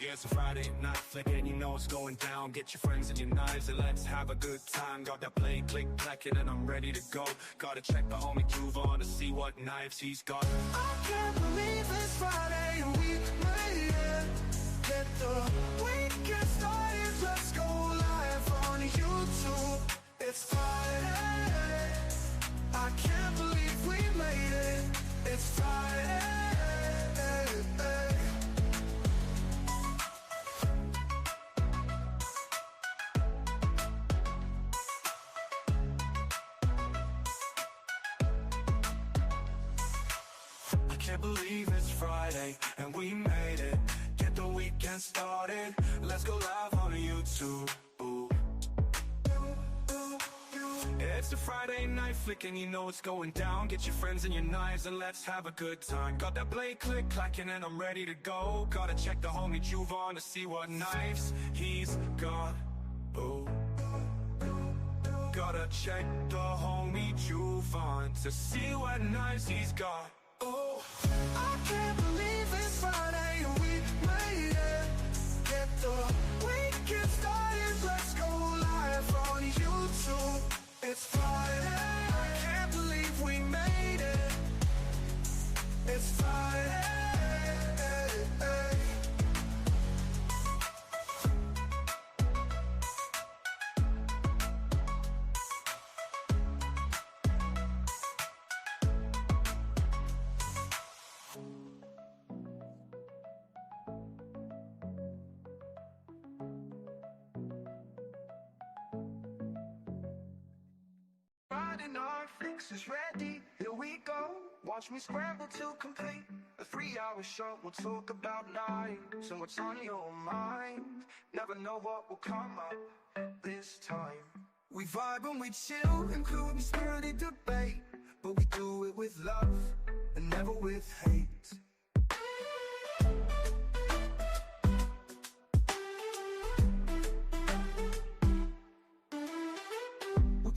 Yeah, it's a Friday night flick and you know it's going down. Get your friends and your knives and let's have a good time. Got that blade click clacking and I'm ready to go. Gotta check the homie Groove on to see what knives he's got. I can't believe it's Friday and we made it. Get the weekend started, let's go live on YouTube. It's Friday, I can't believe we made it. It's Friday. I can't believe it's Friday and we made it. Get the weekend started, let's go live on YouTube. It's a Friday night flick and you know it's going down. Get your friends and your knives and let's have a good time. Got that blade click clacking and I'm ready to go. Gotta check the homie Groove on to see what knives he's got. Oh, gotta check the homie Groove on to see what knives he's got. Oh, I can't believe it's Friday and we made it. Get the weekend started, let's go live on YouTube. It's Friday, I can't believe we made it. It's Friday. Friday night fix is ready, here we go. Watch me scramble to complete a 3-hour show. We'll talk about knives and what's on your mind. Never know what will come up this time. We vibe and we chill, including spirited debate, but we do it with love and never with hate.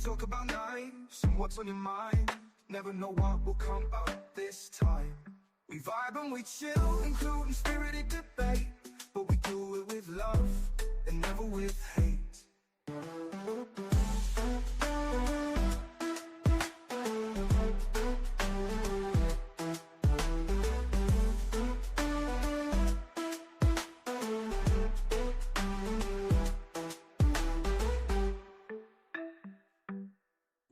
Talk about knives and what's on your mind. Never know what will come up this time. We vibe and we chill, including spirited debate, but we do it with love and never with hate.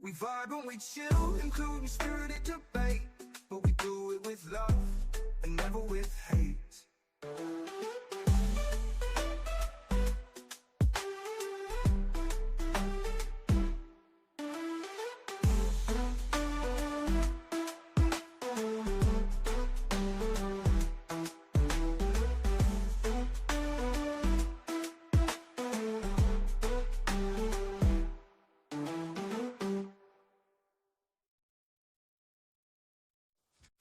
We vibe and we chill, including spirited debate, but we do it with love and never with hate.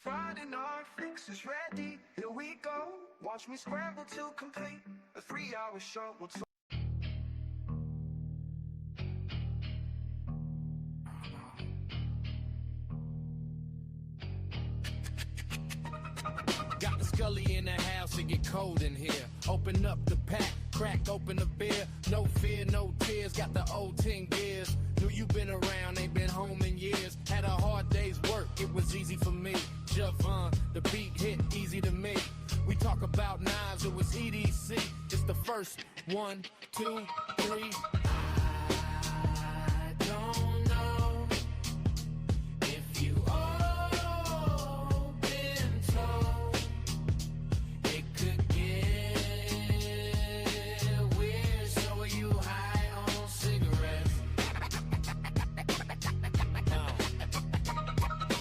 Friday night fix is ready, here we go. Watch me scramble to complete a 3-hour show. We'll Got the Scully in the house, it get cold in here. Open up the pack, crack open the beer. No fear, no tears, got the old 10 gears. Knew you been around, ain't been home in years. Had a hard day's work, it was easy for me. Javon, the beat hit easy to me. We talk about knives, it was EDC. It's the first 1, 2, 3. I don't know if you all been told it could get weird. So are you high on cigarettes?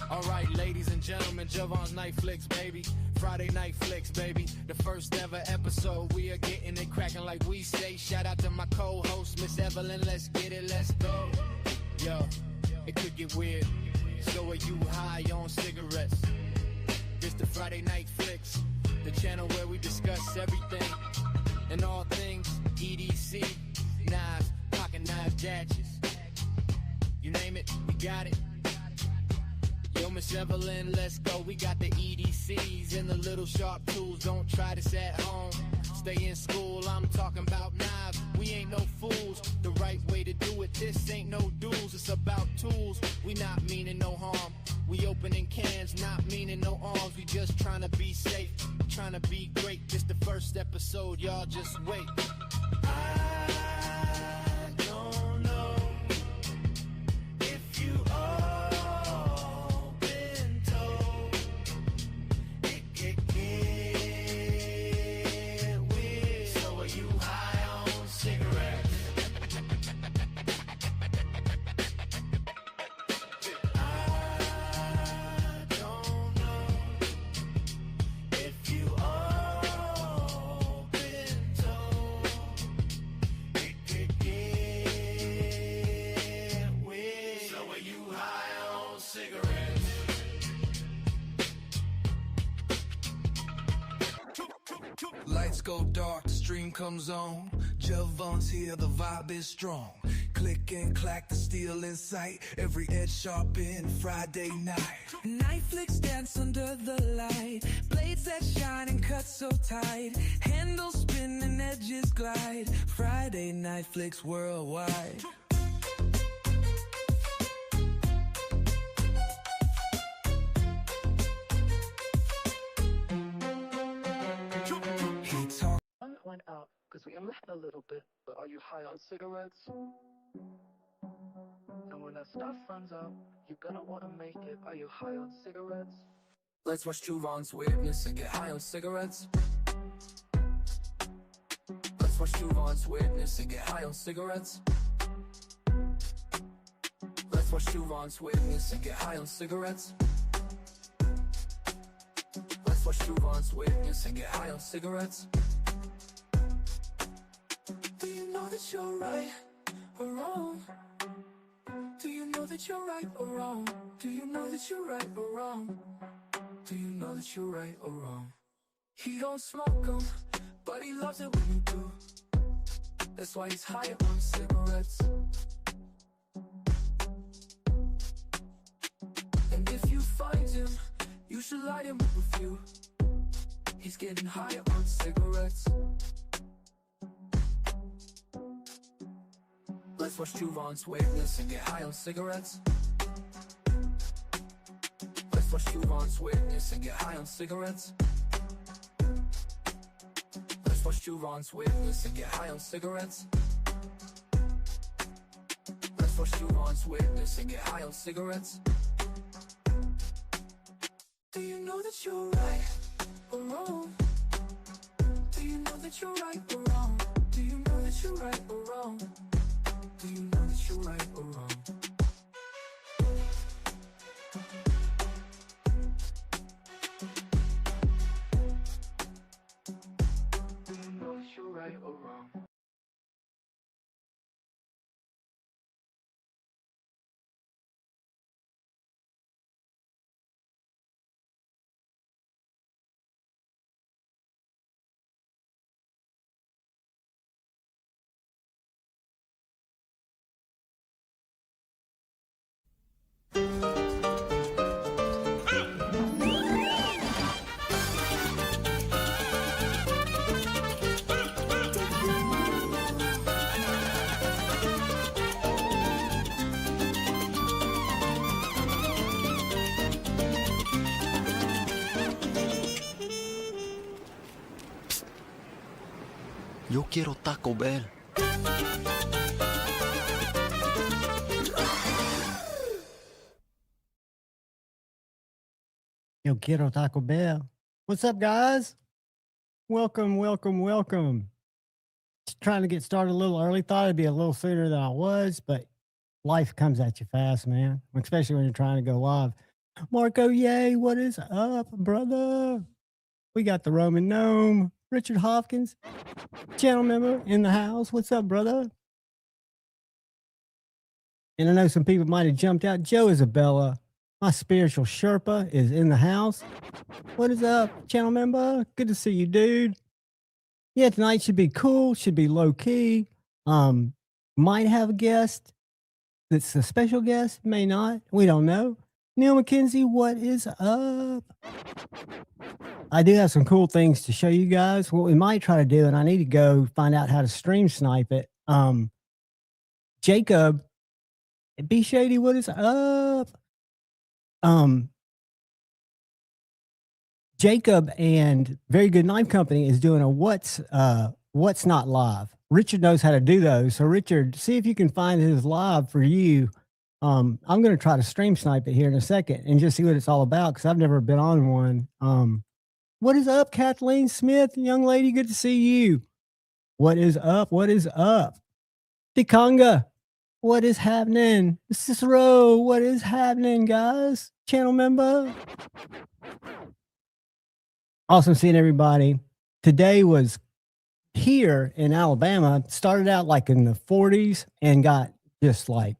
Alright, ladies and gentlemen, Javon's Night Flicks, baby. Friday Night Flicks, baby. The first ever episode, we are getting it cracking like we say. Shout out to my co-host, Miss Evelyn, let's get it, let's go. Yo, it could get weird. So are you high on cigarettes? It's the Friday Night Flicks, the channel where we discuss everything and all things EDC, knives, pocket knife gadgets. You name it, we got it. Yo, Miss Evelyn, let's go. We got the EDCs and the little sharp tools. Don't try this at home. stay in school, I'm talking about knives. We ain't no fools, the right way to do it. This ain't no duels, it's about tools. We not meaning no harm. We opening cans, not meaning no arms. We just trying to be safe, trying to be great. This the first episode, y'all just wait. I don't know if you all been told it could get weird. So are you high on cigarettes? I don't know if you all been told it could get weird. So are you high on cigarettes? Lights go dark, the stream comes on. Javon's here, the vibe is strong. Click and clack, the steel in sight. Every edge sharp in Friday night. Night flicks dance under the light. Blades that shine and cut so tight. Handles spin and edges glide. Friday night flicks worldwide. He talk. Sun went out because we only had a little bit, but are you high on cigarettes? And when that stuff runs out, you're gonna wanna make it. Are you high on cigarettes? Let's watch Juron's witness and get high on cigarettes. Let's watch Juron's witness and get high on cigarettes. Let's watch Juron's witness and get high on cigarettes. Let's watch Juron's witness and get high on cigarettes. Do you know that you're right or wrong? Do you know that you're right or wrong? Do you know that you're right or wrong? Do you know that you're right or wrong? He don't smoke 'em, but he loves it when you do. That's why he's high on cigarettes. And if you find him, you should light him up a few. He's getting high on cigarettes. Let's watch Juron's witness and get high on cigarettes. Let's watch Juron's witness and get high on cigarettes. Let's watch Juron's witness and get high on cigarettes. Let's watch Juron's witness and get high on cigarettes. Do you know that you're right or wrong? Do you know that you're right or wrong? Do you know that you're right or wrong? Do you know that you're right or wrong? Do you know that you're right or wrong? Yo quiero Taco Bell. Yo quiero Taco Bell. What's up, guys? Welcome, welcome, welcome. Just trying to get started a little early. Thought it'd be a little sooner than I was, but life comes at you fast, man. Especially when you're trying to go live. Marco, yay, what is up, brother? We got the Roman Gnome, Richard Hopkins, channel member in the house. What's up, brother? And I know some people might have jumped out. Joe Isabella, my spiritual Sherpa, is in the house. What is up, channel member? Good to see you, dude. Yeah, tonight should be cool. Should be low key. Might have a guest that's a special guest. May not. We don't know. Neil McKenzie, what is up? I do have some cool things to show you guys. What we might try to do, and I need to go find out how to stream snipe it. Jacob, B Shady, what is up? Jacob and Very Good Knife Company is doing a what's not live. Richard knows how to do those. So Richard, see if you can find his live for you. I'm going to try to stream snipe it here in a second and just see what it's all about, because I've never been on one. What is up, Kathleen Smith? Young lady, good to see you. What is up? What is up? Tikanga, what is happening? Cicero, what is happening, guys? Channel member. Awesome seeing everybody. Today was here in Alabama. Started out like in the 40s and got just like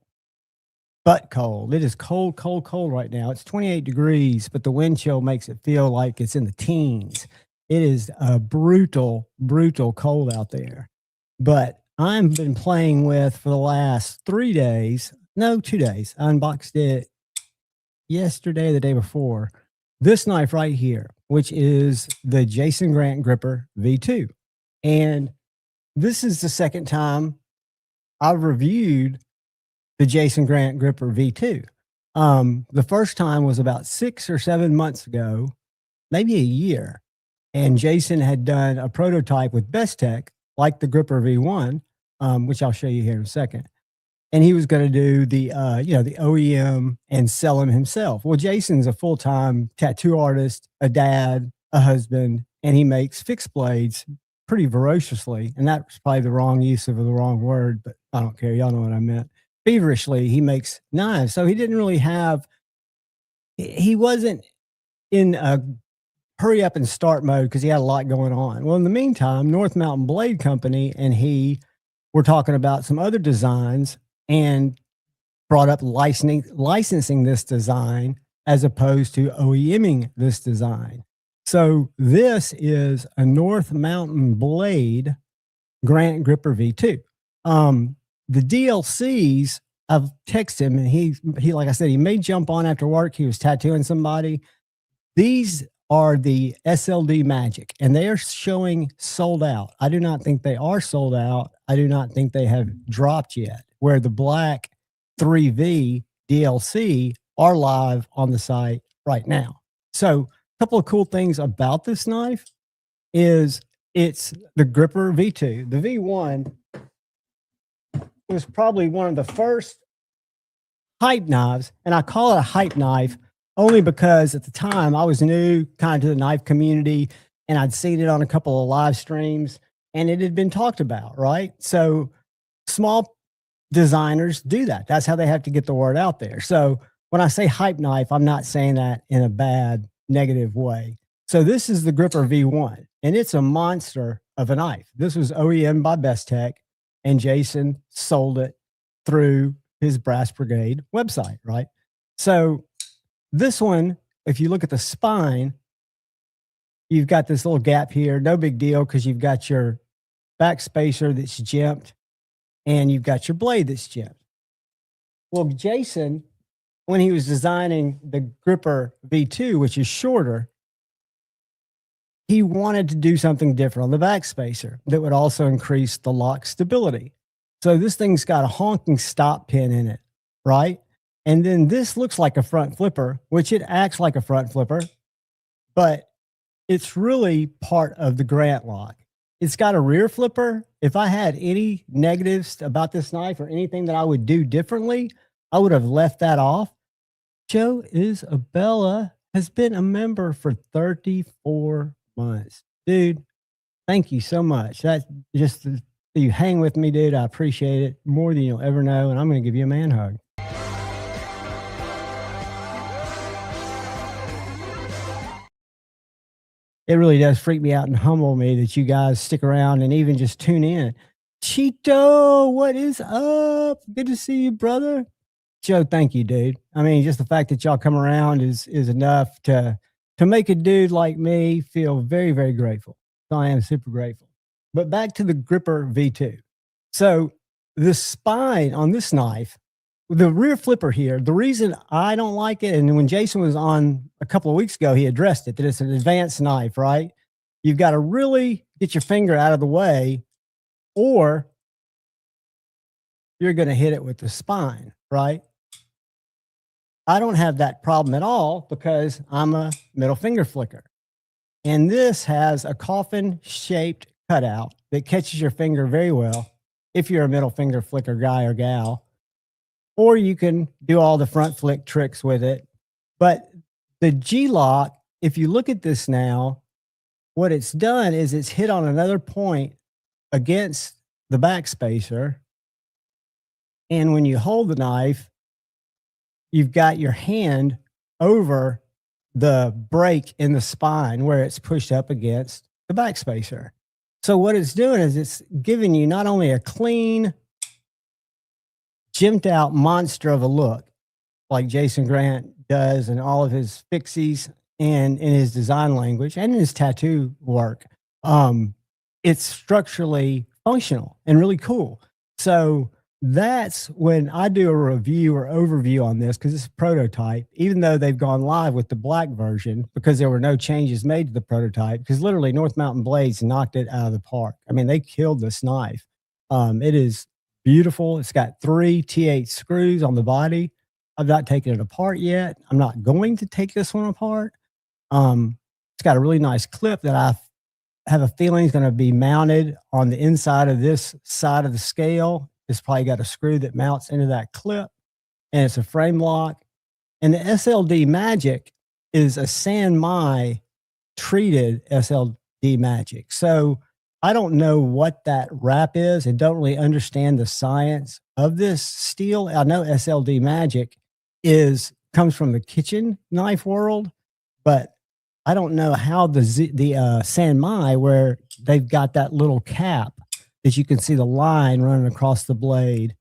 butt cold. It is cold, cold, cold right now. It's 28 degrees, but the wind chill makes it feel like it's in the teens. It is a brutal, brutal cold out there. But I've been playing with for the last 3 days. No, 2 days. I unboxed it yesterday, the day before. This knife right here, which is the Jason Grant Gripper V2. And this is the second time I've reviewed the Jason Grant Gripper V2. The first time was about 6 or 7 months ago, maybe a year. And Jason had done a prototype with Best Tech, like the Gripper V1, which I'll show you here in a second. And he was going to do the, the OEM and sell them himself. Well, Jason's a full-time tattoo artist, a dad, a husband, and he makes fixed blades pretty voraciously. And that's probably the wrong use of the wrong word, but I don't care. Y'all know what I meant. Feverishly, he makes knives. So he didn't really have, he wasn't in a hurry up and start mode because he had a lot going on. Well, in the meantime, North Mountain Blade Company and he were talking about some other designs and brought up licensing this design as opposed to OEMing this design. So this is a North Mountain Blade Grant Gripper V2. The DLCs, I've texted him and he, like I said, he may jump on after work. He was tattooing somebody. These are the SLD Magic and they are showing sold out. I do not think they are sold out. I do not think they have dropped yet, where the black 3V DLC are live on the site right now. So a couple of cool things about this knife is it's the Gripper V2. The V1 was probably one of the first hype knives, and I call it a hype knife only because at the time I was new kind of to the knife community and I'd seen it on a couple of live streams and it had been talked about, right? So small designers do that. That's how they have to get the word out there. So when I say hype knife, I'm not saying that in a bad, negative way. So this is the Gripper V1 and it's a monster of a knife. This was OEM by Best Tech and Jason sold it through his Brass Brigade website, right? So this one, if you look at the spine, you've got this little gap here. No big deal because you've got your back spacer that's jimped and you've got your blade that's jimped. Well, Jason, when he was designing the Gripper V2, which is shorter, he wanted to do something different on the back spacer that would also increase the lock stability. So this thing's got a honking stop pin in it, right? And then this looks like a front flipper, which it acts like a front flipper, but it's really part of the Grant lock. It's got a rear flipper. If I had any negatives about this knife or anything that I would do differently, I would have left that off. Joe Isabella has been a member for 34 months. Dude, thank you so much. That just, you hang with me, dude. I appreciate it more than you'll ever know. And I'm going to give you a man hug. It really does freak me out and humble me that you guys stick around and even just tune in. Cheeto, what is up? Good to see you, brother. Joe, thank you, dude. I mean, just the fact that y'all come around is enough to make a dude like me feel very, very grateful. So I am super grateful. But back to the Gripper V2. So the spine on this knife the rear flipper here, the reason I don't like it, and when Jason was on a couple of weeks ago, he addressed it, that it's an advanced knife, right? You've got to really get your finger out of the way, or you're going to hit it with the spine, right? I don't have that problem at all because I'm a middle finger flicker. And this has a coffin-shaped cutout that catches your finger very well if you're a middle finger flicker guy or gal. Or you can do all the front flick tricks with it. But the G-Lock, if you look at this now, what it's done is it's hit on another point against the backspacer. And when you hold the knife, you've got your hand over the break in the spine where it's pushed up against the backspacer. So what it's doing is it's giving you not only a clean, gymped out monster of a look like Jason Grant does in all of his fixies and in his design language and in his tattoo work. It's structurally functional and really cool. So that's when I do a review or overview on this, because it's a prototype, even though they've gone live with the black version because there were no changes made to the prototype, because literally North Mountain Blades knocked it out of the park. I mean, they killed this knife. It is beautiful. It's got 3 T8 screws on the body. I've not taken it apart yet. I'm not going to take this one apart. It's got a really nice clip that I have a feeling is going to be mounted on the inside of this side of the scale. It's probably got a screw that mounts into that clip, and it's a frame lock. And the SLD Magic is a San Mai treated SLD Magic. So I don't know what that wrap is and don't really understand the science of this steel. I know SLD Magic comes from the kitchen knife world, but I don't know how the San Mai, where they've got that little cap that you can see the line running across the blade.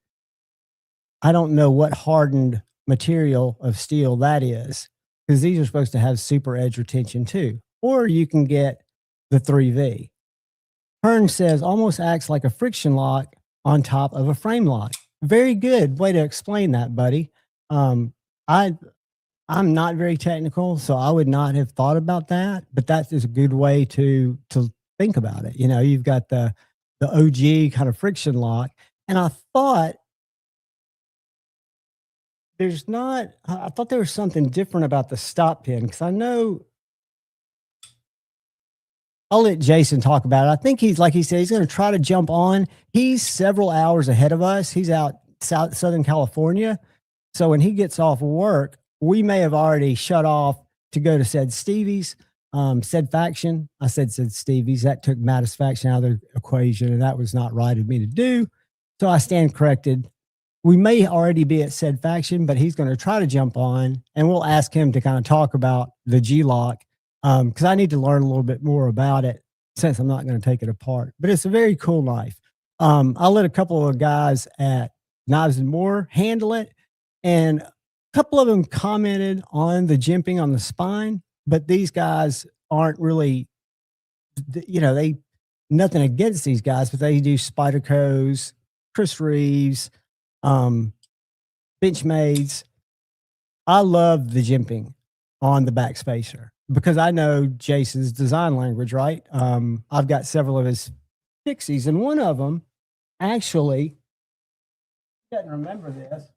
I don't know what hardened material of steel that is, because these are supposed to have super edge retention too. Or you can get the 3V. Hearn says almost acts like a friction lock on top of a frame lock. Very good way to explain that, buddy. I'm not very technical, so I would not have thought about that, but that is a good way to think about it. You know, you've got the OG kind of friction lock. And I thought I thought there was something different about the stop pin, because I know, I'll let Jason talk about it. I think he's, like he said, he's going to try to jump on. He's several hours ahead of us. He's out Southern California. So when he gets off work, we may have already shut off to go to said Stevie's. Said faction. I said Stevie's. That took Mattisfaction out of the equation, and that was not right of me to do. So I stand corrected. We may already be at said faction, but he's going to try to jump on, and we'll ask him to kind of talk about the G-Lock, because I need to learn a little bit more about it since I'm not going to take it apart. But it's a very cool knife. I'll let a couple of guys at Knives and More handle it, and a couple of them commented on the jimping on the spine. But these guys aren't really, you know, nothing against these guys, but they do Spyderco's, Chris Reeves, Benchmades. I love the jimping on the backspacer because I know Jason's design language, right? I've got several of his fixies, and one of them actually, doesn't remember this.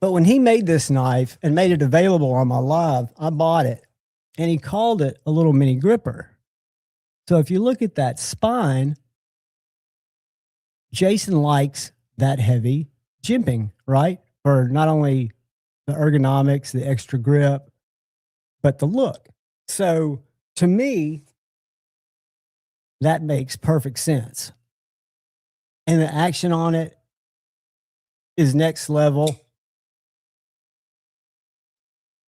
But when he made this knife and made it available on my live, I bought it, and he called it a little mini gripper. So if you look at that spine, Jason likes that heavy jimping, right? For not only the ergonomics, the extra grip, but the look. So to me, that makes perfect sense. And the action on it is next level.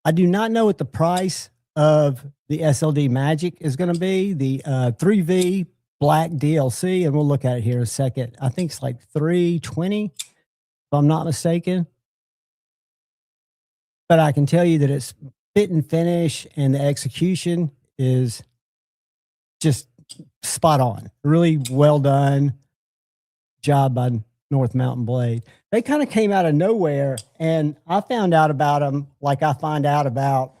I do not know what the price of the SLD Magic is going to be. The 3V black DLC, and we'll look at it here in a second. I think it's like $320, if I'm not mistaken. But I can tell you that it's fit and finish, and the execution is just spot on. Really well done job by North Mountain Blade. They kind of came out of nowhere, and I found out about them like I find out about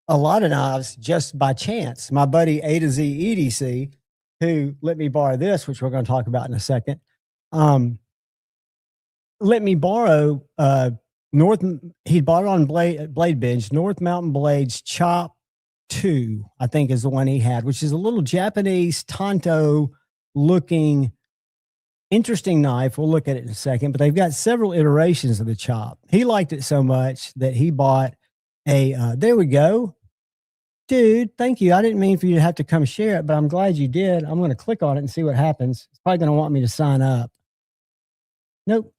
a lot of knives just by chance. My buddy A to Z EDC, who let me borrow this, which we're going to talk about in a second, let me borrow he bought it on Blade Bench, North Mountain Blades Chop 2, I think is the one he had, which is a little Japanese Tonto looking interesting knife. We'll look at it in a second, but they've got several iterations of the Chop. He liked it so much that he bought there we go. Dude, thank you. I didn't mean for you to have to come share it, but I'm glad you did. I'm going to click on it and see what happens. It's probably going to want me to sign up. Nope.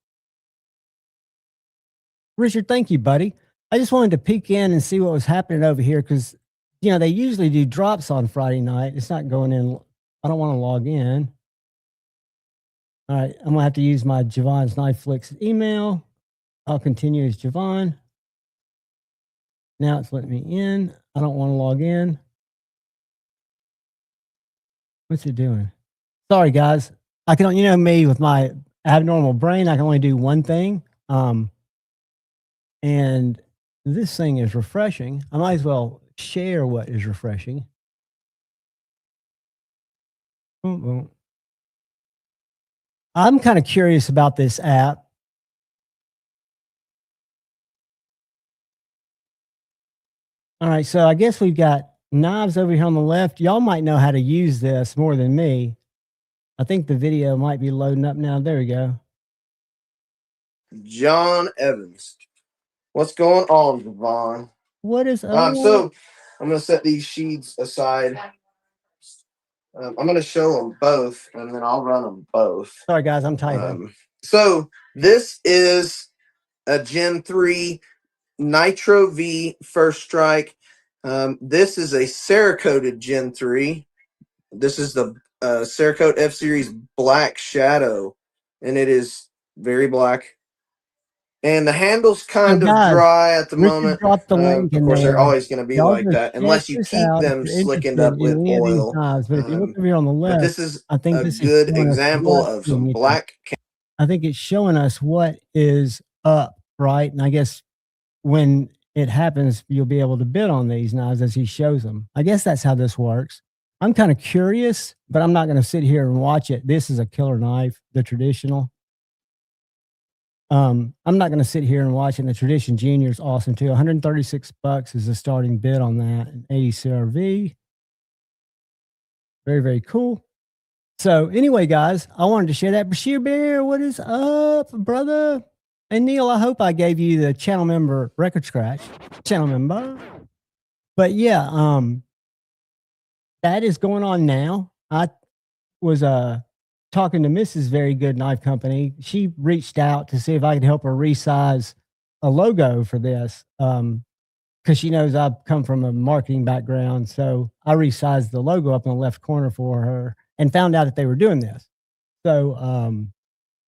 Richard, thank you, buddy. I just wanted to peek in and see what was happening over here because, you know, they usually do drops on Friday night. It's not going in. I don't want to log in. All right. I'm going to have to use my Javon's Knife Flicks email. I'll continue as Javon. Now it's letting me in. I don't want to log in. What's it doing? Sorry, guys. I can, you know me with my abnormal brain, I can only do one thing. And this thing is refreshing. I might as well share what is refreshing. Boom, boom. I'm kind of curious about this app. All right, so I guess we've got knives over here on the left. Y'all might know how to use this more than me. I think the video might be loading up now. There we go. John Evans. What's going on, Javon? What is So I'm going to set these sheets aside. I'm going to show them both, and then I'll run them both. Sorry, guys, I'm typing. So this is a Gen 3 Nitro V First Strike. This is a Cerakoted Gen 3. This is the Cerakote F-Series Black Shadow, and it is very black. And the handle's kind of dry at the moment. Drop the link of course, they're always going to be like that unless you keep them slickened up with oil. Knives, but if you look over here on the left, but this is I think a good example of some black. I think it's showing us what is up, right? And I guess when it happens, you'll be able to bid on these knives as he shows them. I guess that's how this works. I'm kind of curious, but I'm not going to sit here and watch it. This is a killer knife, the traditional. I'm not going to sit here and watch it. The Tradition Junior is awesome too. $136 is the starting bid on that. An 80 CRV. Very, very cool. So anyway, guys, I wanted to share that. Bashir Bear, what is up, brother? And Neil, I hope I gave you the channel member record scratch. Channel member. But yeah, that is going on now. I was talking to Mrs. Very Good Knife Company. She reached out to see if I could help her resize a logo for this because she knows I've come from a marketing background. So I resized the logo up in the left corner for her and found out that they were doing this. So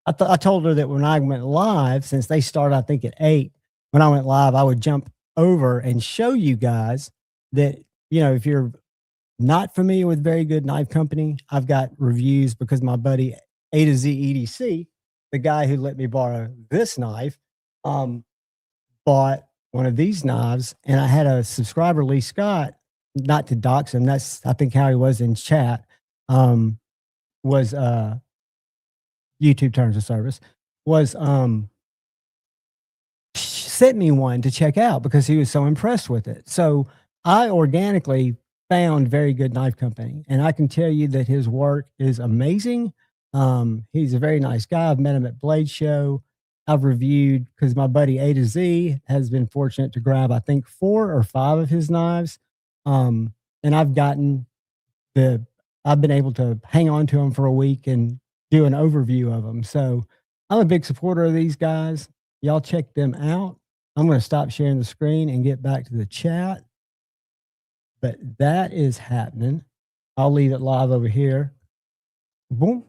I told her that when I went live, since they start, I think at 8, when I went live, I would jump over and show you guys that, you know, if you're not familiar with Very Good Knife Company, I've got reviews because my buddy A to Z EDC, the guy who let me borrow this knife, bought one of these knives, and I had a subscriber, Lee Scott, not to dox him, that's I think how he was in chat, was YouTube Terms of Service, was sent me one to check out because he was so impressed with it. So I organically found Very Good Knife Company, and I can tell you that his work is amazing. He's a very nice guy. I've met him at Blade Show. I've reviewed because my buddy A to Z has been fortunate to grab, I think, 4 or 5 of his knives. And I've been able to hang on to them for a week and do an overview of them. So I'm a big supporter of these guys. Y'all check them out. I'm going to stop sharing the screen and get back to the chat. But that is happening. I'll leave it live over here. Boom.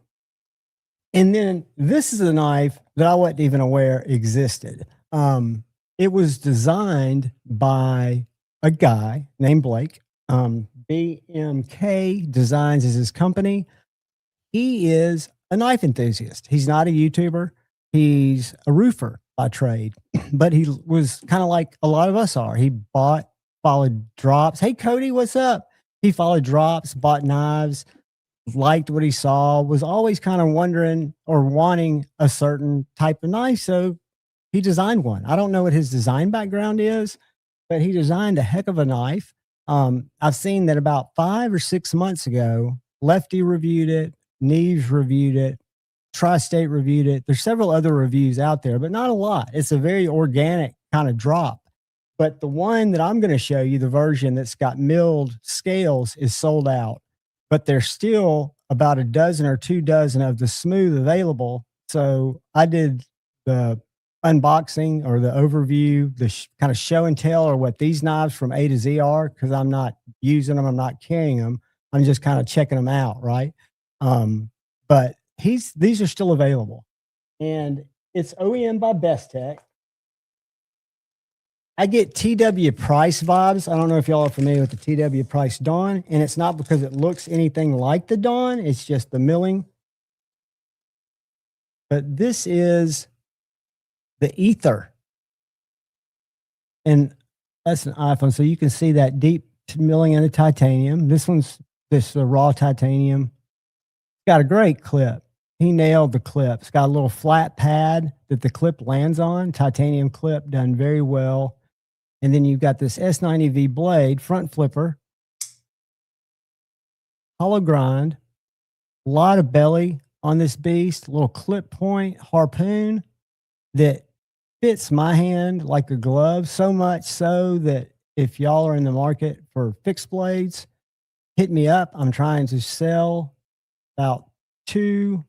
And then this is a knife that I wasn't even aware existed. It was designed by a guy named Blake. BMK Designs is his company. He is a knife enthusiast. He's not a YouTuber. He's a roofer by trade, but he was kind of like a lot of us are. He followed drops. Hey, Cody, what's up? He followed drops, bought knives, liked what he saw, was always kind of wondering or wanting a certain type of knife. So he designed one. I don't know what his design background is, but he designed a heck of a knife. I've seen that about 5 or 6 months ago, Lefty reviewed it, Neves reviewed it, Tri-State reviewed it. There's several other reviews out there, but not a lot. It's a very organic kind of drop. But the one that I'm going to show you, the version that's got milled scales, is sold out. But there's still about a dozen or 2 dozen of the smooth available. So I did the unboxing or the overview, the kind of show and tell, or what these knives from A to Z are, because I'm not using them, I'm not carrying them, I'm just kind of checking them out, right? But these are still available, and it's OEM by Best Tech. I get TW Price vibes. I don't know if y'all are familiar with the TW Price Dawn, and it's not because it looks anything like the Dawn, it's just the milling. But this is the Ether, and that's an iPhone, so you can see that deep milling in the titanium. This one's this raw titanium. It's got a great clip. He nailed the clip. It's got a little flat pad that the clip lands on, titanium clip, done very well. And then you've got this S90V blade, front flipper, hollow grind, a lot of belly on this beast, little clip point harpoon that fits my hand like a glove, so much so that if y'all are in the market for fixed blades, hit me up. I'm trying to sell about 2,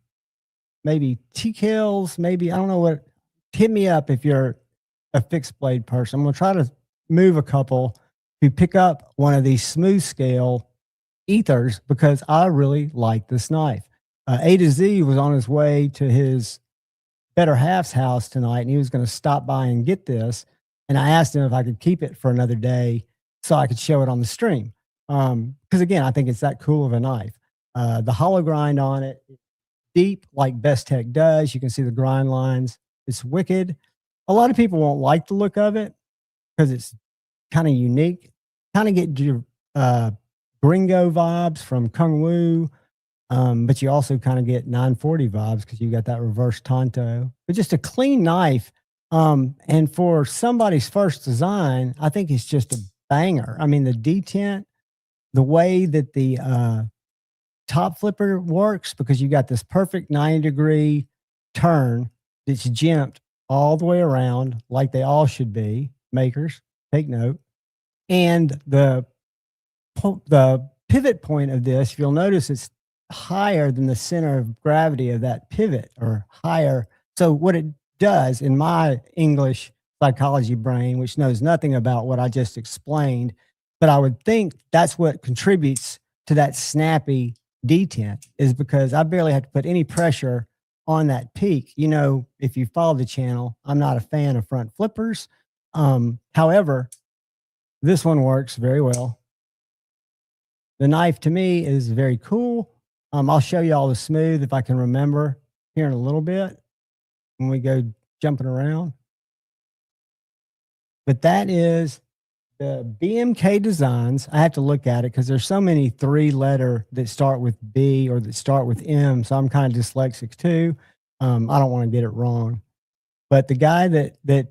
maybe TKLs, maybe, I don't know what. Hit me up if you're a fixed blade person. I'm going to try to move a couple to pick up one of these smooth scale ethers because I really like this knife. A to Z was on his way to his better half's house tonight, and he was going to stop by and get this. And I asked him if I could keep it for another day so I could show it on the stream. Because again, I think it's that cool of a knife. The hollow grind on it, deep like Best Tech does. You can see the grind lines. It's wicked. A lot of people won't like the look of it because it's kind of unique. Kind of get your gringo vibes from Kung Wu, but you also kind of get 940 vibes because you got that reverse Tonto. But just a clean knife. And for somebody's first design, I think it's just a banger. I mean, the detent, the way that the top flipper works, because you got this perfect 90-degree turn that's jimped all the way around like they all should be. Makers, take note. And the pivot point of this, you'll notice it's higher than the center of gravity of that pivot, or higher. So what it does in my English psychology brain, which knows nothing about what I just explained, but I would think that's what contributes to that snappy detent, is because I barely have to put any pressure on that peak. You know, if you follow the channel, I'm not a fan of front flippers. However, this one works very well. The knife to me is very cool. I'll show you all the smooth if I can remember here in a little bit when we go jumping around. But that is the BMK Designs. I have to look at it because there's so many 3-letter that start with B or that start with M. So I'm kind of dyslexic too. I don't want to get it wrong. But the guy that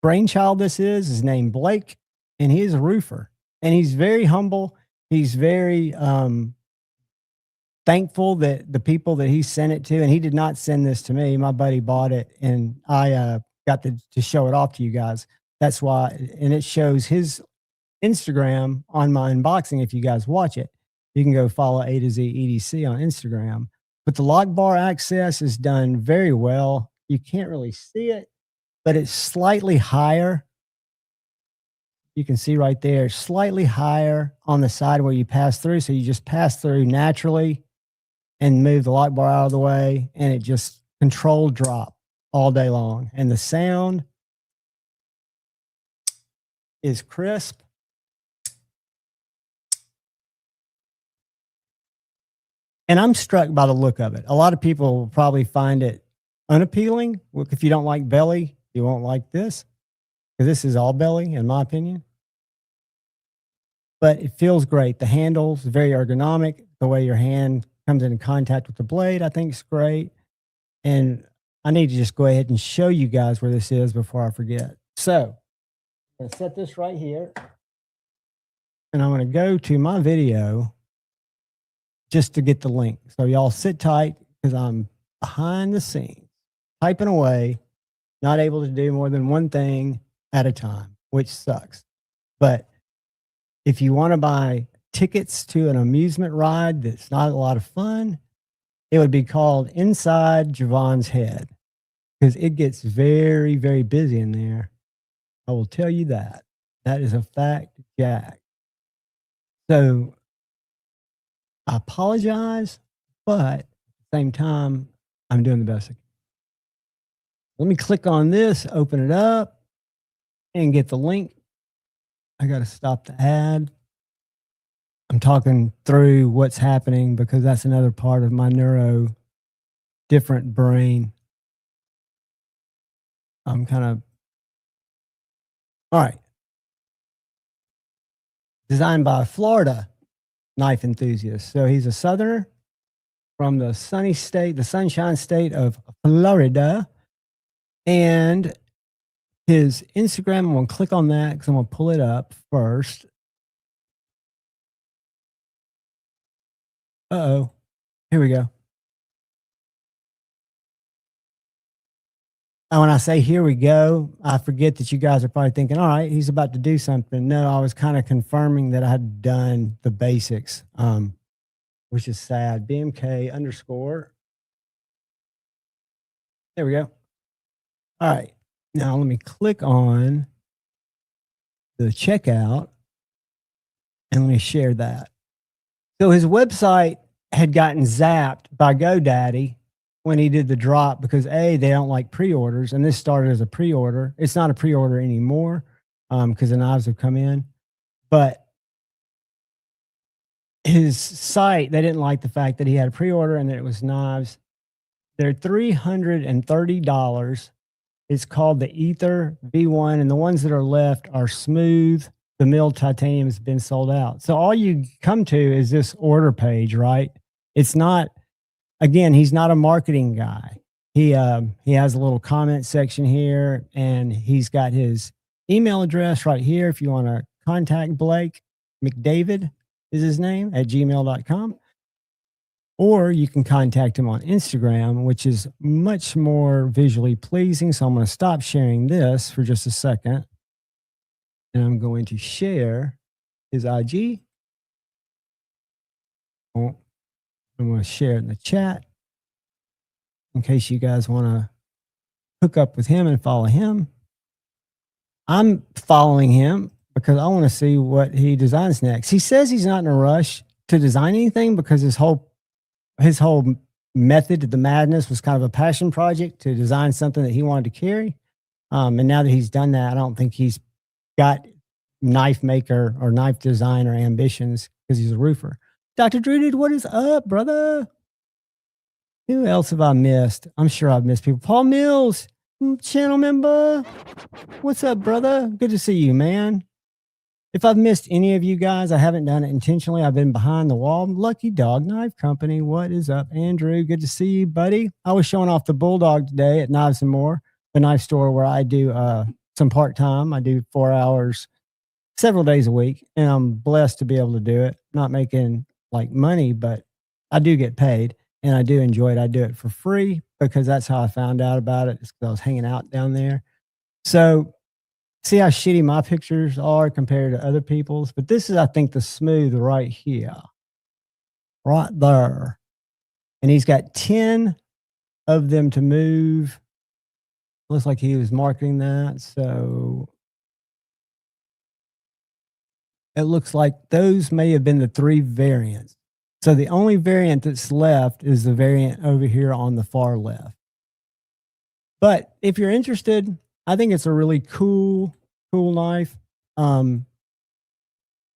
brainchild this is named Blake, and he is a roofer. And he's very humble. He's very thankful that the people that he sent it to, and he did not send this to me. My buddy bought it, and I got to show it off to you guys. That's why, and it shows his Instagram on my unboxing. If you guys watch it, you can go follow A to Z EDC on Instagram. But the lock bar access is done very well. You can't really see it, but it's slightly higher. You can see right there, slightly higher on the side where you pass through. So you just pass through naturally and move the lock bar out of the way, and it just controlled drop all day long. And the sound is crisp. And I'm struck by the look of it. A lot of people will probably find it unappealing. Look, if you don't like belly, you won't like this, because this is all belly, in my opinion. But it feels great. The handle's very ergonomic. The way your hand comes into contact with the blade, I think is great. And I need to just go ahead and show you guys where this is before I forget. So I'm going to set this right here. And I'm going to go to my video just to get the link. So y'all sit tight, because I'm behind the scenes, typing away, not able to do more than one thing at a time, which sucks. But if you want to buy tickets to an amusement ride that's not a lot of fun, it would be called Inside Javon's Head, because it gets very, very busy in there. I will tell you that. That is a fact, Jack. So I apologize, but at the same time, I'm doing the best I can. Let me click on this, open it up, and get the link. I got to stop the ad. I'm talking through what's happening, because that's another part of my different brain. I'm kind of, all right. Designed by a Florida knife enthusiast. So he's a Southerner from the sunshine state of Florida. And his Instagram, I'm going to click on that because I'm going to pull it up first. Uh-oh. Here we go. And when I say here we go, I forget that you guys are probably thinking, all right, he's about to do something. No, I was kind of confirming that I had done the basics, which is sad. BMK _ There we go. All right. Now let me click on the checkout and let me share that. So his website had gotten zapped by GoDaddy when he did the drop, because they don't like pre-orders, and this started as a pre-order. It's not a pre-order anymore, because the knives have come in. But his site, they didn't like the fact that he had a pre-order and that it was knives. They're $330. It's called the Ether V1, and the ones that are left are smooth. The milled titanium has been sold out. So all you come to is this order page, right? It's not, again, he's not a marketing guy. He has a little comment section here, and he's got his email address right here if you want to contact Blake. McDavid is his name, at gmail.com. Or you can contact him on Instagram, which is much more visually pleasing. So I'm going to stop sharing this for just a second. And I'm going to share his IG. I'm going to share it in the chat in case you guys want to hook up with him and follow him. I'm following him because I want to see what he designs next. He says he's not in a rush to design anything, because his whole method to the madness was kind of a passion project to design something that he wanted to carry. And now that he's done that, I don't think he's got knife maker or knife designer ambitions, because he's a roofer. Dr. Druid, what is up, brother? Who else have I missed? I'm sure I've missed people. Paul Mills, channel member. What's up, brother? Good to see you, man. If I've missed any of you guys, I haven't done it intentionally. I've been behind the wall. Lucky Dog Knife Company. What is up, Andrew? Good to see you, buddy. I was showing off the Bulldog today at Knives and More, the knife store where I do some part-time. I do 4 hours, several days a week, and I'm blessed to be able to do it. Not making like money, but I do get paid, and I do enjoy it. I do it for free because that's how I found out about it. It's because I was hanging out down there. So see how shitty my pictures are compared to other people's? But this is, I think, the smooth right here. Right there. And he's got 10 of them to move. Looks like he was marketing that. So it looks like those may have been the 3 variants. So the only variant that's left is the variant over here on the far left. But if you're interested, I think it's a really cool knife. I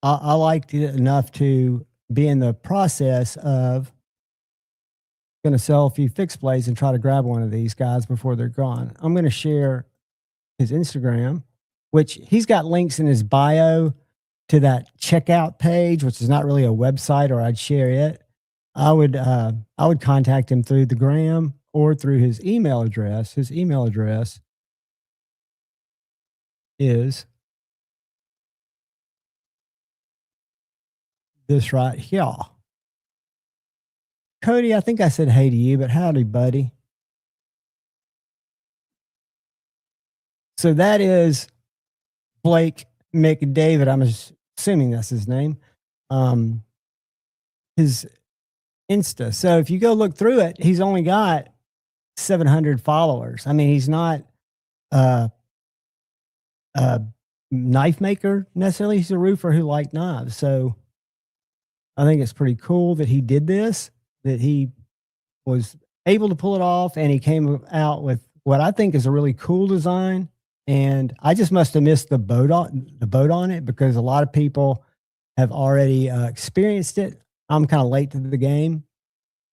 liked it enough to be in the process of going to sell a few fixed blades and try to grab one of these guys before they're gone. I'm going to share his Instagram, which he's got links in his bio to that checkout page, which is not really a website, or I'd share it. I would contact him through the gram or through his email address. His email address is this right here. Cody, I think I said hey to you, but howdy, buddy. So that is Blake McDavid. I'm assuming that's his name. His Insta. So if you go look through it, he's only got 700 followers. I mean, he's not a knife maker necessarily. He's a roofer who liked knives. So I think it's pretty cool that he did this, that he was able to pull it off, and he came out with what I think is a really cool design. And I just must have missed the boat on it, because a lot of people have already experienced it. I'm kind of late to the game,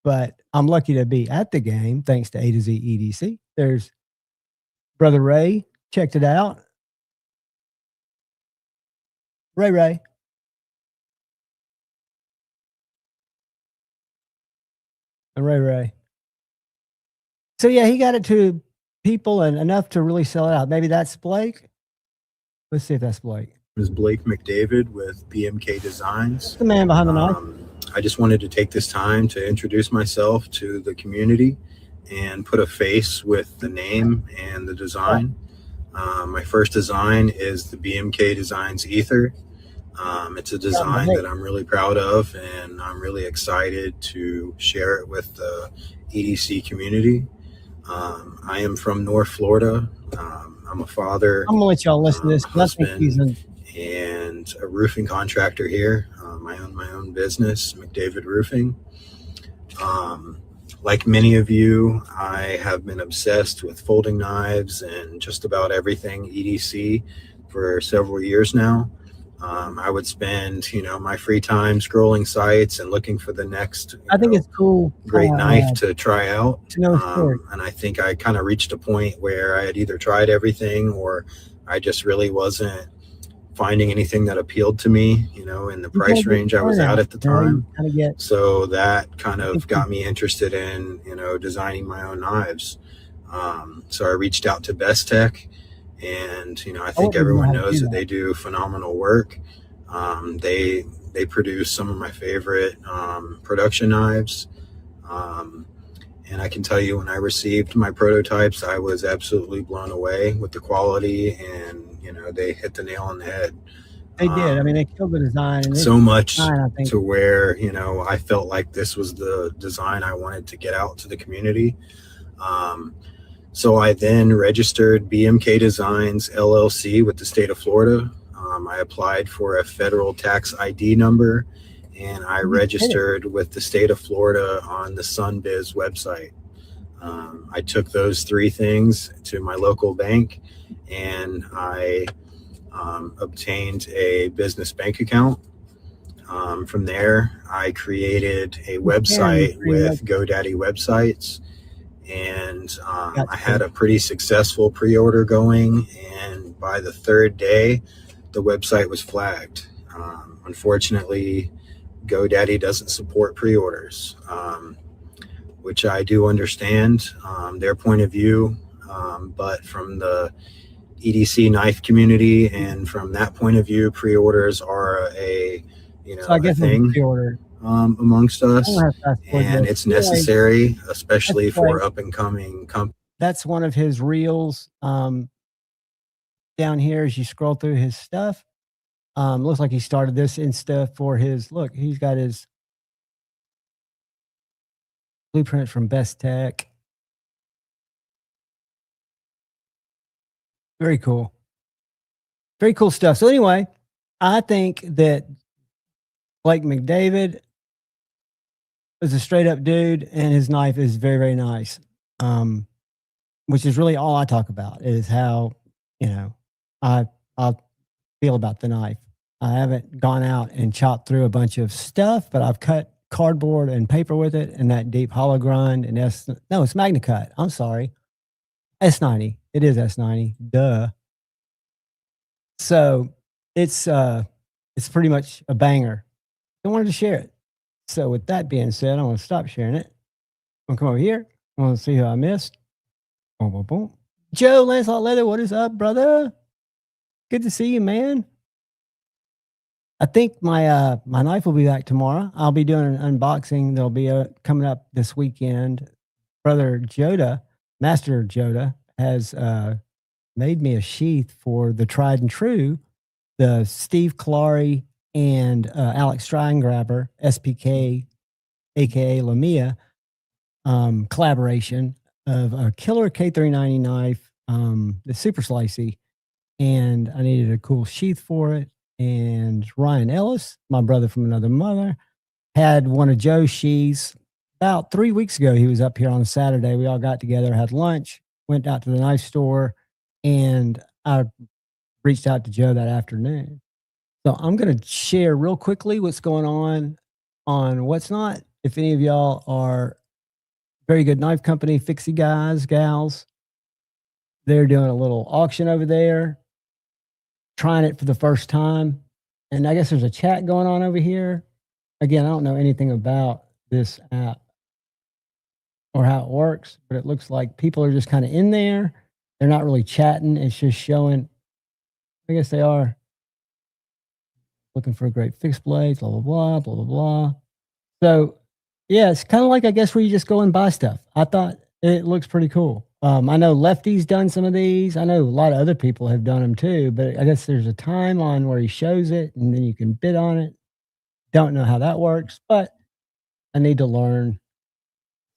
but I'm lucky to be at the game thanks to A to Z EDC. There's Brother Ray. Checked it out. Ray. And Ray. So yeah, he got it to people and enough to really sell it out. Maybe that's Blake. Let's see if that's Blake. Is Blake McDavid with BMK Designs. The man behind the knife. I just wanted to take this time to introduce myself to the community and put a face with the name and the design. My first design is the BMK Designs Ether. It's a design that I'm really proud of, and I'm really excited to share it with the EDC community. I am from North Florida. I'm a father. I'm gonna let y'all listen to this. Husband, and a roofing contractor here. I own my own business, McDavid Roofing. Like many of you, I have been obsessed with folding knives and just about everything EDC for several years now. I would spend, my free time scrolling sites and looking for the next. I think it's cool. Great knife to try out. And I think I kind of reached a point where I had either tried everything, or I just really wasn't finding anything that appealed to me, in the price range I was at the time. So that kind of got me interested in, designing my own knives. So I reached out to Best Tech, and, I think everyone knows that they do phenomenal work. They produce some of my favorite production knives. And I can tell you, when I received my prototypes, I was absolutely blown away with the quality, and, they hit the nail on the head. They did. I mean, they killed the design. So much to where, I felt like this was the design I wanted to get out to the community. So I then registered BMK Designs LLC with the state of Florida. I applied for a federal tax ID number, and I registered with the state of Florida on the SunBiz website. I took those three things to my local bank, and I obtained a business bank account. From there, I created a website with GoDaddy Websites, and I had a pretty successful pre-order going, and by the third day, the website was flagged. Unfortunately, GoDaddy doesn't support pre-orders, which I do understand their point of view, but from the EDC knife community and from that point of view, pre-orders are a thing amongst us, and it's necessary, especially for up and coming companies. That's one of his reels down here as you scroll through his stuff. Looks like he started this Insta for his, look, he's got his blueprint from Best Tech. Very cool. Very cool stuff. So anyway, I think that Blake McDavid is a straight up dude, and his knife is very, very nice. Which is really all I talk about, is how, I feel about the knife. I haven't gone out and chopped through a bunch of stuff, but I've cut cardboard and paper with it, and that deep hollow grind. And it's MagnaCut. I'm sorry, S90. It is S90. Duh. So it's pretty much a banger. I wanted to share it. So with that being said, I'm gonna stop sharing it. I'm gonna come over here. I want to see who I missed. Boom, boom, boom. Joe Lancelot Leather, what is up, brother? Good to see you, man. I think my my knife will be back tomorrow. I'll be doing an unboxing. There'll be coming up this weekend. Brother Joda, Master Joda, has made me a sheath for the tried and true, the Steve Clarey and Alex Steingraber SPK, aka Lamia, collaboration of a killer K390 knife, the super slicey, and I needed a cool sheath for it. And Ryan Ellis, my brother from another mother, had one of Joe's sheaths about 3 weeks ago. He was up here on a Saturday. We all got together, had lunch, went out to the knife store, and I reached out to Joe that afternoon. So I'm going to share real quickly what's going on What's Not. If any of y'all are very good knife company, fixie guys, gals, they're doing a little auction over there, trying it for the first time. And I guess there's a chat going on over here. Again, I don't know anything about this app or how it works, but it looks like people are just kind of in there. They're not really chatting. It's just showing, I guess they are looking for a great fixed blades, blah, blah, blah, blah, blah, blah. So yeah, it's kind of like, I guess, where you just go and buy stuff. I thought it looks pretty cool. I know Lefty's done some of these. I know a lot of other people have done them too, but I guess there's a time on where he shows it and then you can bid on it. Don't know how that works, but I need to learn.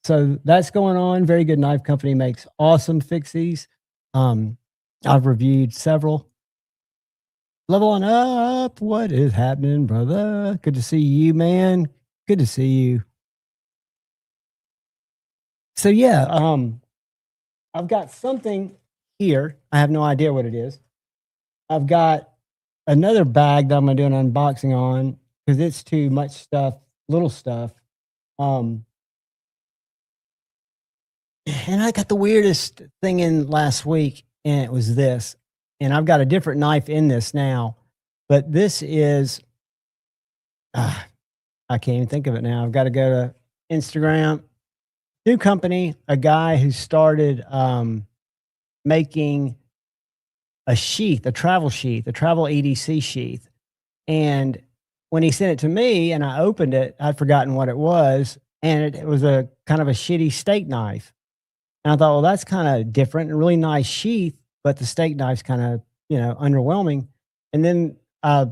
So that's going on. Very Good Knife Company makes awesome fixies. I've reviewed several. Level on up. What is happening, brother? Good to see you, man. Good to see you. So yeah, I've got something here. I have no idea what it is. I've got another bag that I'm gonna do an unboxing on because it's too much stuff, little stuff. And I got the weirdest thing in last week, and it was this. And I've got a different knife in this now, but this is, I can't even think of it now. I've got to go to Instagram. New company, a guy who started making a sheath, a travel sheath, a travel EDC sheath. And when he sent it to me and I opened it, I'd forgotten what it was. And it was a kind of a shitty steak knife. And I thought, well, that's kind of different, a really nice sheath, but the steak knife's kind of, underwhelming. And then I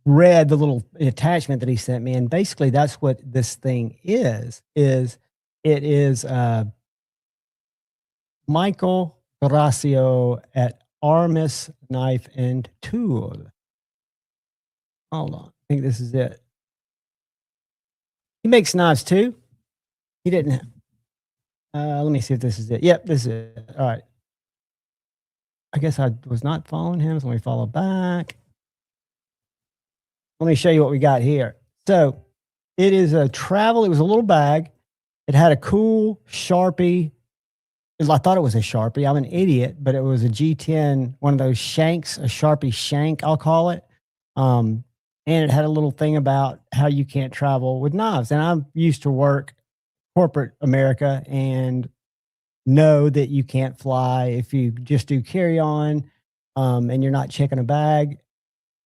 read the little attachment that he sent me, and basically that's what this thing is Michael Horacio at Armis Knife and Tool. Hold on, I think this is it. He makes knives too. He didn't. Let me see if this is it. Yep, this is it. All right. I guess I was not following him, so let me follow back. Let me show you what we got here. So it is a travel. It was a little bag. It had a cool Sharpie. I thought it was a Sharpie. I'm an idiot, but it was a G10, one of those shanks, a Sharpie shank, I'll call it. And it had a little thing about how you can't travel with knives. And I'm used to work corporate America and know that you can't fly if you just do carry on and you're not checking a bag.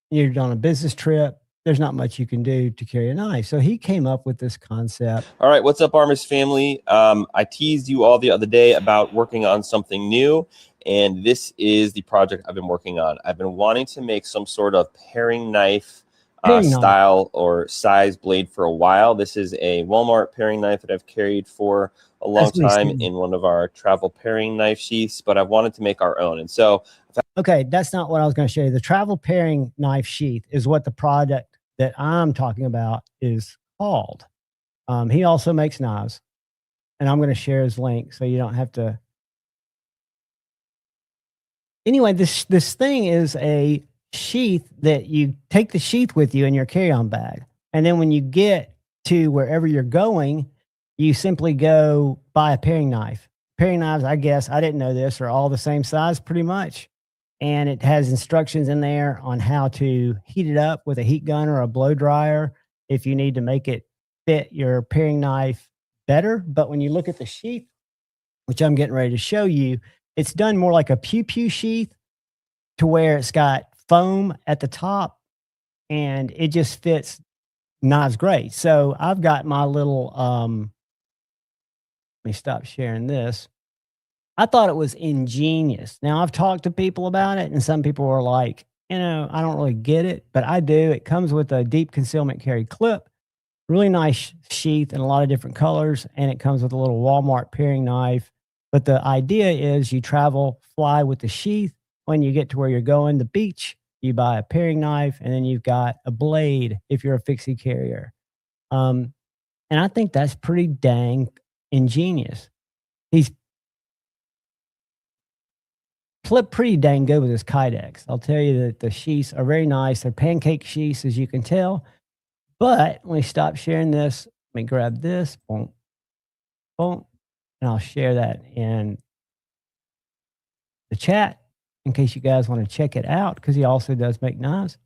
You're on a business trip. There's not much you can do to carry a knife. So he came up with this concept. All right, what's up, Armis family? I teased you all the other day about working on something new, and this is the project I've been working on. I've been wanting to make some sort of paring knife style or size blade for a while. This is a Walmart paring knife that I've carried for a long time in one of our travel paring knife sheaths, but I wanted to make our own. And so, okay, that's not what I was going to show you. The travel paring knife sheath is what the product that I'm talking about is called. He also makes knives, and I'm going to share his link so you don't have to. Anyway, this thing is a sheath that you take the sheath with you in your carry-on bag. And then when you get to wherever you're going, you simply go buy a paring knife. Paring knives, I guess, I didn't know this, are all the same size pretty much. And it has instructions in there on how to heat it up with a heat gun or a blow dryer if you need to make it fit your paring knife better. But when you look at the sheath, which I'm getting ready to show you, it's done more like a pew-pew sheath to where it's got foam at the top and it just fits knives great. So I've got my little, let me stop sharing this. I thought it was ingenious. Now I've talked to people about it and some people were like, I don't really get it, but I do. It comes with a deep concealment carry clip, really nice sheath in a lot of different colors. And it comes with a little Walmart paring knife. But the idea is you fly with the sheath. When you get to where you're going, the beach, you buy a paring knife, and then you've got a blade if you're a fixie carrier. And I think that's pretty dang ingenious. He's pretty dang good with his Kydex. I'll tell you that the sheaths are very nice. They're pancake sheaths, as you can tell. But when we stop sharing this, let me grab this. Boom, boom. And I'll share that in the chat in case you guys want to check it out, because he also does make knives.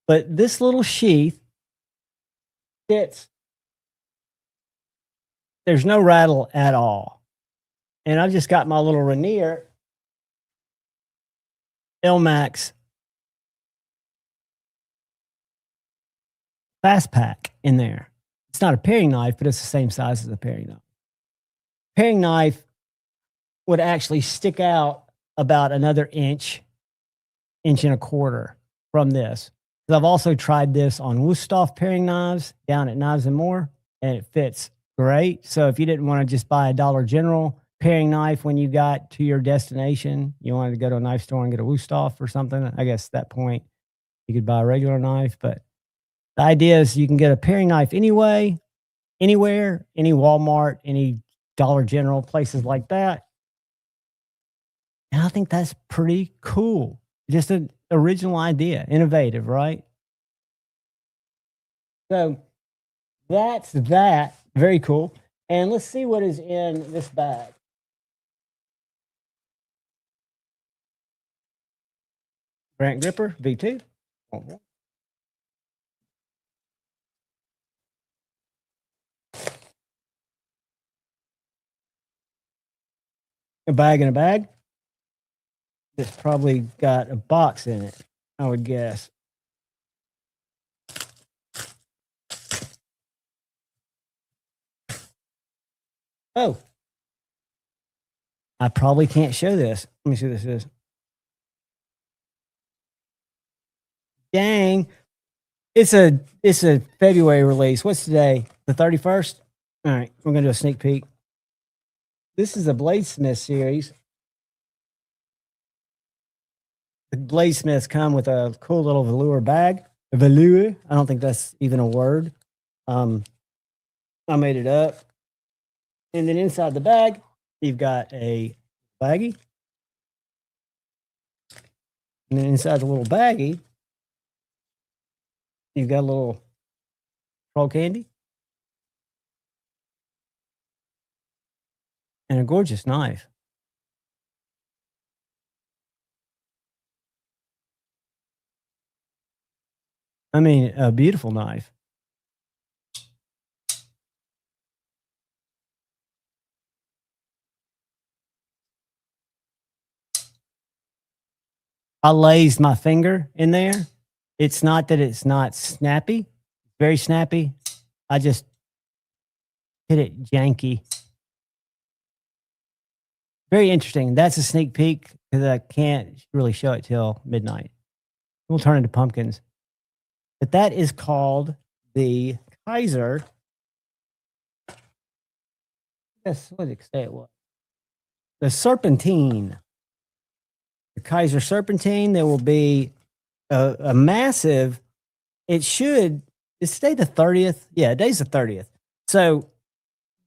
But this little sheath fits. There's no rattle at all. And I've just got my little Rainier Elmax Fast Pack in there. It's not a paring knife, but it's the same size as a paring knife. Paring knife would actually stick out about another inch and a quarter from this. I've also tried this on Wusthof paring knives down at Knives and More, and it fits great. So if you didn't want to just buy a Dollar General paring knife when you got to your destination, you wanted to go to a knife store and get a Wusthof or something, I guess at that point you could buy a regular knife. But the idea is you can get a paring knife anyway, anywhere, any Walmart, any Dollar General, places like that. And I think that's pretty cool. Just an original idea, innovative, right? So that's that. Very cool. And let's see what is in this bag. Grant Gripper, V2. A bag in a bag. It's probably got a box in it, I would guess. Oh, I probably can't show this. Let me see what this is. Dang. It's a February release. What's today? The 31st? All right, we're going to do a sneak peek. This is a Bladesmith series. The Bladesmiths come with a cool little velour bag. A velour? I don't think that's even a word. I made it up. And then inside the bag, you've got a baggie. And then inside the little baggie, you've got a little troll candy. And a gorgeous knife. I mean, a beautiful knife. I lazed my finger in there. It's not that it's not snappy. Very snappy. I just hit it janky. Very interesting. That's a sneak peek because I can't really show it till midnight. We'll turn into pumpkins. But that is called the Kaiser. Yes, what did it say it was? The Serpentine. The Kaiser Serpentine. There will be a massive, it's today the 30th? Yeah, today's the 30th. So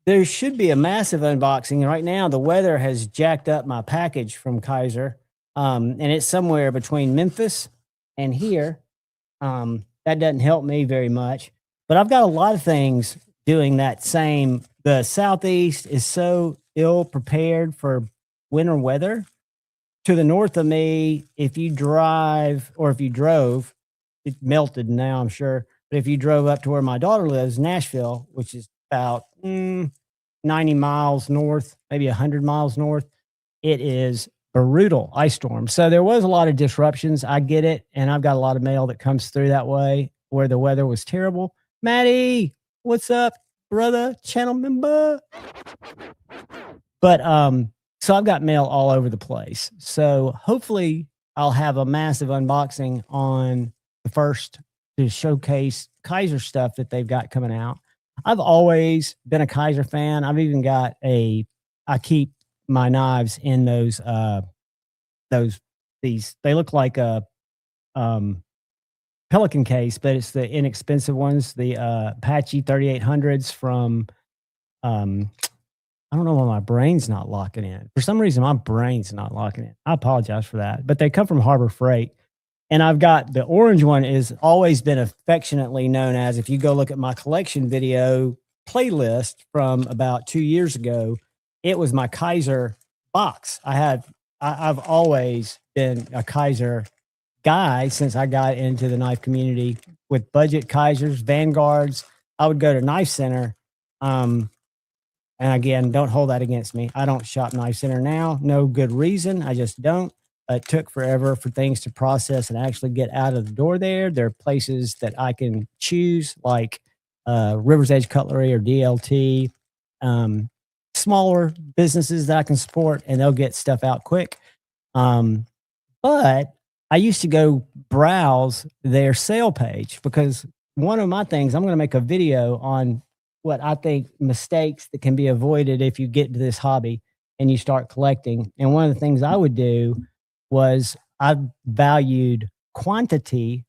there should be a massive unboxing. Right now, the weather has jacked up my package from Kaiser. And it's somewhere between Memphis and here. That doesn't help me very much, but I've got a lot of things doing that same. The Southeast is so ill prepared for winter weather. To the north of me, if you drive or if you drove, it melted now, I'm sure. But if you drove up to where my daughter lives, Nashville, which is about 90 miles north, maybe 100 miles north, it is brutal ice storm. So there was a lot of disruptions. I get it. And I've got a lot of mail that comes through that way where the weather was terrible. Maddie, what's up, brother, channel member? But so I've got mail all over the place. So hopefully I'll have a massive unboxing on the first to showcase Kaiser stuff that they've got coming out. I've always been a Kaiser fan. I've even got I keep my knives in these, they look like a Pelican case, but it's the inexpensive ones, the Apache 3800s from, I don't know why my brain's not locking in. For some reason, my brain's not locking in. I apologize for that. But they come from Harbor Freight. And I've got the orange one is always been affectionately known as, if you go look at my collection video playlist from about 2 years ago, it was my Kaiser box. I've always been a Kaiser guy since I got into the knife community with budget Kaisers, Vanguards. I would go to Knife Center. And again, don't hold that against me. I don't shop Knife Center now. No good reason. I just don't. It took forever for things to process and actually get out of the door there. There are places that I can choose, like River's Edge Cutlery or DLT, smaller businesses that I can support, and they'll get stuff out quick. But I used to go browse their sale page because one of my things, I'm going to make a video on what I think mistakes that can be avoided if you get into this hobby and you start collecting. And one of the things I would do was I valued quantity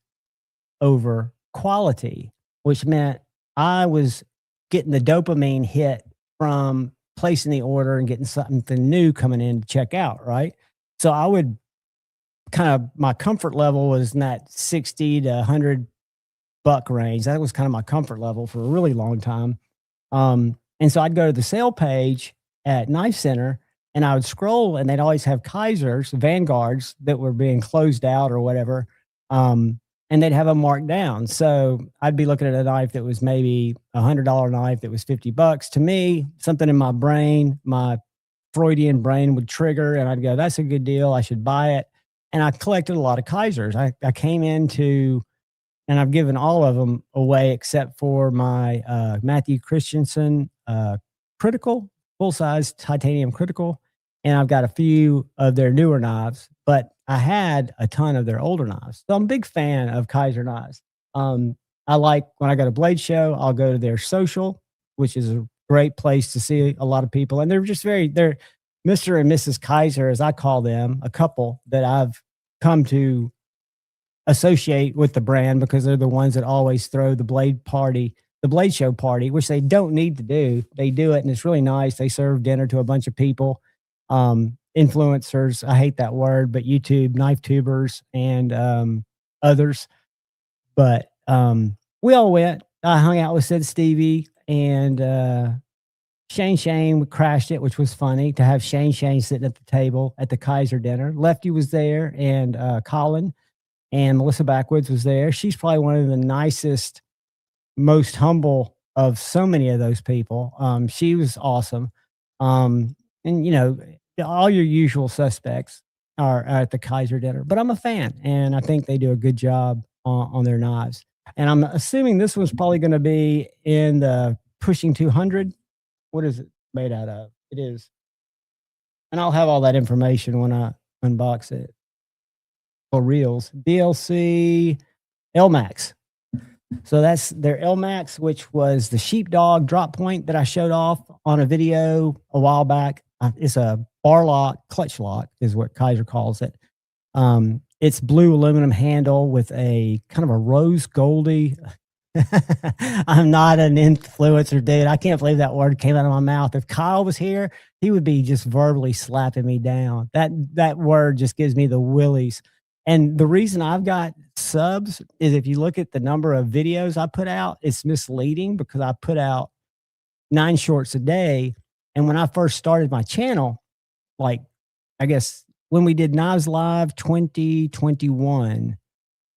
over quality, which meant I was getting the dopamine hit from placing the order and getting something new coming in to check out, right? So I would my comfort level was in that 60 to 100 buck range. That was kind of my comfort level for a really long time. And so I'd go to the sale page at Knife Center and I would scroll and they'd always have Kaisers, Vanguards that were being closed out or whatever. And they'd have them marked down. So I'd be looking at a knife that was maybe $100 knife that was $50. To me, something in my brain, my Freudian brain would trigger and I'd go, that's a good deal. I should buy it. And I collected a lot of Kaisers. I came into, and I've given all of them away except for my Matthew Christensen Critical, full-size titanium Critical. And I've got a few of their newer knives, but I had a ton of their older knives. So I'm a big fan of Kaiser knives. I like, when I go to Blade Show, I'll go to their social, which is a great place to see a lot of people. And they're just they're Mr. and Mrs. Kaiser, as I call them, a couple that I've come to associate with the brand because they're the ones that always throw the Blade Show party, which they don't need to do. They do it and it's really nice. They serve dinner to a bunch of people, influencers. I hate that word, but YouTube, knife tubers and others. But we all went. I hung out with Sid Stevie and Shane crashed it, which was funny to have Shane sitting at the table at the Kaiser dinner. Lefty was there and Colin and Melissa Backwoods was there. She's probably one of the nicest, most humble of so many of those people. She was awesome. And, you know, all your usual suspects are at the Kaiser dinner. But I'm a fan, and I think they do a good job on their knives. And I'm assuming this one's probably going to be in the pushing 200. What is it made out of? It is. And I'll have all that information when I unbox it. For reals. DLC LMAX. So that's their LMAX, which was the sheepdog drop point that I showed off on a video a while back. It's a bar lock, clutch lock is what Kaiser calls it. It's blue aluminum handle with a kind of a rose goldy. I'm not an influencer, dude. I can't believe that word came out of my mouth. If Kyle was here, he would be just verbally slapping me down. That word just gives me the willies. And the reason I've got subs is if you look at the number of videos I put out, it's misleading because I put out 9 shorts a day. And when I first started my channel, like, I guess when we did Knives Live 2021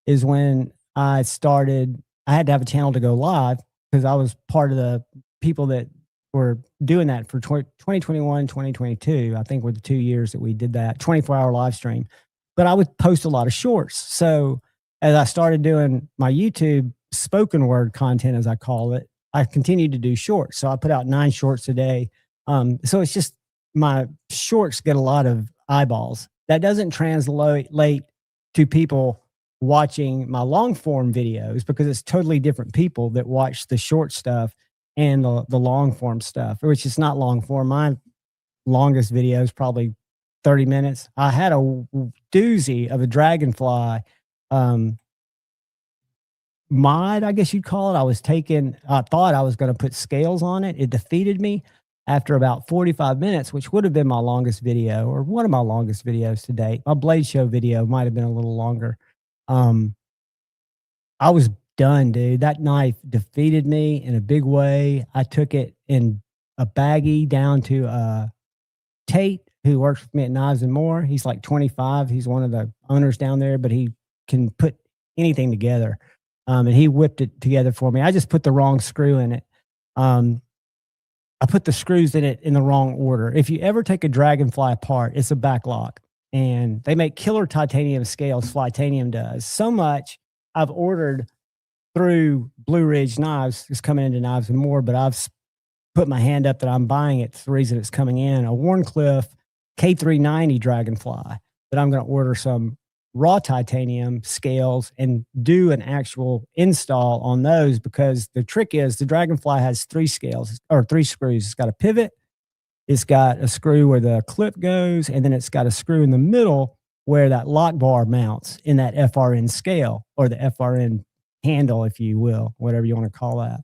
is when I started. I had to have a channel to go live because I was part of the people that were doing that for 2021, 2022. I think were the 2 years that we did that 24-hour live stream. But I would post a lot of shorts. So as I started doing my YouTube spoken word content, as I call it, I continued to do shorts. So I put out 9 shorts a day. So it's just my shorts get a lot of eyeballs. That doesn't translate to people watching my long form videos because it's totally different people that watch the short stuff and the long form stuff, which is not long form. My longest video is probably 30 minutes. I had a doozy of a dragonfly mod, I guess you'd call it. I thought I was going to put scales on it. It defeated me after about 45 minutes, which would have been my longest video or one of my longest videos to date. My Blade Show video might have been a little longer. I was done, dude. That knife defeated me in a big way. I took it in a baggie down to Tate, who works with me at Knives and More. He's like 25. He's one of the owners down there, but he can put anything together. And he whipped it together for me. I just put the wrong screw in it. I put the screws in it in the wrong order. If you ever take a Dragonfly apart, it's a backlock. And they make killer titanium scales, Flytanium does. So much I've ordered through Blue Ridge Knives. It's coming into Knives and More, but I've put my hand up that I'm buying it. It's the reason it's coming in. A Warncliffe K390 Dragonfly that I'm going to order some raw titanium scales and do an actual install on those, because the trick is the Dragonfly has 3 scales or 3 screws. It's got a pivot, it's got a screw where the clip goes, and then it's got a screw in the middle where that lock bar mounts in that FRN scale, or the FRN handle, if you will, whatever you want to call that.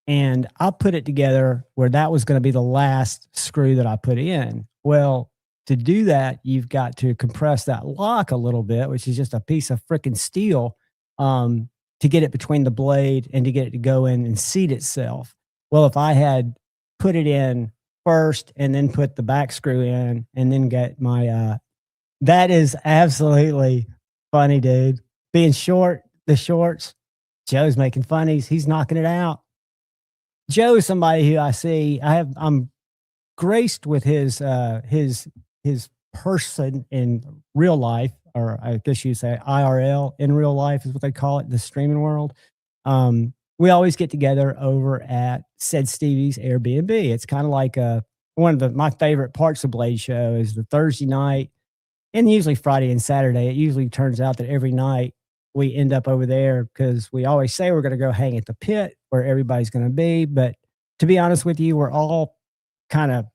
And I put it together where that was going to be the last screw that I put in. Well, to do that, you've got to compress that lock a little bit, which is just a piece of freaking steel, to get it between the blade and to get it to go in and seat itself. Well, if I had put it in first and then put the back screw in and then get my, that is absolutely funny, dude. Being short, the shorts, Joe's making funnies. He's knocking it out. Joe is somebody who I see, I'm graced with his person in real life, or I guess you'd say IRL in real life is what they call it, the streaming world. We always get together over at Said Stevie's Airbnb. It's kind of like one of my favorite parts of Blade Show is the Thursday night, and usually Friday and Saturday. It usually turns out that every night we end up over there because we always say we're going to go hang at the pit where everybody's going to be. But to be honest with you, we're all kind of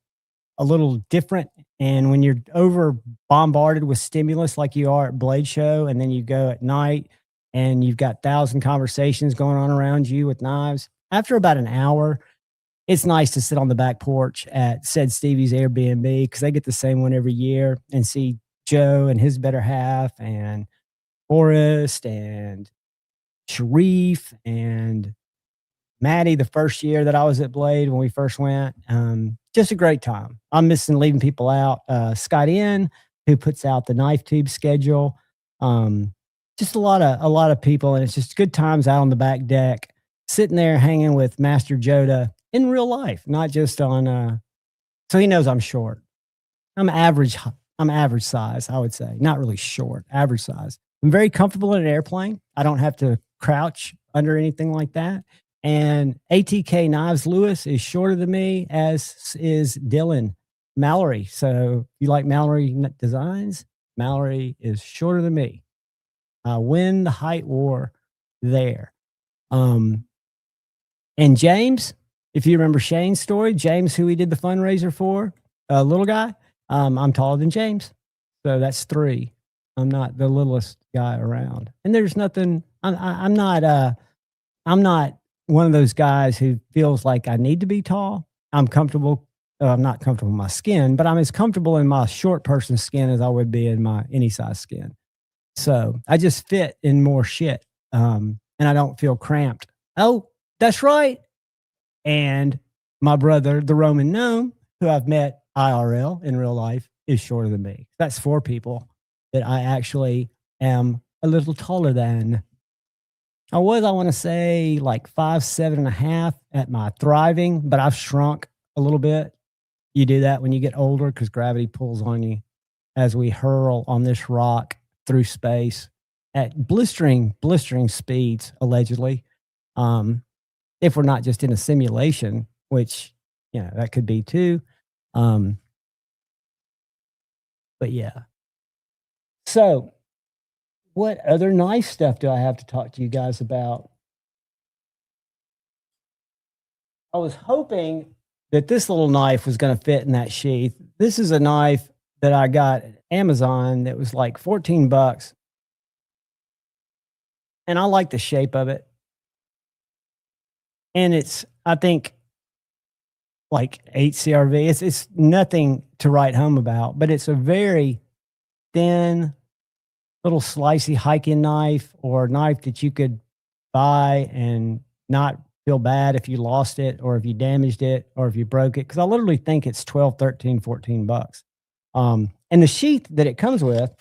a little different. And when you're over bombarded with stimulus like you are at Blade Show, and then you go at night and you've got 1,000 conversations going on around you with knives, after about an hour, it's nice to sit on the back porch at Said Stevie's Airbnb, because they get the same one every year, and see Joe and his better half and Forrest and Sharif and Maddie the first year that I was at Blade when we first went. Just a great time. I'm missing leaving people out. Scott N, who puts out the knife tube schedule. Just a lot of people, and it's just good times out on the back deck, sitting there hanging with Master Joda in real life, not just on so he knows I'm short. I'm average size, I would say. Not really short, average size. I'm very comfortable in an airplane. I don't have to crouch under anything like that. And ATK Knives Lewis is shorter than me, as is Dylan Mallory. So if you like Mallory designs, Mallory is shorter than me. Win the height war there. And James, if you remember Shane's story, James, who we did the fundraiser for, little guy, I'm taller than James. So that's 3. I'm not the littlest guy around. And there's nothing, I'm not one of those guys who feels like I need to be tall. I'm comfortable I'm not comfortable in my skin, but I'm as comfortable in my short person skin as I would be in my any size skin. So I just fit in more shit. And I don't feel cramped. Oh, that's right. And my brother, the Roman gnome, who I've met IRL in real life, is shorter than me. That's 4 people that I actually am a little taller than. I want to say, like 5'7.5" at my thriving, but I've shrunk a little bit. You do that when you get older because gravity pulls on you as we hurl on this rock through space at blistering speeds, allegedly. If we're not just in a simulation, which, that could be too. But yeah. So what other nice stuff do I have to talk to you guys about? I was hoping that this little knife was going to fit in that sheath. This is a knife that I got at Amazon that was like $14. And I like the shape of it. And it's, I think, like 8 CRV. It's nothing to write home about, but it's a very thin, little slicey hiking knife, or knife that you could buy and not feel bad if you lost it or if you damaged it or if you broke it. Because I literally think it's 12, 13, 14 bucks. And the sheath that it comes with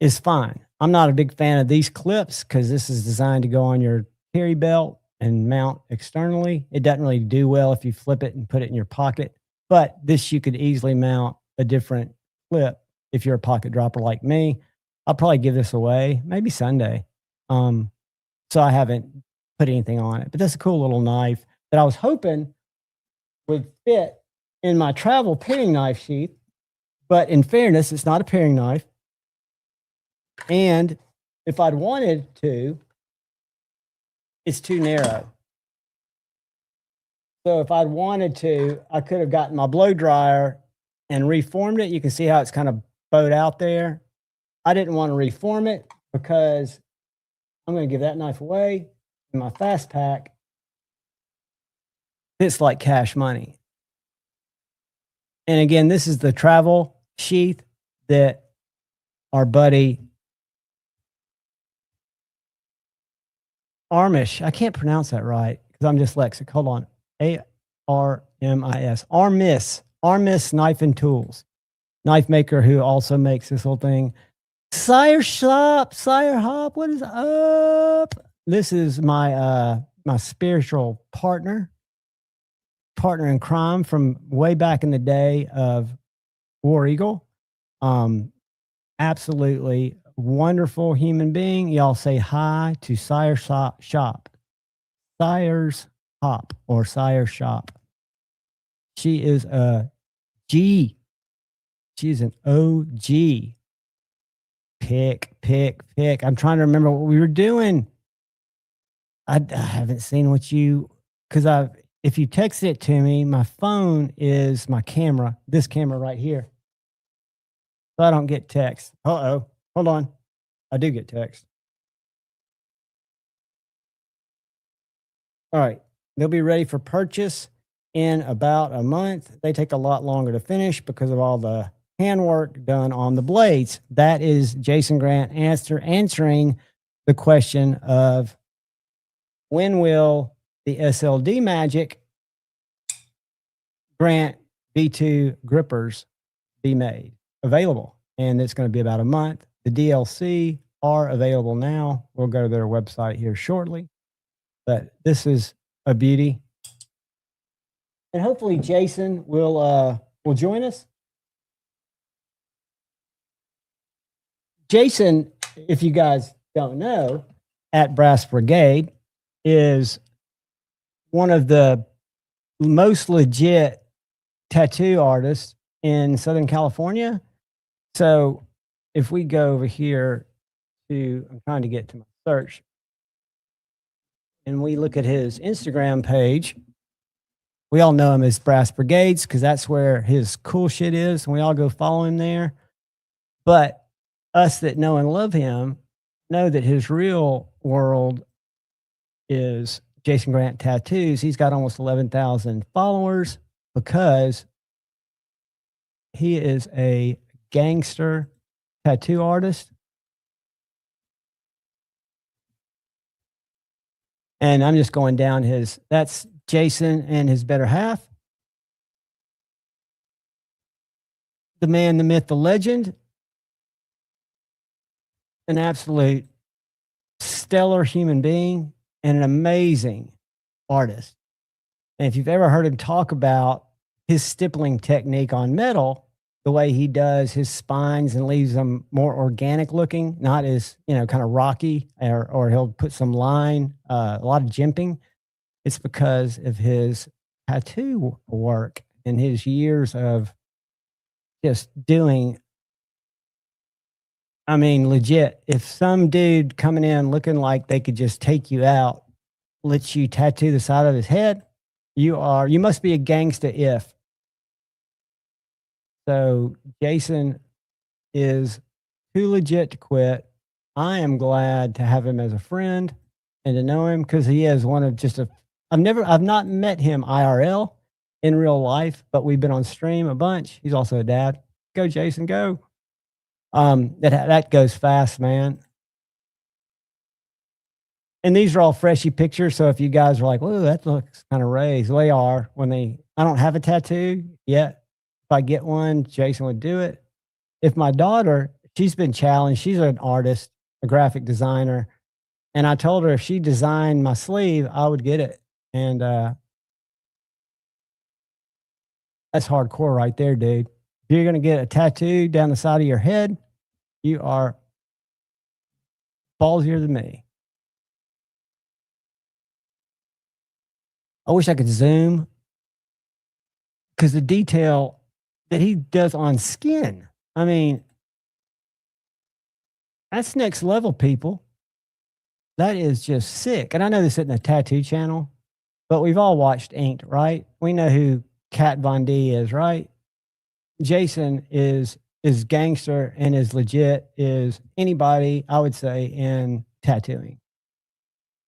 is fine. I'm not a big fan of these clips because this is designed to go on your carry belt and mount externally. It doesn't really do well if you flip it and put it in your pocket. But this, you could easily mount a different clip if you're a pocket dropper like me. I'll probably give this away maybe Sunday. So I haven't put anything on it, but that's a cool little knife that I was hoping would fit in my travel paring knife sheath. But in fairness, it's not a paring knife. And if I'd wanted to, it's too narrow. So if I'd wanted to, I could have gotten my blow dryer and reformed it. You can see how it's kind of bowed out there. I didn't want to reform it because I'm going to give that knife away in my fast pack. It's like cash money. And again, this is the travel sheath that our buddy Armish, I can't pronounce that right because I'm dyslexic. Hold on. ARMIS. Armis Knife and Tools. Knife maker who also makes this whole thing. Sire Hop, what is up? This is my my spiritual partner in crime from way back in the day of War Eagle. Absolutely wonderful human being. Y'all say hi to Sire Shop. Sire's Hop or Sire Shop. She is a G. She's an OG. Pick. I'm trying to remember what we were doing. I haven't seen what you, because if you text it to me, my phone is my camera, this camera right here. So I don't get text. Uh-oh. Hold on. I do get text. All right. They'll be ready for purchase in about a month. They take a lot longer to finish because of all the handwork done on the blades. That is Jason Grant answering the question of when will the SLD Magic Grant V2 grippers be made available? And it's going to be about a month. The DLC are available now. We'll go to their website here shortly. But this is a beauty. And hopefully Jason will join us. Jason, if you guys don't know, at Brass Brigade is one of the most legit tattoo artists in Southern California. So if we go over here to, I'm trying to get to my search, and we look at his Instagram page, we all know him as Brass Brigades because that's where his cool shit is, and we all go follow him there. But us that know and love him know that his real world is Jason Grant Tattoos. He's got almost 11,000 followers because he is a gangster tattoo artist. And I'm just going down that's Jason and his better half. The man, the myth, the legend. An absolute stellar human being and an amazing artist. And if you've ever heard him talk about his stippling technique on metal, the way he does his spines and leaves them more organic looking, not as, kind of rocky, or he'll put some line, a lot of jimping. It's because of his tattoo work and his years of just doing. I mean, legit, if some dude coming in looking like they could just take you out lets you tattoo the side of his head, you must be a gangsta if. So Jason is too legit to quit. I am glad to have him as a friend and to know him, because he is one of I've not met him IRL in real life, but we've been on stream a bunch. He's also a dad. Go, Jason, go. That goes fast, man. And these are all freshy pictures. So if you guys are like, "Whoa, that looks kind of raised," they are. I don't have a tattoo yet. If I get one, Jason would do it. If my daughter, she's been challenged. She's an artist, a graphic designer. And I told her if she designed my sleeve, I would get it. And that's hardcore right there, dude. If you're going to get a tattoo down the side of your head, you are ballsier than me. I wish I could zoom, because the detail that he does on skin, I mean, that's next level, people. That is just sick. And I know this isn't a tattoo channel, but we've all watched Inked, right? We know who Kat Von D is, right? Jason is gangster and as legit as anybody, I would say, in tattooing.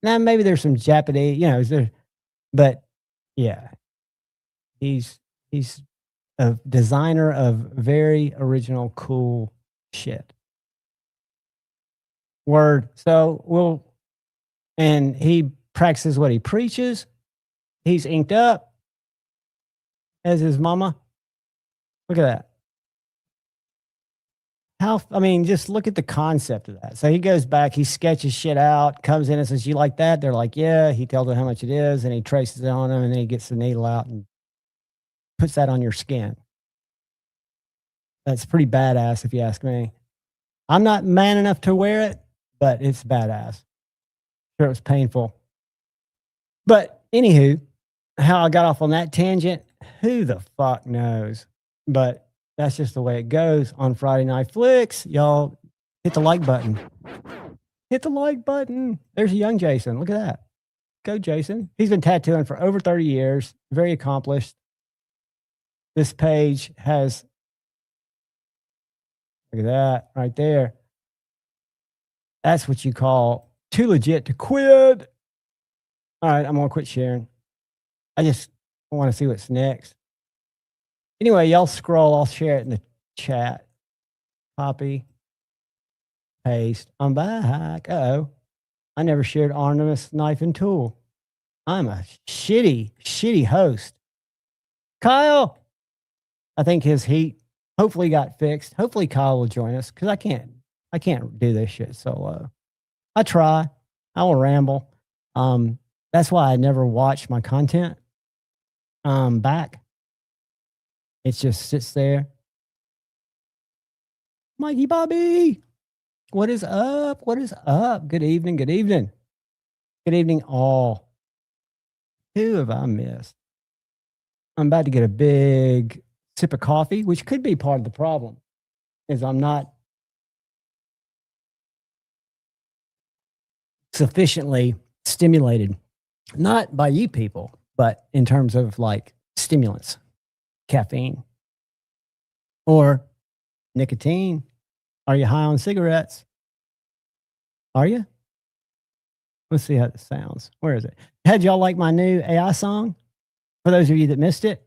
Now, maybe there's some Japanese, but yeah, he's a designer of very original, cool shit. Word. So and he practices what he preaches. He's inked up as his mama. Look at that. Just look at the concept of that. So he goes back, he sketches shit out, comes in and says, "You like that?" They're like, "Yeah." He tells them how much it is, and he traces it on them, and then he gets the needle out and puts that on your skin. That's pretty badass, if you ask me. I'm not man enough to wear it, but it's badass. Sure, it was painful. But anywho, how I got off on that tangent, who the fuck knows? But that's just the way it goes on Friday Night Flicks. Y'all hit the like button. Hit the like button. There's a young Jason. Look at that. Go, Jason. He's been tattooing for over 30 years. Very accomplished. This page has, look at that right there. That's what you call too legit to quit. All right, I'm going to quit sharing. I just want to see what's next. Anyway, y'all scroll. I'll share it in the chat. Copy. Paste. I'm back. Uh-oh. I never shared Artemis Knife and Tool. I'm a shitty host. Kyle, I think his heat hopefully got fixed. Hopefully Kyle will join us, because I can't do this shit solo. I try. I will ramble. That's why I never watch my content back. It just sits there. Mikey Bobby, what is up? What is up? Good evening. Good evening. Good evening, all. Who have I missed? I'm about to get a big sip of coffee, which could be part of the problem, is I'm not sufficiently stimulated, not by you people, but in terms of like stimulants, caffeine or nicotine. Are you high on cigarettes? Are you? Let's see how this sounds. Where is it? Had y'all like my new AI song? For those of you that missed it,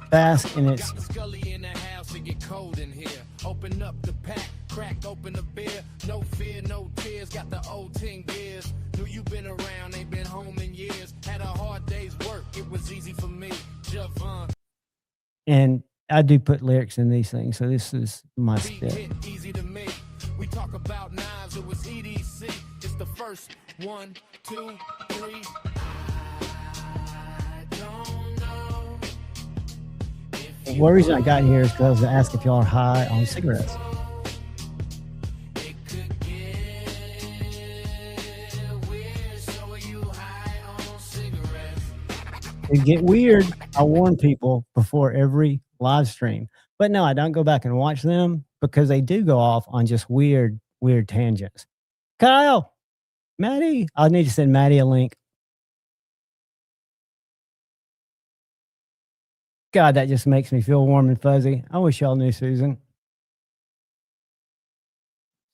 bask in its Got the Scully in the house, it get cold in here. Open up the pack, crack open the beer. No fear, no tears, got the old 10 gears. Knew you been around, ain't been home in years. Had a hard day's work, it was easy for me. Javon. and I do put lyrics in these things, so this is my Beat step. hit easy to me. We talk about knives, it was EDC. It's the first 1, 2, 3. I don't know. The reason I got here is because I was asked if y'all are high on cigarettes. It could get weird, so are you high on cigarettes? It get weird. I warn people before every live stream, but no, I don't go back and watch them because they do go off on just weird tangents. Kyle, Maddie, I need to send Maddie a link. God, that just makes me feel warm and fuzzy. I wish y'all knew Susan.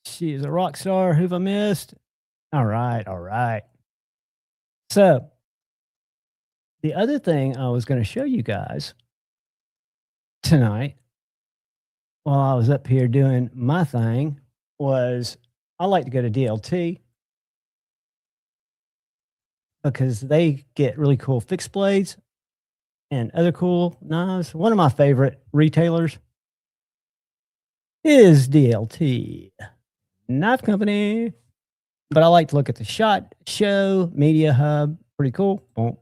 She is a rock star. Who've I missed? All right. So, the other thing I was going to show you guys tonight while I was up here doing my thing was I like to go to DLT because they get really cool fixed blades and other cool knives. One of my favorite retailers is DLT Knife Company, but I like to look at the SHOT Show Media Hub. Pretty cool. Boom.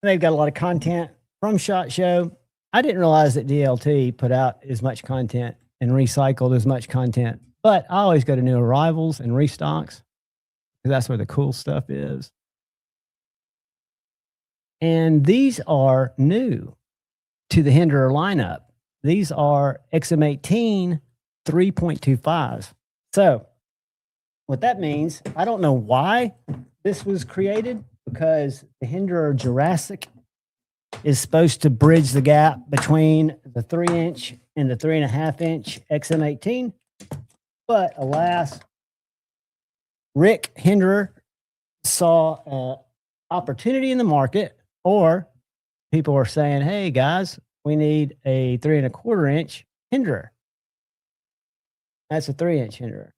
They've got a lot of content from SHOT Show. I didn't realize that DLT put out as much content and recycled as much content, but I always go to new arrivals and restocks because that's where the cool stuff is. And these are new to the Hinderer lineup. These are XM18 3.25s. So what that means, I don't know why this was created, because the Hinderer Jurassic is supposed to bridge the gap between the 3-inch and the 3.5-inch XM18. But alas, Rick Hinderer saw an opportunity in the market, or people are saying, hey guys, we need a 3.25-inch Hinderer. That's a 3-inch Hinderer.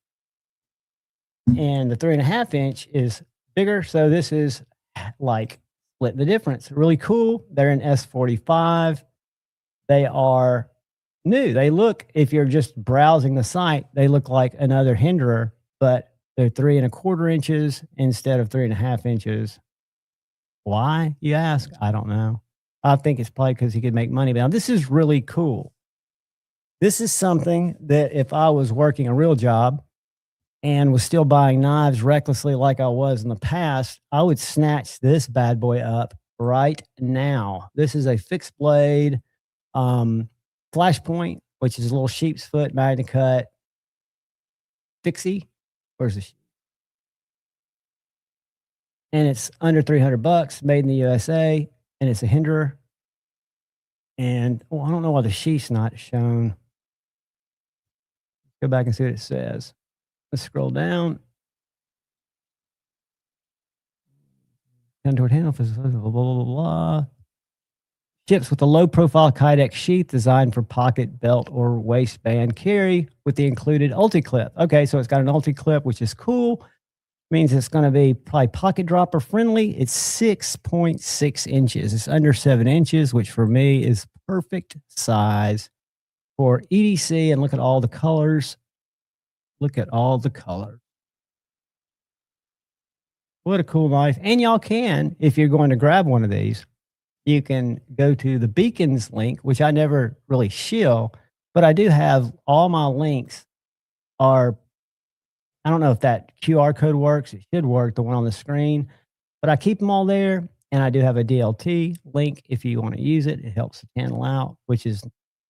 And the 3.5-inch is bigger. So this is like split the difference. Really cool. They're in S45. They are new. They look, if you're just browsing the site, they look like another Hinderer, but they're 3.25 inches instead of 3.5 inches. Why, you ask? I don't know. I think it's probably because he could make money. But now this is really cool. This is something that if I was working a real job and was still buying knives recklessly like I was in the past, I would snatch this bad boy up right now. This is a fixed blade Flashpoint, which is a little sheep's foot magna cut fixie. Where's the sheep? And it's under $300, made in the USA, and it's a Hinderer. And I don't know why the sheath's not shown. Go back and see what it says. Let's scroll down. Contoured handle, blah, blah, blah, blah. Ships with a low-profile Kydex sheath designed for pocket, belt, or waistband carry with the included ulti-clip. Okay, so it's got an ulti-clip, which is cool. Means it's going to be probably pocket dropper friendly. It's 6.6 inches. It's under 7 inches, which for me is perfect size for EDC. And look at all the colors. Look at all the colors. What a cool knife. And y'all can, if you're going to grab one of these, you can go to the Beacons link, which I never really shill, but I do have all my links are, I don't know if that QR code works. It should work, the one on the screen, but I keep them all there. And I do have a DLT link if you want to use it. It helps the channel out, which is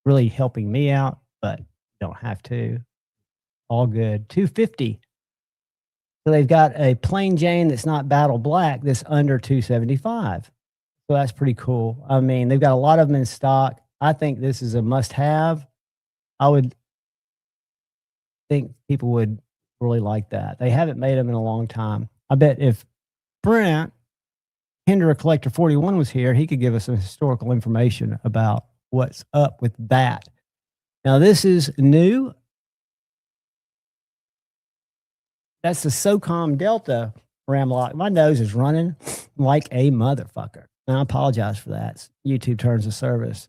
really helping me out, but you don't have to. All good. $250. So they've got a plain Jane that's not battle black that's under $275. So that's pretty cool. I mean, they've got a lot of them in stock. I think this is a must-have. I would think people would really like that. They haven't made them in a long time. I bet if Brent Hinderer Collector 41 was here, he could give us some historical information about what's up with that. Now, this is new. That's the SOCOM Delta ram lock. My nose is running like a motherfucker. And I apologize for that. YouTube terms of service.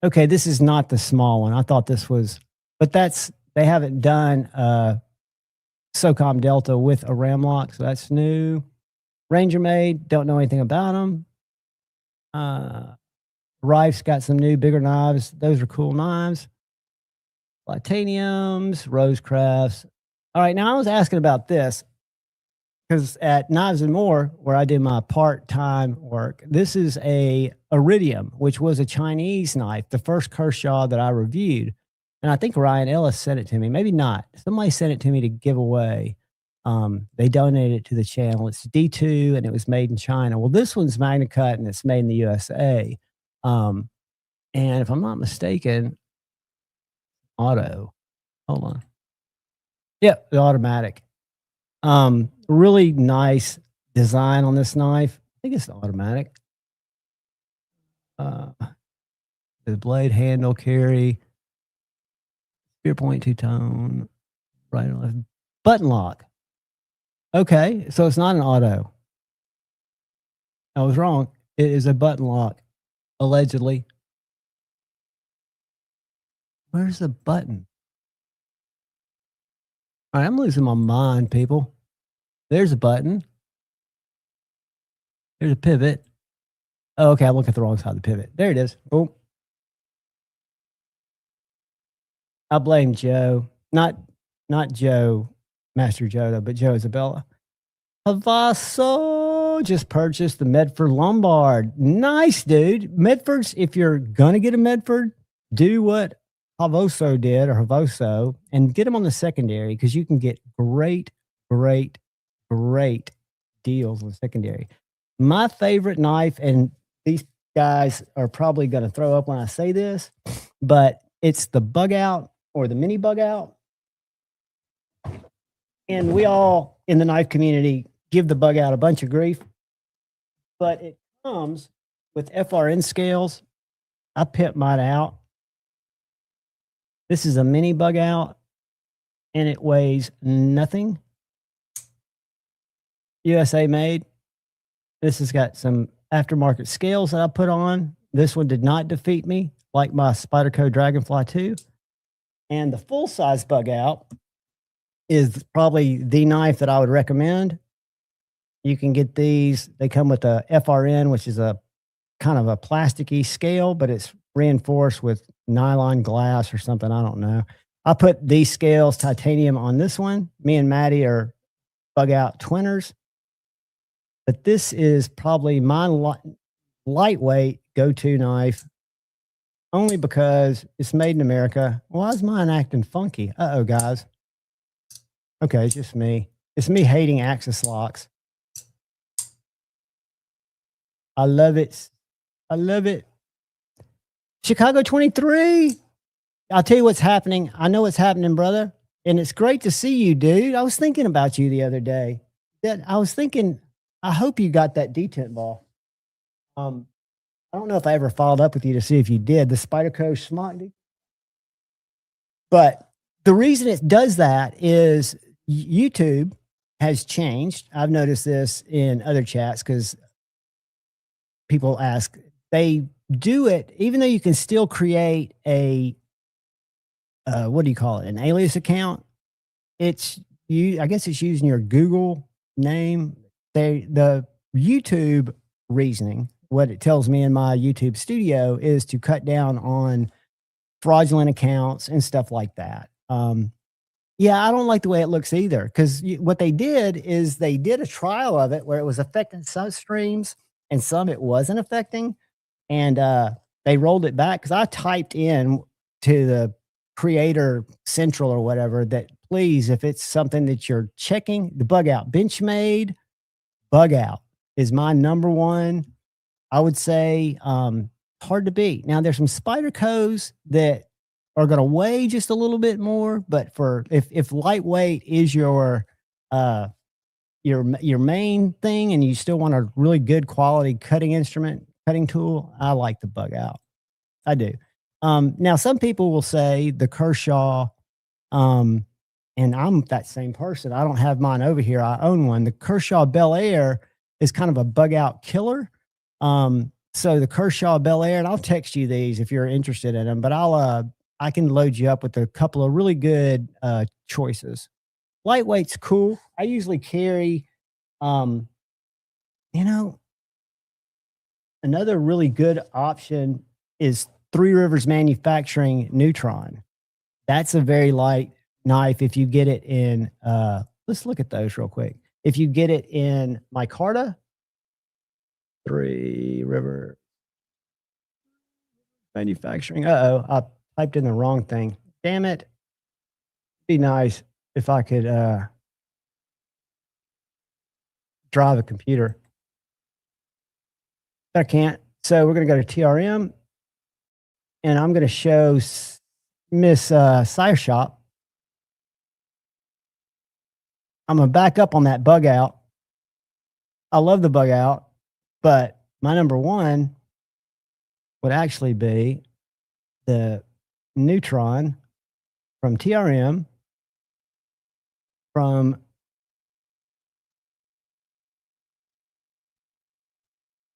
Okay, this is not the small one. I thought this was, but they haven't done SOCOM Delta with a ram lock, so that's new. Ranger made, don't know anything about them. Rife's got some new bigger knives. Those are cool knives. Titaniums, Rosecrafts. All right, now I was asking about this because at Knives and More, where I did my part-time work, this is a Iridium, which was a Chinese knife, the first Kershaw that I reviewed. And I think Ryan Ellis sent it to me. Maybe not. Somebody sent it to me to give away. They donated it to the channel. It's D2 and it was made in China. Well, this one's Magna Cut and it's made in the USA. And if I'm not mistaken, auto. Hold on. Yep, the automatic. Really nice design on this knife. I think it's the automatic. The blade handle carry. Spear point two-tone. Right and left. Button lock. Okay, so it's not an auto. I was wrong. It is a button lock, allegedly. Where's the button? All right, I'm losing my mind, people. There's a button. There's a pivot. Oh, okay, I'm looking at the wrong side of the pivot. There it is. Boom. I blame Joe. Not Joe, Master Joe, though, but Joe Isabella. Havaso just purchased the Medford Lombard. Nice, dude. Medford's, if you're going to get a Medford, do what Havoso did, or Havoso, and get them on the secondary because you can get great deals on the secondary. My favorite knife, and these guys are probably going to throw up when I say this, but it's the bug out or the mini bug out. And we all in the knife community give the bug out a bunch of grief, but it comes with FRN scales. I pimped mine out. This is a mini bug out and it weighs nothing. USA made. This has got some aftermarket scales that I put on. This one did not defeat me like my Spyderco Dragonfly 2. And the full size bug out is probably the knife that I would recommend. You can get these. They come with a FRN, which is a kind of a plasticky scale, but it's reinforced with nylon glass or something. I don't know. I put these scales, titanium, on this one. Me and Maddie are bug out twinners. But this is probably my lightweight go-to knife, only because it's made in America. Why is mine acting funky? Uh-oh, guys. Okay, it's just me. It's me hating axis locks. I love it. I love it. Chicago 23. I'll tell you what's happening. I know what's happening, brother. And it's great to see you, dude. I was thinking about you the other day. I was thinking, I hope you got that detent ball. I don't know if I ever followed up with you to see if you did. The Spyderco Schmuck, dude. But the reason it does that is YouTube has changed. I've noticed this in other chats because people ask, they do it, even though you can still create a, what do you call it? An alias account. I guess it's using your Google name. The YouTube reasoning, what it tells me in my YouTube studio, is to cut down on fraudulent accounts and stuff like that. Yeah, I don't like the way it looks either, because what they did is they did a trial of it where it was affecting some streams and some it wasn't affecting. And they rolled it back because I typed in to the Creator Central or whatever that, please, if it's something that you're checking, the bug out, Benchmade bug out is my number one. I would say hard to beat. Now there's some Spydercos that are going to weigh just a little bit more, but for if lightweight is your your main thing and you still want a really good quality cutting tool, I like the Bug Out. I do. Now some people will say the Kershaw, and I'm that same person. I don't have mine over here. I own one. The Kershaw Bel Air is kind of a Bug Out killer. So the Kershaw Bel Air, and I'll text you these if you're interested in them, but I can load you up with a couple of really good choices. Lightweight's cool. I usually carry, another really good option is Three Rivers Manufacturing Neutron. That's a very light knife. If you get it in, let's look at those real quick. If you get it in micarta, Three River Manufacturing. I typed in the wrong thing. Damn it. Be nice if I could drive a computer. I can't. So we're going to go to TRM, and I'm going to show Miss Sire Shop. I'm going to back up on that Bug Out. I love the Bug Out, but my number one would actually be the Neutron from TRM from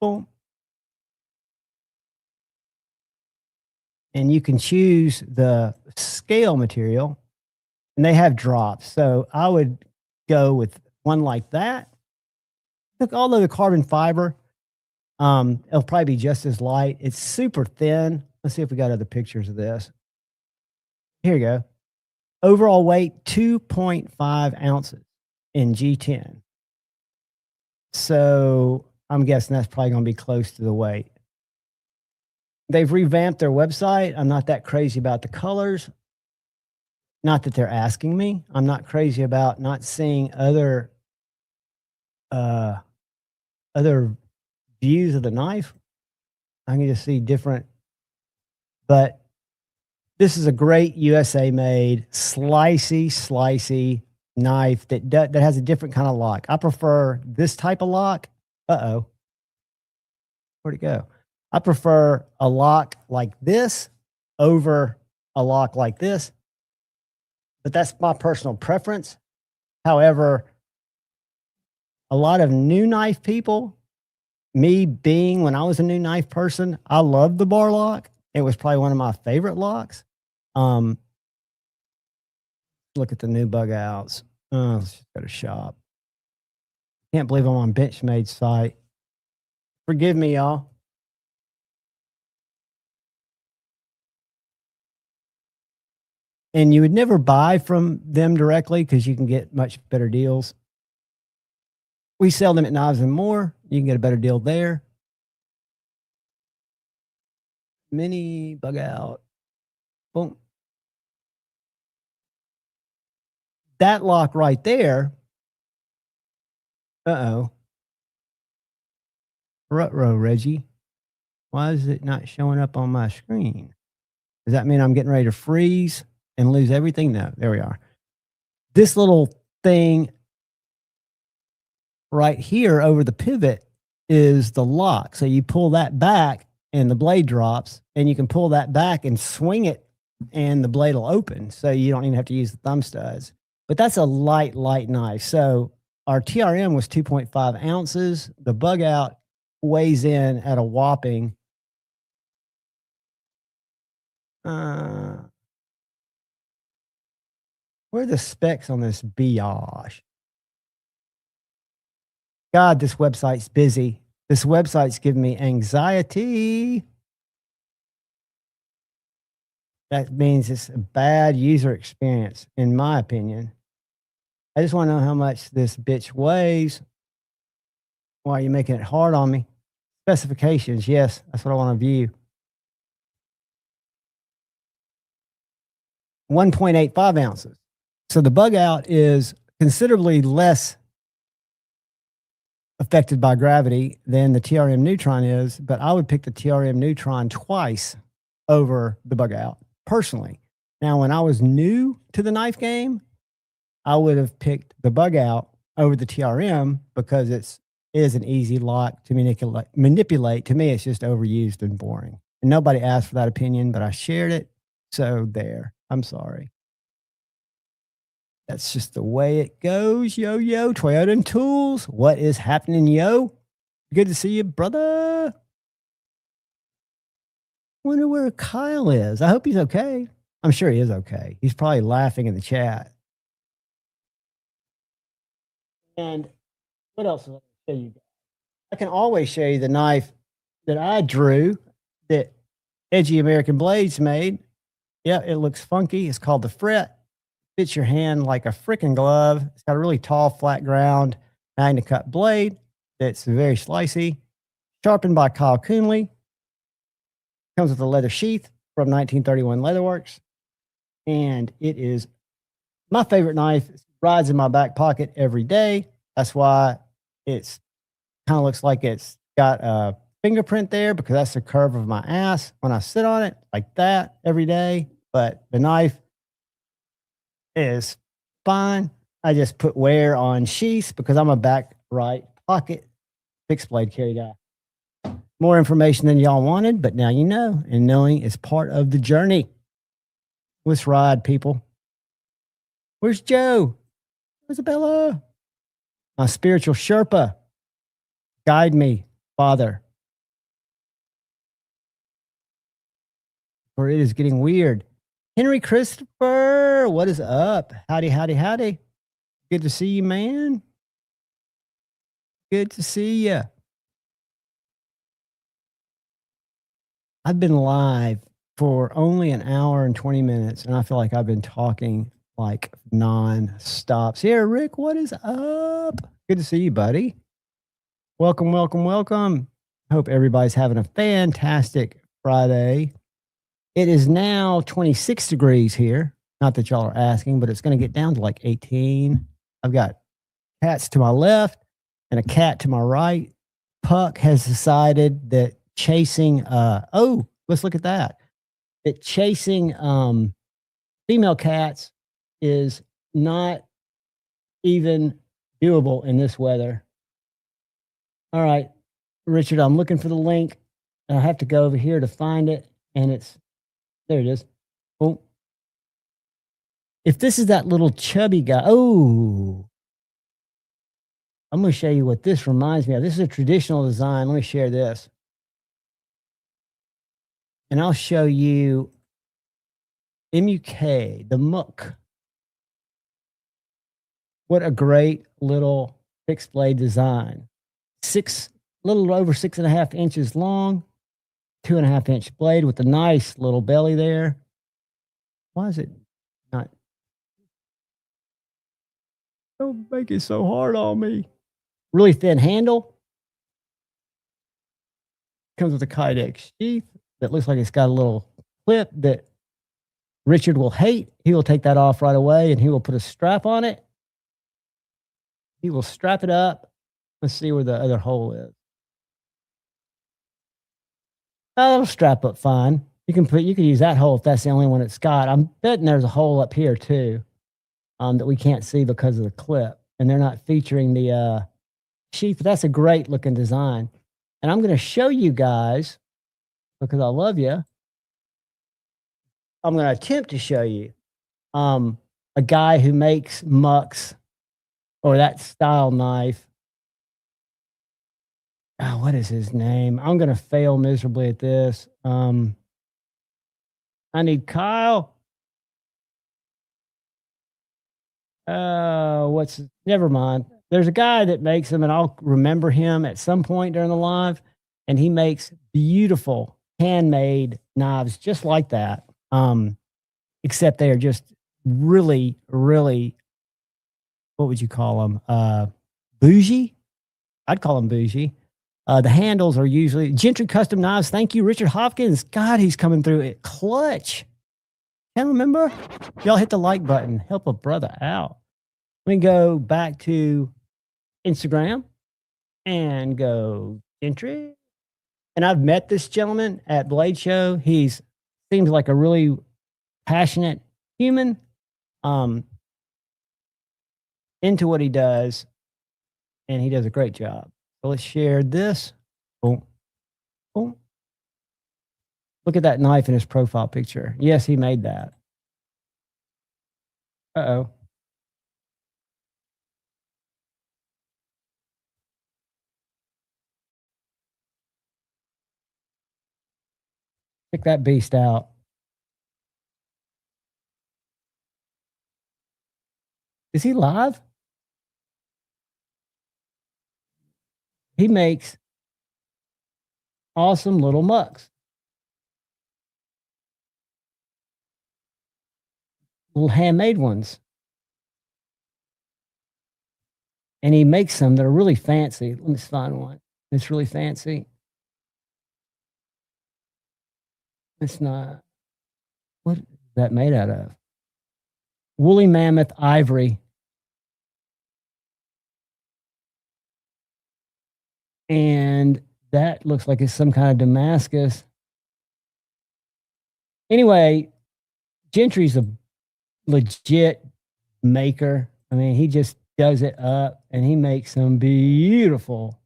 boom. And you can choose the scale material, and they have drops. So I would go with one like that. Look, although the carbon fiber, it'll probably be just as light. It's super thin. Let's see if we got other pictures of this. Here you go. Overall weight, 2.5 ounces in G10. So I'm guessing that's probably going to be close to the weight. They've revamped their website. I'm not that crazy about the colors. Not that they're asking me. I'm not crazy about not seeing other views of the knife. I can just see different, but this is a great USA made slicey knife that has a different kind of lock. I prefer this type of lock. Where'd it go? I prefer a lock like this over a lock like this, but that's my personal preference. However, a lot of new knife people, me being when I was a new knife person, I loved the bar lock. It was probably one of my favorite locks. Look at the new Bug Outs. Let's just go to shop. Can't believe I'm on Benchmade's site. Forgive me, y'all. And you would never buy from them directly because you can get much better deals. We sell them at Knives and More. You can get a better deal there. Mini Bug Out. Boom. That lock right there. Ruh-roh, Reggie. Why is it not showing up on my screen? Does that mean I'm getting ready to freeze and lose everything? No, there we are. This little thing right here over the pivot is the lock. So you pull that back and the blade drops, and you can pull that back and swing it and the blade will open. So you don't even have to use the thumb studs. But that's a light knife. So our TRM was 2.5 ounces. The Bug Out weighs in at a whopping where are the specs on this biatch? God, this website's busy. This website's giving me anxiety. That means it's a bad user experience, in my opinion. I just want to know how much this bitch weighs. Why are you making it hard on me? Specifications, yes, that's what I want to view. 1.85 ounces. So the Bug Out is considerably less affected by gravity than the TRM Neutron is, but I would pick the TRM Neutron twice over the Bug Out, personally. Now, when I was new to the knife game, I would have picked the Bug Out over the TRM because it is an easy lock to manipulate. To me, it's just overused and boring. And nobody asked for that opinion, but I shared it. So there. I'm sorry. That's just the way it goes. Yo, Toyota and Tools. What is happening, yo? Good to see you, brother. Wonder where Kyle is. I hope he's okay. I'm sure he is okay. He's probably laughing in the chat. And what else? Show you? I can always show you the knife that I drew that Edgy American Blades made. Yeah, it looks funky. It's called the Fret. Fits your hand like a freaking glove. It's got a really tall, flat ground, Magna Cut blade that's very slicey. Sharpened by Kyle Coonley. Comes with a leather sheath from 1931 Leatherworks. And it is my favorite knife. It rides in my back pocket every day. That's why it's kind of looks like it's got a fingerprint there, because that's the curve of my ass when I sit on it like that every day. But the knife is fine. I just put wear on sheaths because I'm a back right pocket fixed blade carry guy. More information than y'all wanted, but now you know, and knowing is part of the journey. Let's ride, people. Where's Joe? Isabella? My spiritual Sherpa. Guide me, Father. For it is getting weird. Henry Christopher, what is up? Howdy, howdy, howdy. Good to see you, man. Good to see you. I've been live for only an hour and 20 minutes, and I feel like I've been talking like non-stop. Here, Rick, what is up? Good to see you, buddy. Welcome, welcome, welcome. Hope everybody's having a fantastic Friday. It is now 26 degrees here. Not that y'all are asking, but it's going to get down to like 18. I've got cats to my left and a cat to my right. Puck has decided that chasing, let's look at that. That chasing female cats is not even doable in this weather. All right, Richard, I'm looking for the link. I have to go over here to find it, and there it is. Oh, if this is that little chubby guy, I'm going to show you what this reminds me of. This is a traditional design. Let me share this. And I'll show you MUK, the Mook. What a great little fixed blade design. Little over 6.5 inches long, 2.5 inch blade with a nice little belly there. Why is it not? Don't make it so hard on me. Really thin handle. Comes with a Kydex sheath that looks like it's got a little clip that Richard will hate. He will take that off right away, and he will put a strap on it. He will strap it up. Let's see where the other hole is. Oh, that'll strap up fine. You can use that hole if that's the only one it's got. I'm betting there's a hole up here too, that we can't see because of the clip, and they're not featuring the sheath. But that's a great looking design, and I'm going to show you guys because I love you. I'm going to attempt to show you a guy who makes mucks or that style knife. Oh, what is his name? I'm going to fail miserably at this. I need Kyle. Never mind. There's a guy that makes them, and I'll remember him at some point during the live, and he makes beautiful handmade knives just like that. Except they are just really, really, what would you call them? Bougie? I'd call them bougie. The handles are usually Gentry Custom Knives. Thank you, Richard Hopkins. God, he's coming through it clutch. Can't remember. Y'all hit the like button. Help a brother out. Let me go back to Instagram and go Gentry. And I've met this gentleman at Blade Show. He's seems like a really passionate human, into what he does. and he does a great job. So let's share this. Boom. Boom. Look at that knife in his profile picture. Yes, he made that. Uh-oh. Check that beast out. Is he live? He makes awesome little mucks. Little handmade ones. And he makes some that are really fancy. Let me find one. It's really fancy. It's not. What is that made out of? Woolly mammoth ivory. And that looks like it's some kind of Damascus. Anyway, Gentry's a legit maker. I mean, he just does it up, and he makes some beautiful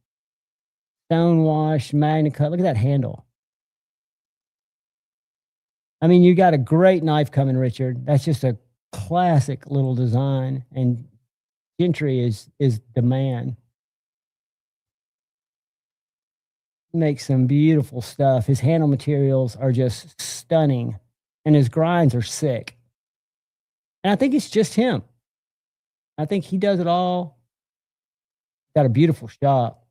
stonewash magna cut. Look at that handle. I mean, you got a great knife coming, Richard. That's just a classic little design, and Gentry is the man. He makes some beautiful stuff. His handle materials are just stunning, and his grinds are sick. And I think it's just him. I think he does it all. Got a beautiful shop.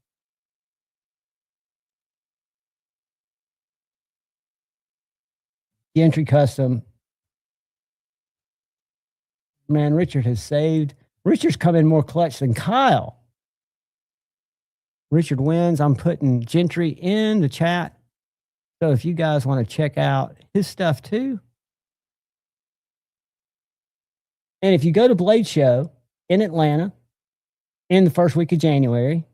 Gentry Custom. Man, Richard has saved. Richard's come in more clutch than Kyle. Richard wins. I'm putting Gentry in the chat. So if you guys want to check out his stuff too. And if you go to Blade Show in Atlanta in the first week of January,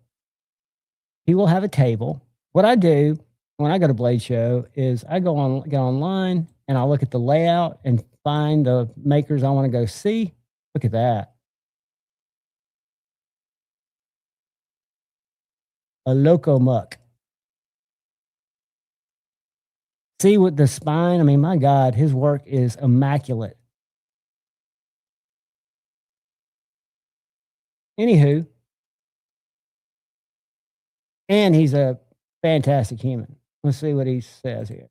he will have a table. What I do when I go to Blade Show is I go online and I look at the layout and find the makers I want to go see. Look at that. A Loco Muck. See what the spine, I mean, my God, his work is immaculate. Anywho, and he's a fantastic human. Let's see what he says here.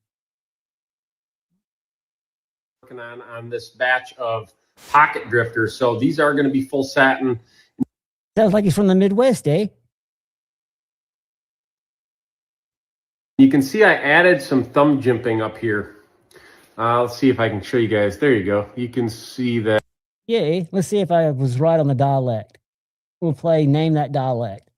Working on this batch of pocket drifters. So these are going to be full satin. Sounds like he's from the Midwest, eh? You can see I added some thumb jimping up here. Let's see if I can show you guys. There you go. You can see that. Yeah, let's see if I was right on the dialect. We'll play Name That Dialect.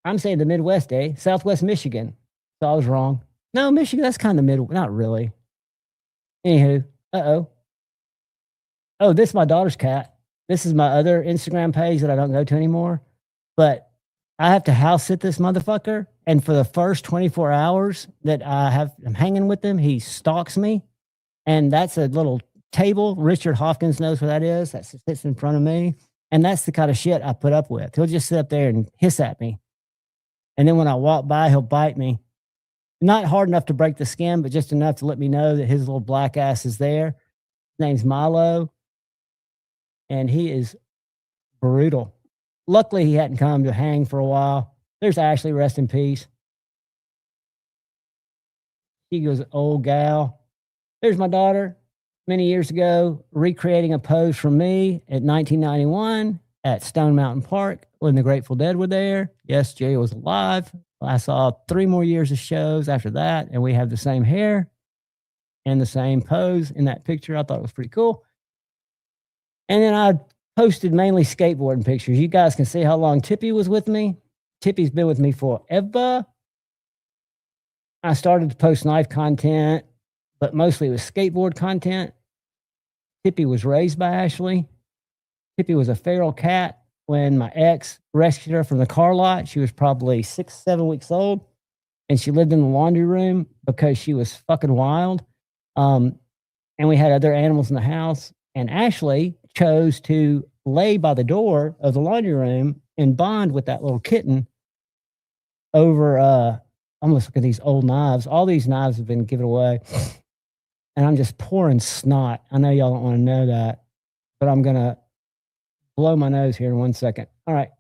I'm saying the Midwest, eh? Southwest Michigan. So I was wrong. No, Michigan, that's kind of mid. Not really. Anywho, uh-oh. Oh, this is my daughter's cat. This is my other Instagram page that I don't go to anymore. But I have to house sit this motherfucker. And for the first 24 hours that I'm hanging with him, he stalks me. And that's a little table. Richard Hopkins knows where that is. That sits in front of me. And that's the kind of shit I put up with. He'll just sit up there and hiss at me. And then when I walk by, he'll bite me. Not hard enough to break the skin, but just enough to let me know that his little black ass is there. His name's Milo. And he is brutal. Luckily, he hadn't come to hang for a while. There's Ashley, rest in peace. She was an old gal. There's my daughter, many years ago, recreating a pose from me at 1991 at Stone Mountain Park when the Grateful Dead were there. Yes, Jerry was alive. I saw 3 more years of shows after that, and we have the same hair and the same pose in that picture. I thought it was pretty cool. And then I posted mainly skateboarding pictures. You guys can see how long Tippy was with me. Tippy's been with me forever. I started to post knife content, but mostly it was skateboard content. Tippy was raised by Ashley. Tippy was a feral cat when my ex rescued her from the car lot. She was probably 6, 7 weeks old, and she lived in the laundry room because she was fucking wild. And we had other animals in the house. And Ashley chose to lay by the door of the laundry room and bond with that little kitten over, I'm just looking at these old knives. All these knives have been given away. And I'm just pouring snot. I know y'all don't want to know that, but I'm going to blow my nose here in 1 second. All right.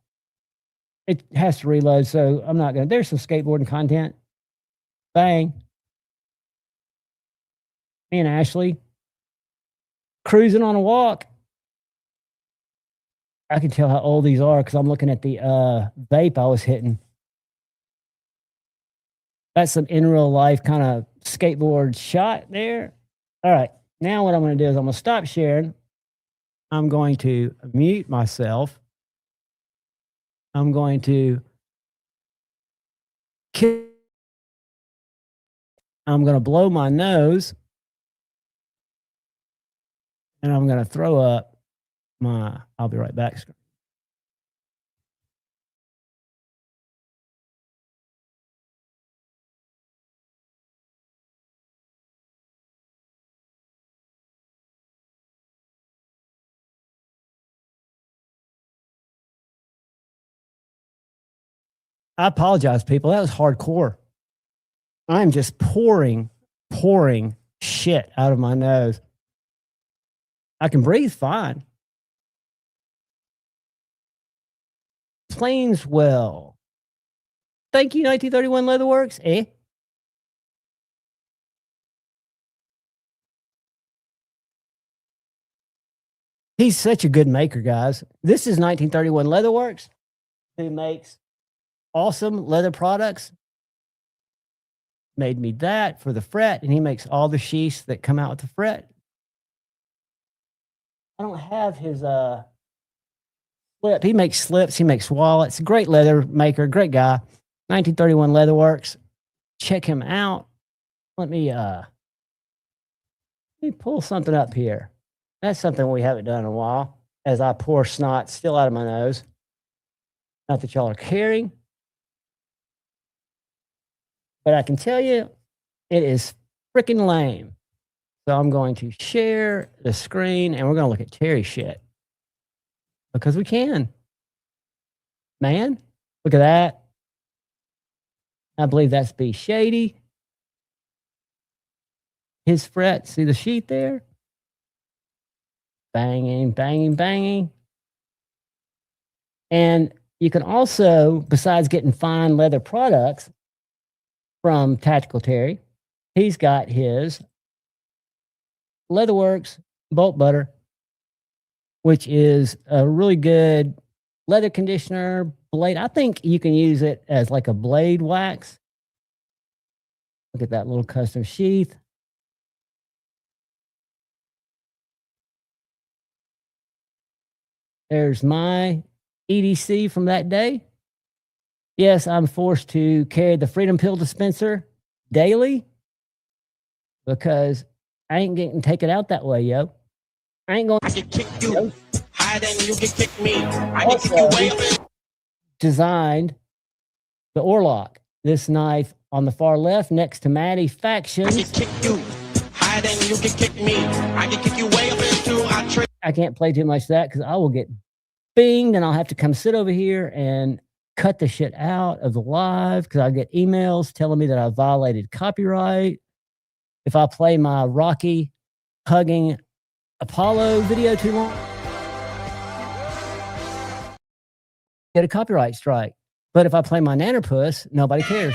It has to reload, so I'm not going to. There's some skateboarding content. Bang. Me and Ashley cruising on a walk. I can tell how old these are because I'm looking at the vape I was hitting. That's some in real life kind of skateboard shot there. All right. Now what I'm going to do is I'm going to stop sharing. I'm going to mute myself. I'm going to blow my nose. And I'm going to throw up my, I'll be right back. I apologize, people. That was hardcore. I'm just pouring shit out of my nose. I can breathe fine. Plainswell. Thank you, 1931 Leatherworks. Eh? He's such a good maker, guys. This is 1931 Leatherworks, who makes awesome leather products. Made me that for the fret, and he makes all the sheaths that come out with the fret. I don't have his slip. He makes slips. He makes wallets. Great leather maker. Great guy. 1931 Leatherworks. Check him out. Let me pull something up here. That's something we haven't done in a while. As I pour snot still out of my nose. Not that y'all are caring. But I can tell you, it is freaking lame. So I'm going to share the screen and we're going to look at Terry shit. Because we can. Man, look at that. I believe that's B Shady. His fret, see the sheet there? Banging, banging, banging. And you can also, besides getting fine leather products from Tactical Terry, he's got his Leatherworks Bolt Butter, which is a really good leather conditioner blade. I think you can use it as like a blade wax. Look at that little custom sheath. There's my EDC from that day. Yes, I'm forced to carry the Freedom Pill dispenser daily because I ain't getting taken out that way, yo. I ain't going to kick you. Higher than you can kick me. I can kick you way up. Designed the Orlock. This knife on the far left next to Maddie Factions. I can kick you. Higher than you can kick me. I can kick you way up into our tree. I can't play too much of that because I will get binged and I'll have to come sit over here and cut the shit out of the live because I get emails telling me that I violated copyright. If I play my Rocky hugging Apollo video too long, get a copyright strike. But if I play my Nannerpuss, nobody cares.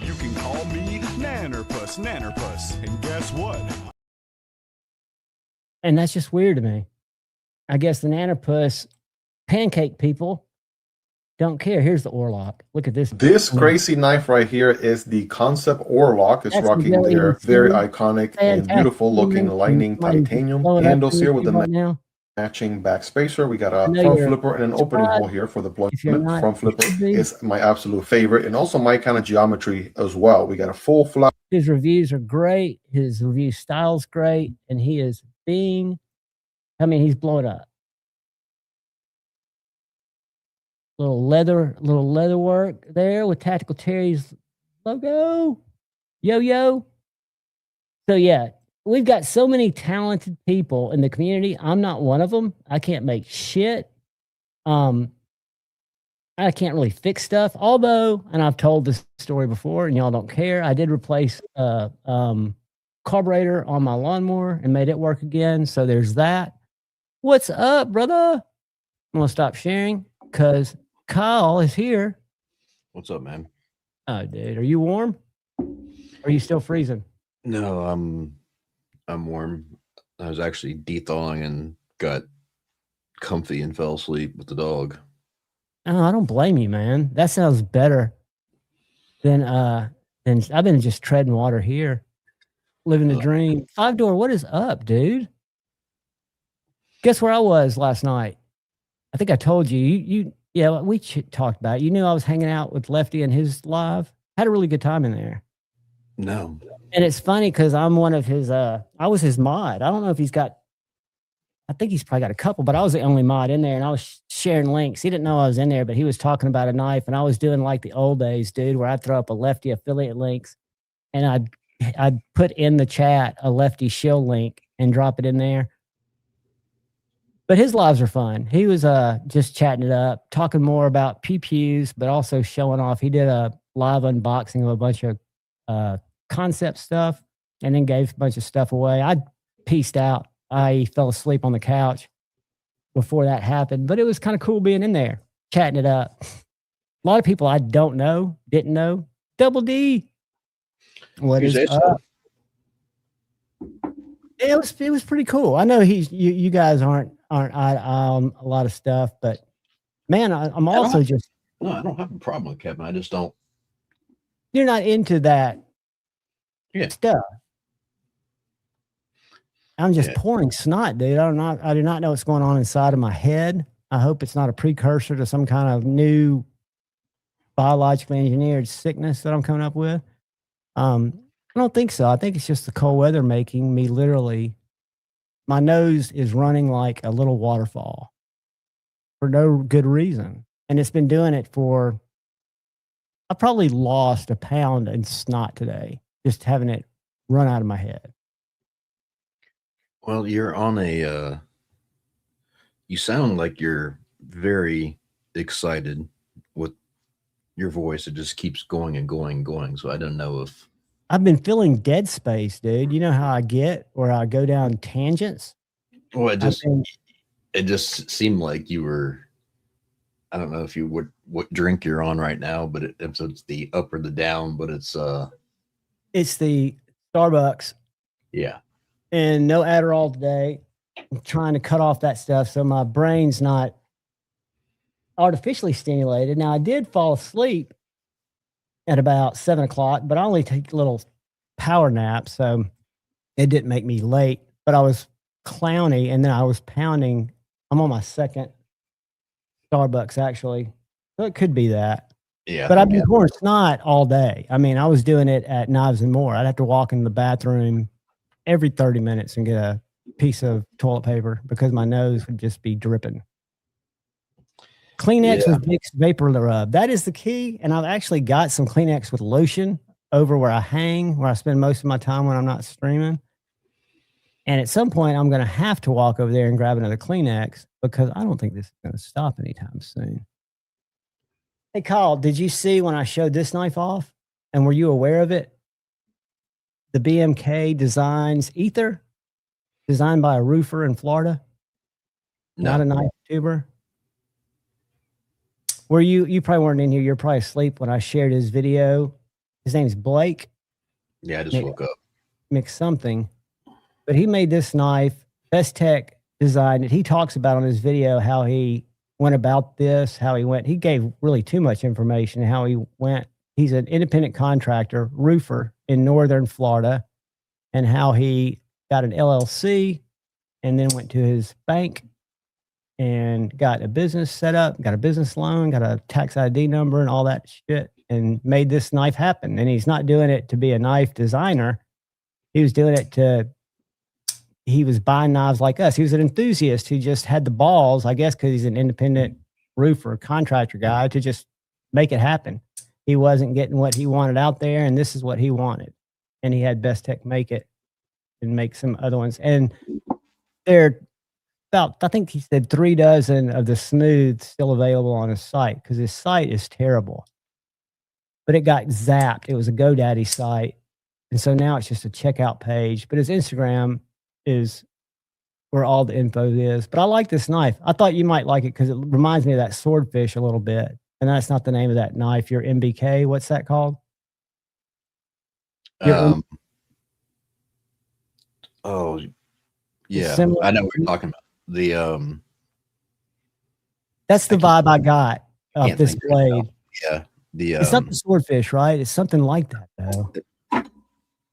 You can call me Nannerpuss, and guess what? And that's just weird to me. I guess the Nannerpuss pancake people don't care. Here's the Orlock. Look at this. This crazy knife right here is the Concept Orlock. It's rocking their very iconic and beautiful looking lightning titanium handles here with the matching back spacer. We got a front flipper and an opening hole here for the deployment. Front flipper is my absolute favorite and also my kind of geometry as well. We got a full flat. His reviews are great. His review style's great. And he is he's blowing up. Little leather work there with Tactical Terry's logo. Yo. So yeah, we've got so many talented people in the community. I'm not one of them. I can't make shit. I can't really fix stuff. Although, and I've told this story before, and y'all don't care, I did replace carburetor on my lawnmower and made it work again. So there's that. What's up, brother? I'm gonna stop sharing because Kyle is here. What's up, man? Oh, dude, are you warm? Are you still freezing? No, I'm warm. I was actually de-thawing and got comfy and fell asleep with the dog. Oh, I don't blame you, man. That sounds better than I've been just treading water here, living the dream. 5-door, what is up, dude? Guess where I was last night? I think I told you. Yeah, we talked about it. You knew I was hanging out with Lefty and his live. Had a really good time in there. No. And it's funny because I'm one of his, I was his mod. I don't know if I think he's probably got a couple, but I was the only mod in there and I was sharing links. He didn't know I was in there, but he was talking about a knife and I was doing like the old days, dude, where I'd throw up a Lefty affiliate links and I'd put in the chat a Lefty shill link and drop it in there. But his lives are fun. He was just chatting it up, talking more about pew-pews, but also showing off. He did a live unboxing of a bunch of concept stuff and then gave a bunch of stuff away. I pieced out. I fell asleep on the couch before that happened, but it was kind of cool being in there, chatting it up. A lot of people I didn't know. Double D. What is up? It was pretty cool. I know you guys aren't a lot of stuff, but man, I'm also just. No, I don't have a problem with Kevin. I just don't. You're not into that stuff. I'm just pouring snot, dude. I do not know what's going on inside of my head. I hope it's not a precursor to some kind of new biologically engineered sickness that I'm coming up with. I don't think so. I think it's just the cold weather making me literally, my nose is running like a little waterfall for no good reason. And it's been doing it for, I probably lost a pound in snot today, just having it run out of my head. Well, you're on you sound like you're very excited with your voice. It just keeps going and going and going. So I don't know if. I've been feeling dead space, dude. You know how I get where I go down tangents? Well, it just seemed like you were, I don't know if you would, what drink you're on right now, but it's the up or the down, but it's the Starbucks. Yeah. And no Adderall today. I'm trying to cut off that stuff so my brain's not artificially stimulated. Now, I did fall asleep at about 7 o'clock, but I only take little power naps, so it didn't make me late. But I was clowny, and then I was pounding. I'm on my second Starbucks, actually. So it could be that. Yeah. But I've been pouring snot all day. I mean, I was doing it at Knives and More. I'd have to walk in the bathroom every 30 minutes and get a piece of toilet paper because my nose would just be dripping. Kleenex with Vicks Vapor Rub. That is the key. And I've actually got some Kleenex with lotion over where I hang, where I spend most of my time when I'm not streaming. And at some point, I'm going to have to walk over there and grab another Kleenex because I don't think this is going to stop anytime soon. Hey, Kyle, did you see when I showed this knife off? And were you aware of it? The BMK Designs Ether, designed by a roofer in Florida. No. Not a knife tuber. Were you probably weren't in here. You're probably asleep when I shared his video. His name's Blake. Yeah, I just woke up. Mix something. But he made this knife. Best Tech designed it. He talks about on his video how he went about this, how he went. He gave really too much information, how he went. He's an independent contractor, roofer in northern Florida, and how he got an LLC and then went to his bank and got a business set up, got a business loan, got a tax ID number and all that shit, and made this knife happen. And he's not doing it to be a knife designer. He was doing it he was buying knives like us. He was an enthusiast who just had the balls, I guess, because he's an independent roofer, contractor guy, to just make it happen. He wasn't getting what he wanted out there, and this is what he wanted. And he had Best Tech make it. and make some other ones. And they're about, I think he said 3 dozen of the smooth still available on his site because his site is terrible. But it got zapped. It was a GoDaddy site. And so now it's just a checkout page. But his Instagram is where all the info is. But I like this knife. I thought you might like it because it reminds me of that swordfish a little bit. And that's not the name of that knife. Your MBK, what's that called? Oh, yeah. Similar. I know what you're talking about. The that's the vibe I got of this blade. Yeah. It's not the swordfish, right? It's something like that, though.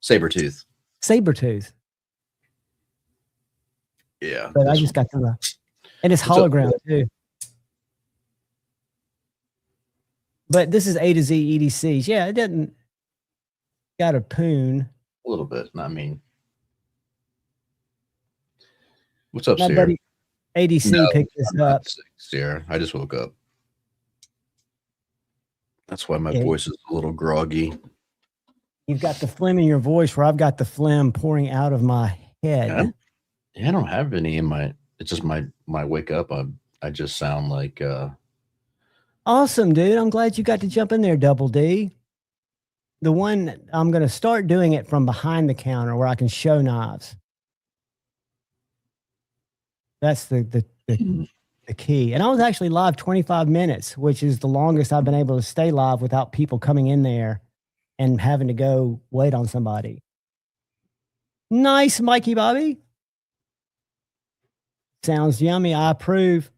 Sabertooth. Sabertooth. Yeah. But I just got the, and it's hologram too. But this is A to Z EDCs. Yeah, it doesn't got a poon. A little bit. I mean, what's up, My Sierra? buddy ADC picked this up. Sierra, I just woke up. That's why my voice is a little groggy. You've got the phlegm in your voice where I've got the phlegm pouring out of my head. I don't have any in my, it's just my wake up. I just sound like awesome, dude. I'm glad you got to jump in there, Double D. The one I'm going to start doing it from behind the counter where I can show knives. That's the key. And I was actually live 25 minutes, which is the longest I've been able to stay live without people coming in there and having to go wait on somebody. Nice, Mikey Bobby. Sounds yummy. I approve.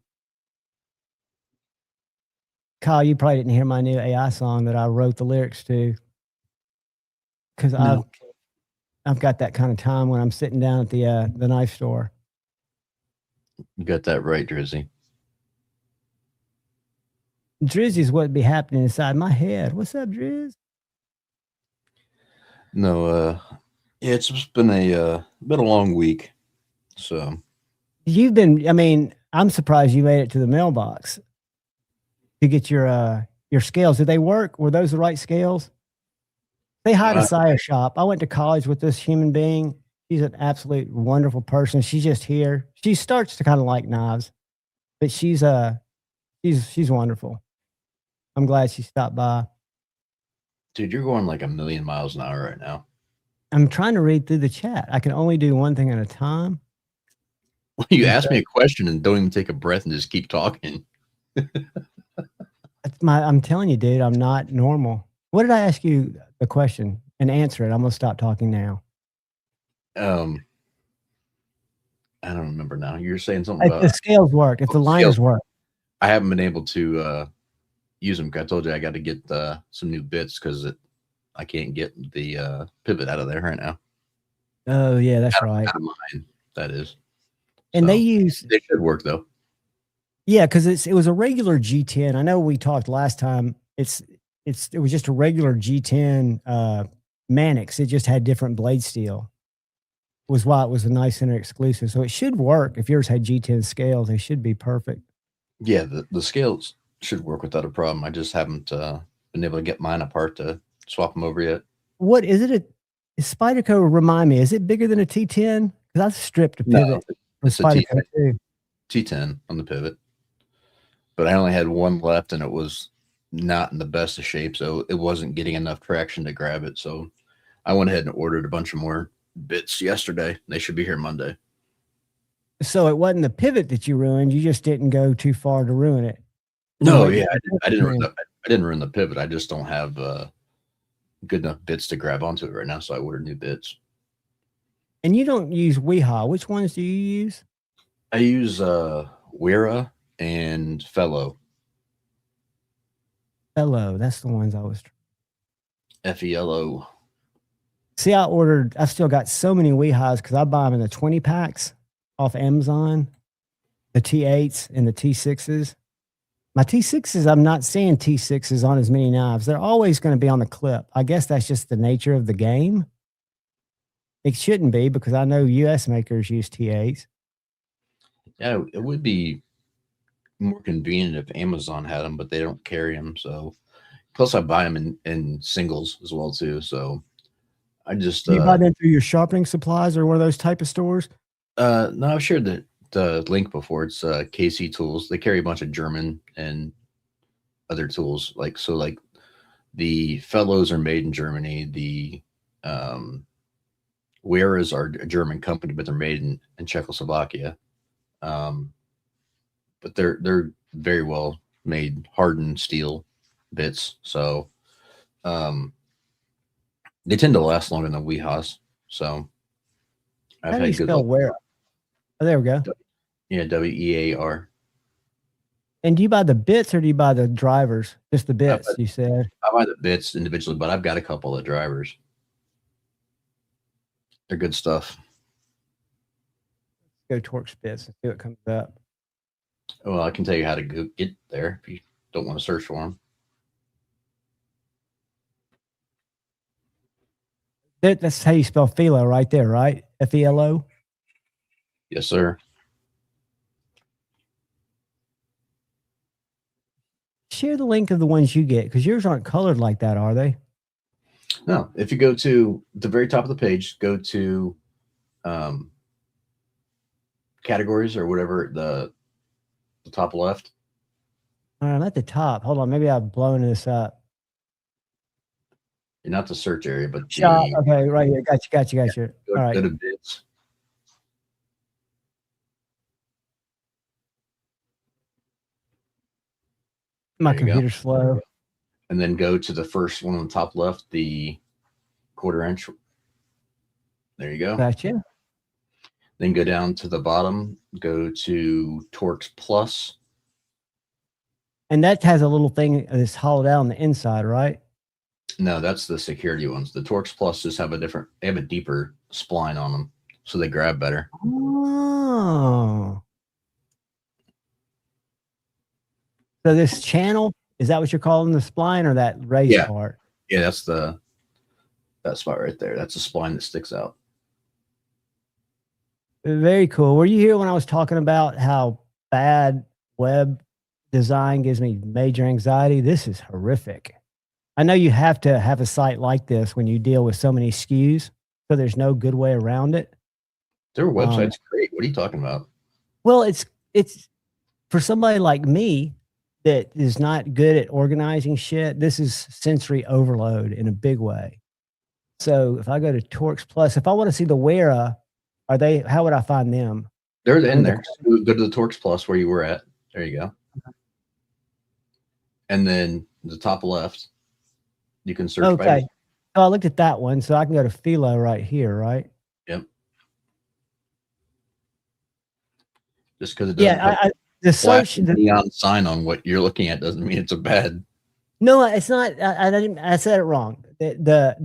Kyle, you probably didn't hear my new AI song that I wrote the lyrics to. Because I've got that kind of time when I'm sitting down at the knife store. You got that right, Drizzy. Drizzy's what be happening inside my head. What's up, Drizz? No, yeah, it's just been a long week. So you've been, I mean, I'm surprised you made it to the mailbox to get your scales. Did they work? Were those the right scales? Say hi to Sire Shop. I went to college with this human being. She's an absolute wonderful person. She's just here. She starts to kind of like knives, but she's wonderful. I'm glad she stopped by. Dude, you're going like 1,000,000 miles an hour right now. I'm trying to read through the chat. I can only do one thing at a time. Well, you ask me a question and don't even take a breath and just keep talking. I'm telling you, dude, I'm not normal. What did I ask you a question and answer it? I'm gonna stop talking now. I don't remember now. You're saying something if about the scales work, if the liners work. I haven't been able to use them. I told you I got to get some new bits because I can't get the pivot out of there right now. Oh yeah, that's right. Out of mine, that is. And so, they should work though. Yeah, because it was a regular G10. I know we talked last time. It was just a regular G10 Mannix. It just had different blade steel. Was why it was a nice center exclusive. So it should work. If yours had G10 scales, they should be perfect. Yeah, the scales should work without a problem. I just haven't been able to get mine apart to swap them over yet. What is it? Is Spyderco, remind me, is it bigger than a T10? Because I've stripped a pivot. No, it's a T10 on the pivot. But I only had one left and it was not in the best of shape. So it wasn't getting enough traction to grab it. So I went ahead and ordered a bunch of more bits yesterday. They should be here Monday. So it wasn't the pivot that you ruined. You just didn't go too far to ruin it. No, yeah, I didn't ruin the pivot. I just don't have good enough bits to grab onto it right now. So I ordered new bits. And you don't use Weha. Which ones do you use? I use Wera and Fellow. Fellow, that's the ones I was. FELO. See, I've still got so many Wehas because I buy them in the 20 packs off Amazon, the T8s and the T6s. My T6s, I'm not seeing T6s on as many knives. They're always going to be on the clip. I guess that's just the nature of the game. It shouldn't be because I know US makers use T8s. Yeah, it would be more convenient if Amazon had them, but they don't carry them. So, plus I buy them in singles as well too. So, I just Do you buy them through your shopping supplies or one of those type of stores? No, I've shared the link before. It's KC Tools. They carry a bunch of German and other tools. Like the Fellows are made in Germany. The Weras are a German company, but they're made in Czechoslovakia. But they're very well made, hardened steel bits. So they tend to last longer than Weehas. So How do you spell Wera? Oh, there we go. Yeah, Wear. And do you buy the bits or do you buy the drivers? Just the bits, you said. I buy the bits individually, but I've got a couple of drivers. They're good stuff. Go Torx bits and see what comes up. Well, I can tell you how to get there if you don't want to search for them. That's how you spell philo right there, right? F-E-L-O? Yes, sir. Share the link of the ones you get, because yours aren't colored like that, are they? No. If you go to the very top of the page, go to categories or whatever, the top left. I'm at the top. Hold on. Maybe I've blown this up. You're not the search area, but shop. Okay, right here. Got you. Go, all right. Go to bits. My computer's slow. And then go to the first one on the top left, the 1/4 inch. There you go. Gotcha. Then go down to the bottom, go to Torx Plus. And that has a little thing that's hollowed out on the inside, right? No, that's the security ones. The Torx Plus just have they have a deeper spline on them, so they grab better. Oh. So this channel, is that what you're calling the spline or that raised part? Yeah, that's that spot right there. That's a spline that sticks out. Very cool. Were you here when I was talking about how bad web design gives me major anxiety? This is horrific. I know you have to have a site like this when you deal with so many SKUs, so there's no good way around it. Their website's great. What are you talking about? Well, it's for somebody like me that is not good at organizing shit. This is sensory overload in a big way. So if I go to Torx Plus, if I want to see the Wera, how would I find them? They're in there. Go to the Torx Plus where you were at. There you go. And then the top left, you can search. Okay. So I looked at that one, so I can go to Philo right here, right? Yep. Just because it doesn't the search the neon sign on what you're looking at doesn't mean it's a bad. No, it's not. I said it wrong. The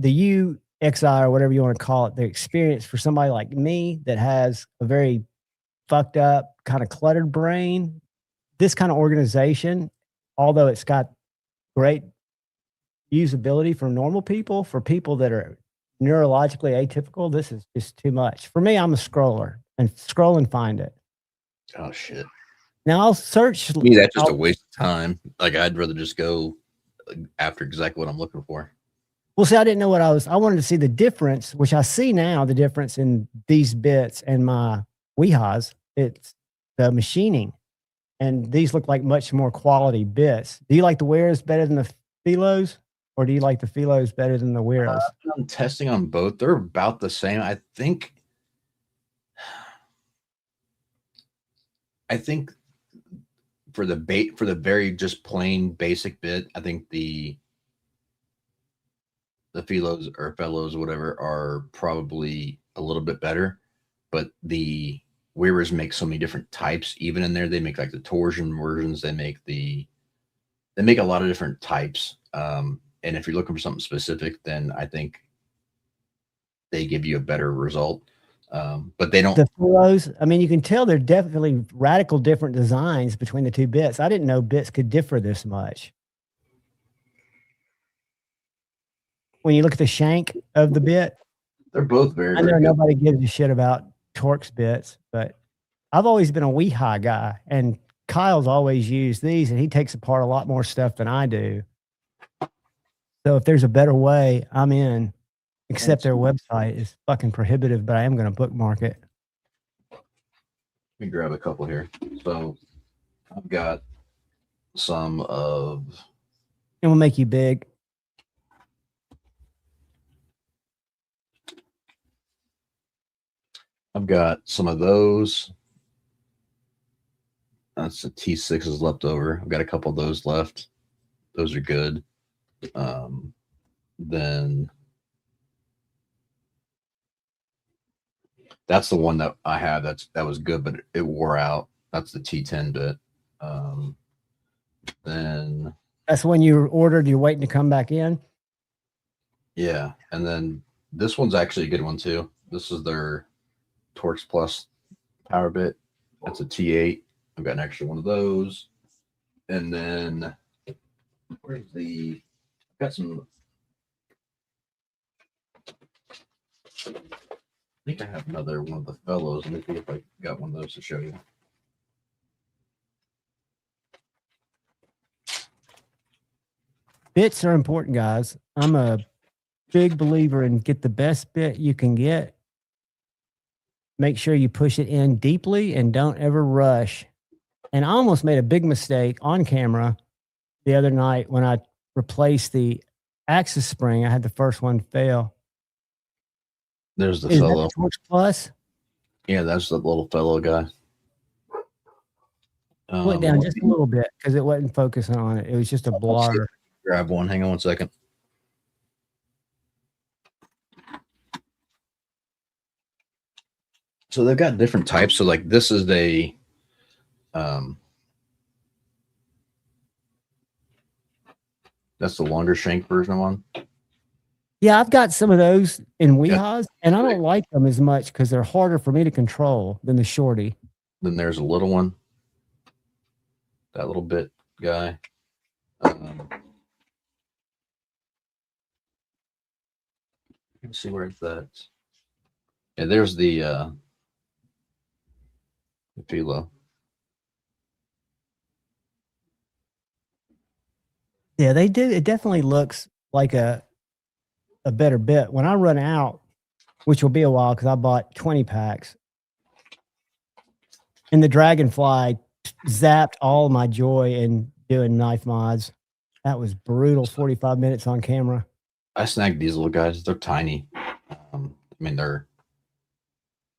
UXI or whatever you want to call it, the experience for somebody like me that has a very fucked up, kind of cluttered brain, this kind of organization, although it's got great usability for normal people, for people that are neurologically atypical, this is just too much. For me, I'm a scroller and scroll and find it. Oh, shit. Now I'll search. To me, that's just a waste of time. Like, I'd rather just go after exactly what I'm looking for. Well, see, I didn't know I wanted to see the difference, which I see now, the difference in these bits and my Weehas. It's the machining. And these look like much more quality bits. Do you like the Weras better than the Philos? Or do you like the Philos better than the Weras? I'm testing on both. They're about the same. I think for the very just plain basic bit, I think the Philos or Fellows, whatever, are probably a little bit better. But the Weras make so many different types. Even in there, they make like the torsion versions. They make a lot of different types. And if you're looking for something specific, then I think they give you a better result. But they don't. The Philos, I mean, you can tell they're definitely radical different designs between the two bits. I didn't know bits could differ this much. When you look at the shank of the bit, they're both very. I know nobody gives a shit about Torx bits, but I've always been a Weehi guy, and Kyle's always used these, and he takes apart a lot more stuff than I do. So if there's a better way, I'm in. except their website is fucking prohibitive, but I am going to bookmark it. Let me grab a couple here. So I've got some of. It will make you big. I've got some of those. That's the T6s left over. I've got a couple of those left. Those are good. Then that's the one that I have. That was good, but it wore out. That's the T10 bit. Then that's when you ordered. You're waiting to come back in. Yeah, and then this one's actually a good one too. This is their Torx Plus power bit. That's a T8. I've got an extra one of those. And then where's the? I've got some. I think I have another one of the fellows. Let me see if I got one of those to show you. Bits are important, guys. I'm a big believer in get the best bit you can get. Make sure you push it in deeply and don't ever rush. And I almost made a big mistake on camera the other night when I replaced the axis spring. I had the first one fail. There's the Is fellow. that the Torch Plus? Yeah, that's the little fellow guy. Pull it down just a little bit because it wasn't focusing on it. It was just a blur. Grab one. Hang on 1 second. So they've got different types. So like this is the that's the longer shank version of one. Yeah, I've got some of those in Weehaws, and I don't like them as much because they're harder for me to control than the shorty. Then there's a little one. That little bit guy. Let's see where it's at. Yeah, there's the Philo. Yeah, they do. It definitely looks like a better bit. When I run out, which will be a while because I bought 20 packs, and the Dragonfly zapped all my joy in doing knife mods. That was brutal. 45 minutes on camera. I snagged these little guys. They're tiny. I mean, they're.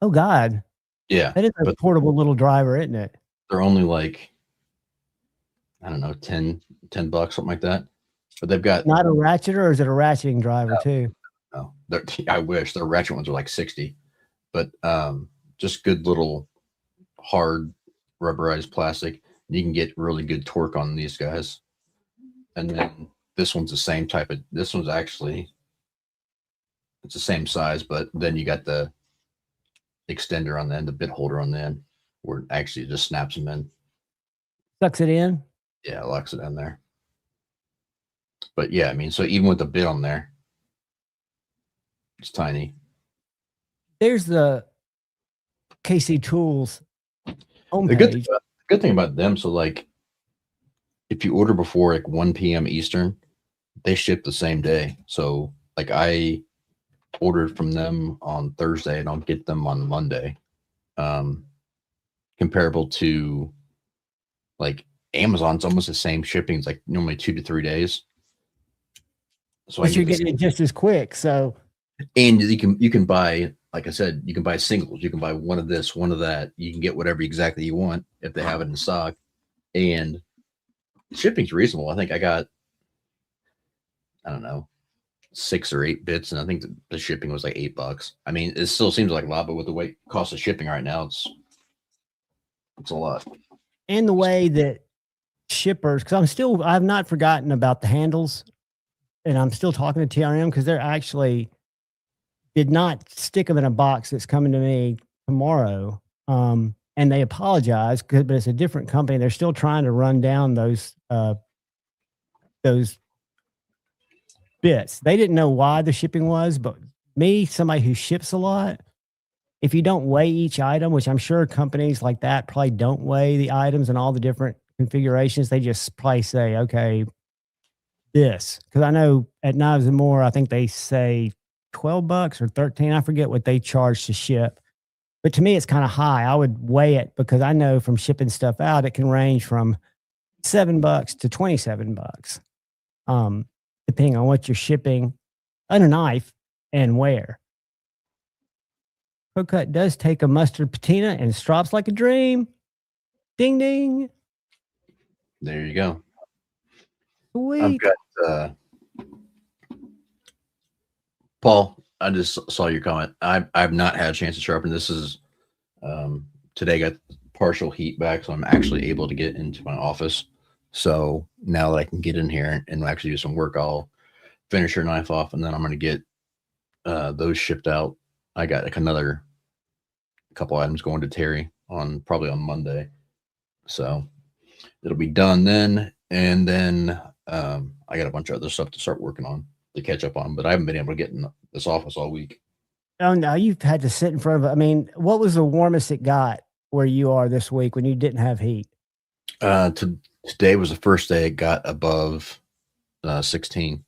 Oh God. Yeah. That is a portable little driver, isn't it? They're only like, I don't know, $10, something like that. But they've got not a ratcheter, or is it a ratcheting driver too? No, I wish their ratchet ones are like 60, but just good little hard rubberized plastic. You can get really good torque on these guys. And then this one's the same type of. This one's actually it's the same size, but then you got the extender on the end, the bit holder on the end, where it actually just snaps them in. Sucks it in. Yeah, it locks it in there. But yeah, I mean, so even with the bit on there, it's tiny. There's the KC Tools homepage. The good thing about them, so like if you order before like 1 p.m. Eastern, they ship the same day. So like I ordered from them on Thursday and I'll get them on Monday. Comparable to like Amazon's almost the same shipping. It's like normally 2 to 3 days. So but you're getting it just as quick. So and you can buy, like I said, you can buy singles. You can buy one of this, one of that. You can get whatever exactly you want if they have it in stock. And shipping's reasonable. I think I got, I don't know, 6 or 8 bits, and I think the shipping was like $8. I mean, it still seems like a lot, but with the cost of shipping right now, it's a lot. And the way that shippers, because I've not forgotten about the handles, and I'm still talking to TRM because they're actually did not stick them in a box that's coming to me tomorrow. And they apologize, but it's a different company. They're still trying to run down those bits. They didn't know why the shipping was, but me, somebody who ships a lot, if you don't weigh each item, which I'm sure companies like that probably don't weigh the items and all the different configurations, they just probably say, okay, this. Because I know at Knives and More, I think they say $12 or 13. I forget what they charge to ship. But to me, it's kind of high. I would weigh it because I know from shipping stuff out, it can range from $7 to $27, depending on what you're shipping on a knife and where. ProCut does take a mustard patina and strops like a dream. Ding, ding. There you go. Sweet. I've got Paul. I just saw your comment. I've not had a chance to sharpen. This is today got partial heat back, so I'm actually able to get into my office. So now that I can get in here and actually do some work, I'll finish your knife off, and then I'm going to get those shipped out. I got like another couple items going to Terry probably on Monday, so it'll be done then. And then I got a bunch of other stuff to start working on to catch up on, but I haven't been able to get in this office all week. Oh no, you've had to sit in front of it. I mean, what was the warmest it got where you are this week when you didn't have heat? Today was the first day it got above 16.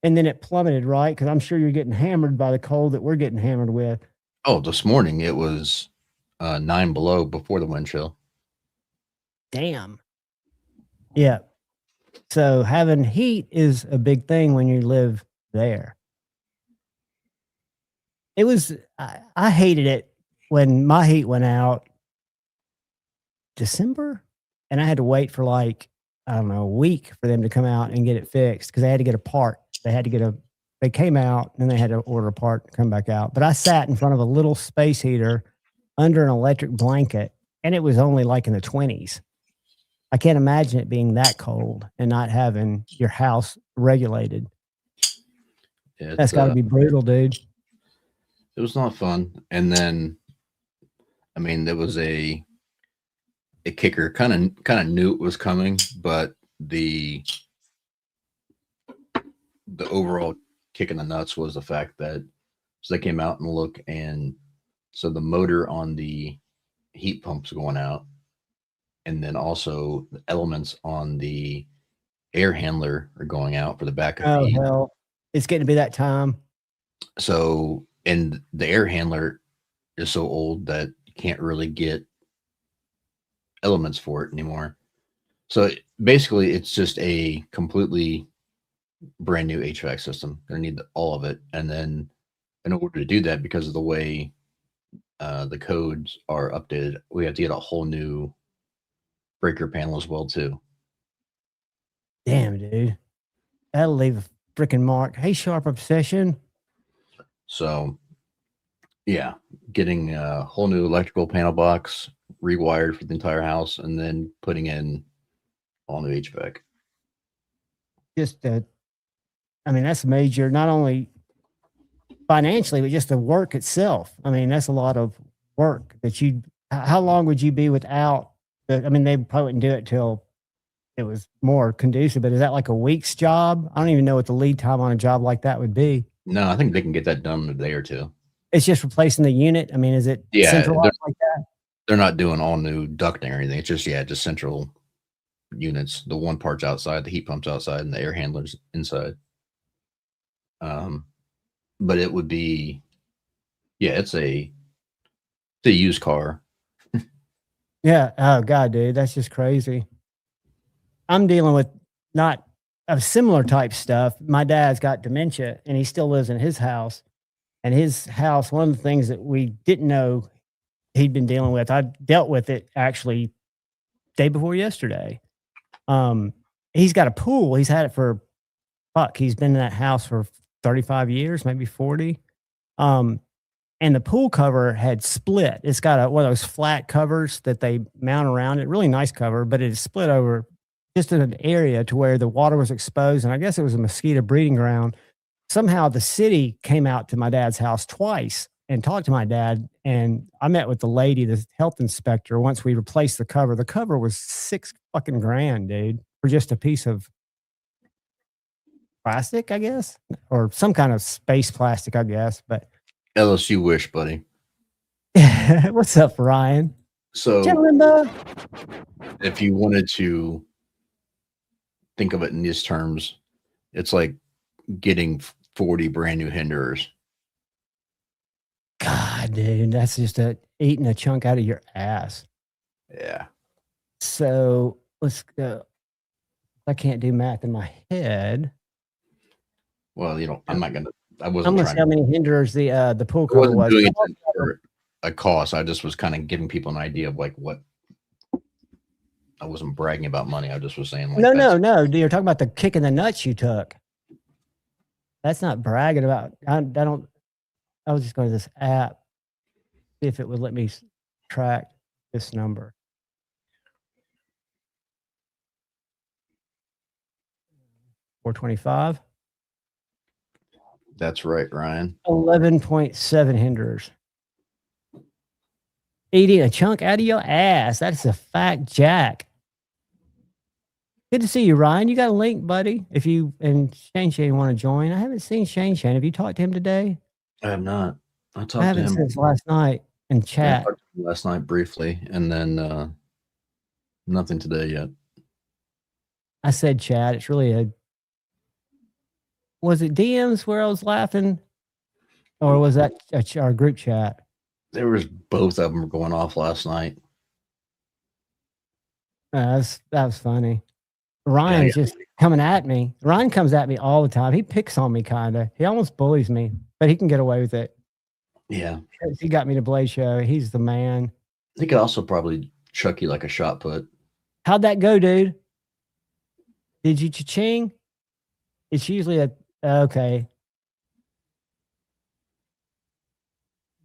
And then it plummeted, right? Because I'm sure you're getting hammered by the cold that we're getting hammered with. Oh, this morning it was 9 below before the wind chill. Damn. Yeah. So having heat is a big thing when you live there. It was, I hated it when my heat went out December, and I had to wait for like, I don't know, a week for them to come out and get it fixed because they had to get a part. They came out and they had to order a part to come back out. But I sat in front of a little space heater under an electric blanket, and it was only like in the 20s. I can't imagine it being that cold and not having your house regulated. Yeah, that's got to be brutal, dude. It was not fun. And then, I mean, there was a kicker. Kind of knew it was coming, but the overall kick in the nuts was the fact that so they came out and look, and so the motor on the heat pump's going out, and then also the elements on the air handler are going out for the backup. Oh heat. hell, it's getting to be that time. So, and the air handler is so old that you can't really get elements for it anymore. So basically, it's just a completely brand new HVAC system. They need all of it, and then in order to do that, because of the way the codes are updated, we have to get a whole new breaker panel as well too. Damn, dude, that'll leave a freaking mark. Hey, Sharp Obsession. So, yeah, getting a whole new electrical panel box rewired for the entire house, and then putting in all new HVAC. Just I mean, that's major, not only financially, but just the work itself. I mean, that's a lot of work that how long would you be without I mean, they probably wouldn't do it till it was more conducive, but is that like a week's job? I don't even know what the lead time on a job like that would be. No, I think they can get that done in a day or two. It's just replacing the unit. I mean, is it centralized like that? They're not doing all new ducting or anything. It's just central units. The one part's outside, the heat pump's outside, and the air handler's inside. But it would be, it's a used car. Yeah. Oh God, dude, that's just crazy. I'm dealing with not a similar type stuff. My dad's got dementia, and he still lives in his house. And his house, one of the things that we didn't know he'd been dealing with, I dealt with it actually day before yesterday. He's got a pool. He's had it for he's been in that house for 35 years, maybe 40. And the pool cover had split. It's got one of those flat covers that they mount around it. Really nice cover, but it split over just in an area to where the water was exposed. And I guess it was a mosquito breeding ground. Somehow the city came out to my dad's house twice and talked to my dad. And I met with the lady, the health inspector, once we replaced the cover. The cover was $6 fucking grand, dude, for just a piece of plastic, I guess, or some kind of space plastic, I guess. But LSU wish, buddy. What's up, Ryan? So if you wanted to think of it in these terms, it's like getting 40 brand new hinderers. God, dude, that's just eating a chunk out of your ass. Yeah. So let's go. I can't do math in my head. Well, you know, I'm not gonna. I I'm wasn't gonna trying. see how many hinderers the pool I cover wasn't was. doing it for a cost. I just was kind of giving people an idea of like what. I wasn't bragging about money. I just was saying like No. Dude, you're talking about the kick in the nuts you took. That's not bragging about. I don't. I was just going to this app, see if it would let me track this number. $425. That's right, Ryan. 11.7 hinderers. Eating a chunk out of your ass. That's a fact, Jack. Good to see you, Ryan. You got a link, buddy. If you and Shane want to join. I haven't seen Shane. Have you talked to him today? I have not. I talked I haven't to him since last night in chat. I talked to him last night briefly, and then nothing today yet. I said chat. It's really was it DMs where I was laughing? Or was that our group chat? There was both of them going off last night. That was funny. Ryan's just coming at me. Ryan comes at me all the time. He picks on me, kind of. He almost bullies me, but he can get away with it. Yeah. He got me to Blaze Show. He's the man. He could also probably chuck you like a shot put. How'd that go, dude? Did you cha-ching? It's usually okay.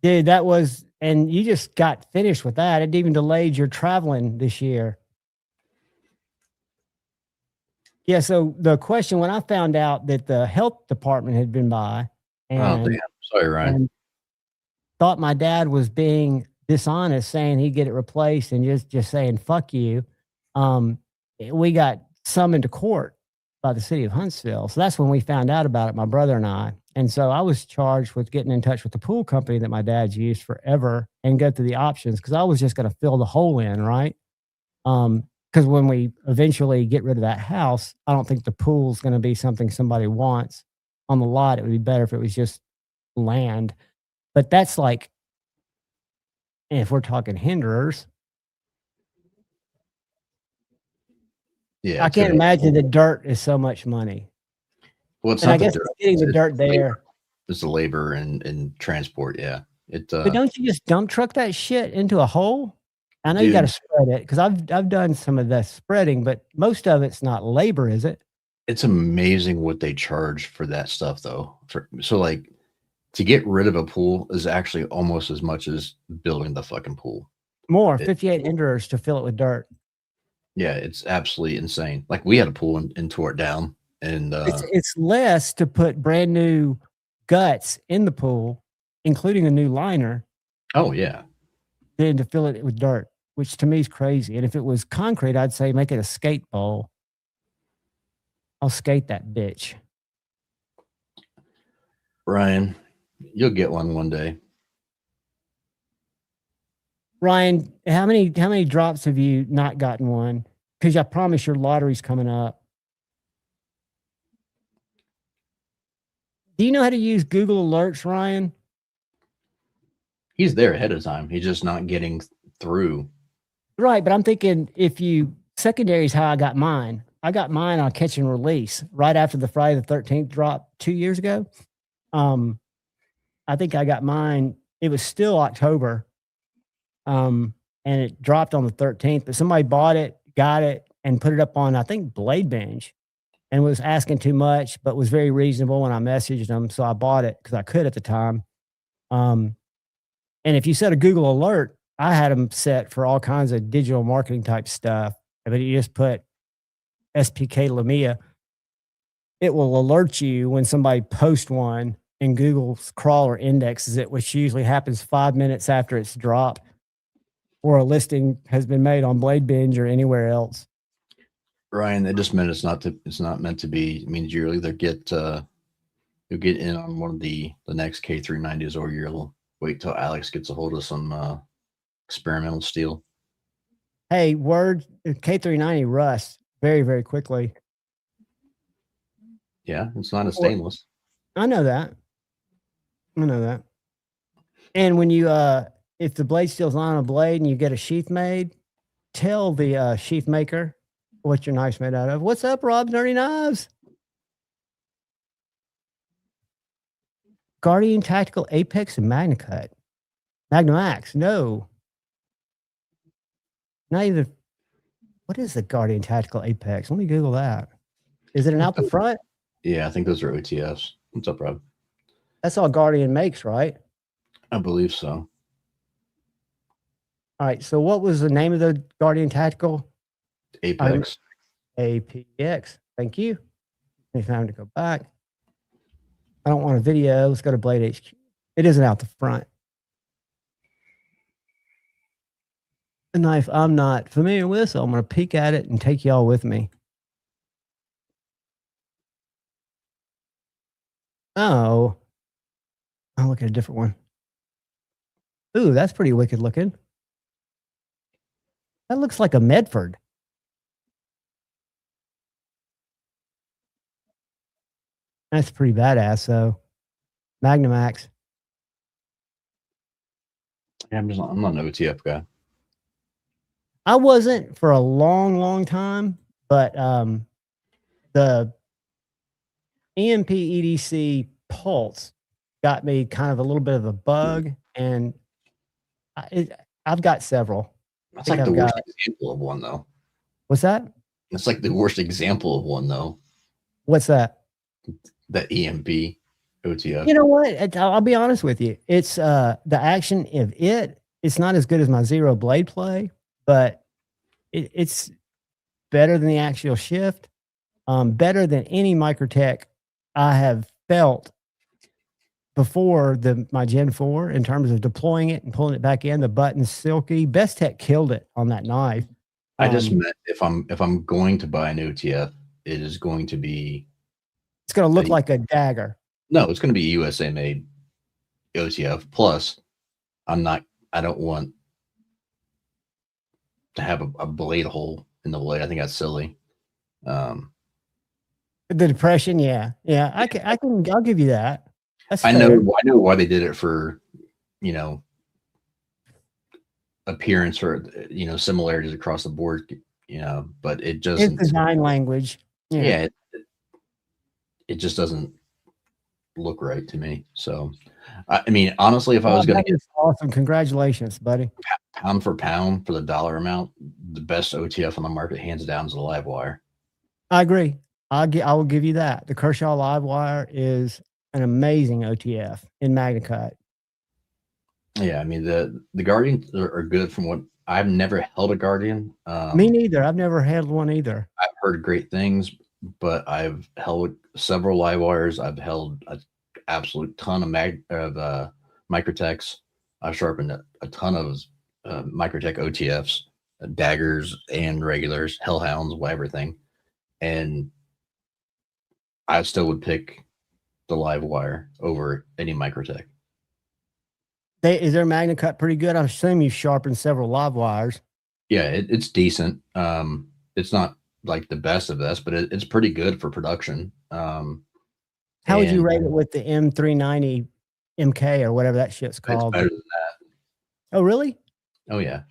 Dude, that was, and you just got finished with that. It even delayed your traveling this year. Yeah, so the question, when I found out that the health department had been by and, damn. Sorry, Ryan. And thought my dad was being dishonest, saying he'd get it replaced and just saying, fuck you. We got summoned to court by the city of Huntsville. So that's when we found out about it, my brother and I. And so I was charged with getting in touch with the pool company that my dad's used forever and go through the options because I was just going to fill the hole in, right? Because when we eventually get rid of that house, I don't think the pool's going to be something somebody wants on the lot. It would be better if it was just land. But that's like, if we're talking hinderers, yeah, I can't imagine the dirt is so much money. Well, it's and not I guess dirt. Getting the dirt there. It's the labor and transport. Yeah. But don't you just dump truck that shit into a hole? I know Dude. You got to spread it because I've done some of the spreading, but most of it's not labor, is it? It's amazing what they charge for that stuff, though. So like to get rid of a pool is actually almost as much as building the fucking pool. More 58 hinderers to fill it with dirt. Yeah, it's absolutely insane. Like we had a pool and tore it down, and it's less to put brand new guts in the pool, including a new liner. Oh yeah, than to fill it with dirt, which to me is crazy. And if it was concrete, I'd say make it a skate bowl. I'll skate that bitch. Ryan, you'll get one day. Ryan, how many drops have you not gotten one? Because I promise your lottery's coming up. Do you know how to use Google Alerts, Ryan? He's there ahead of time. He's just not getting through. Right, but I'm thinking secondary is how I got mine. I got mine on catch and release right after the Friday the 13th drop 2 years ago. I think I got mine. It was still October. And it dropped on the 13th, but somebody bought it, got it, and put it up on, I think, Blade Binge, and was asking too much, but was very reasonable when I messaged them. So I bought it because I could at the time. And if you set a Google alert, I had them set for all kinds of digital marketing type stuff. But you just put SPK Lamia, it will alert you when somebody posts one, and Google's crawler indexes it, which usually happens 5 minutes after it's dropped, or a listing has been made on Blade Binge or anywhere else. Ryan, that just meant it's not meant to be. It means you'll either get you'll get in on one of the next K390s, or you'll wait till Alex gets a hold of some experimental steel. Hey, word K390 rusts very, very quickly. Yeah, it's not a stainless. I know that. I know that. And when you, if the blade steel's on a blade and you get a sheath made, tell the sheath maker what your knife's made out of. What's up, Rob? Nerdy Knives. Guardian Tactical Apex and MagnaCut. Magnamax. No. Not even. What is the Guardian Tactical Apex? Let me Google that. Is it an out the front? Yeah, I think those are OTFs. What's up, Rob? That's all Guardian makes, right? I believe so. All right. So what was the name of the Guardian Tactical? Apex. APX. Thank you. Any time to go back. I don't want a video. Let's go to Blade HQ. It isn't out the front. A knife I'm not familiar with, so I'm going to peek at it and take y'all with me. Oh. I'll look at a different one. Ooh, that's pretty wicked looking. That looks like a Medford. That's pretty badass. So, Magnamax. Yeah, I'm not an OTF guy. I wasn't for a long, long time, but the EMP EDC Pulse got me kind of a little bit of a bug, and I've got several. That's like the worst example of one, though. What's that? That's like the worst example of one, though. What's that? That EMP OTF. You know what? I'll be honest with you. It's the action of it's not as good as my Zero Blade play, but it's better than the Axial Shift, better than any Microtech I have felt before my Gen 4 in terms of deploying it and pulling it back in. The button's silky. Best Tech killed it on that knife. I just meant if I'm going to buy an OTF, it is going to be. It's going to look like a dagger. No, it's going to be USA made OTF. Plus, I don't want to have a blade hole in the blade. I think that's silly. The depression, yeah. I'll give you that. That's I fair. know why they did it for, appearance or similarities across the board, but it just it's design language. Yeah, it just doesn't look right to me. So, I mean, honestly, if I was going to get awesome, congratulations, buddy. Pound for pound for the dollar amount, the best OTF on the market, hands down, is the live wire. I agree. I will give you that. The Kershaw live wire is an amazing OTF in MagnaCut. Yeah, I mean the Guardians are good from what I've never held a Guardian. Me neither. I've never held one either. I've heard great things, but I've held several live wires. I've held an absolute ton of Microtechs. I've sharpened a ton of Microtech OTFs, daggers and regulars, hellhounds, everything, and I still would pick the live wire over any Microtech. Is their MagnaCut pretty good? I assume you've sharpened several live wires. Yeah, it's decent. It's not like the best of this, but it's pretty good for production. How would you rate it with the M390 MK or whatever that shit's called? It's better than that. Oh, really? Oh, yeah.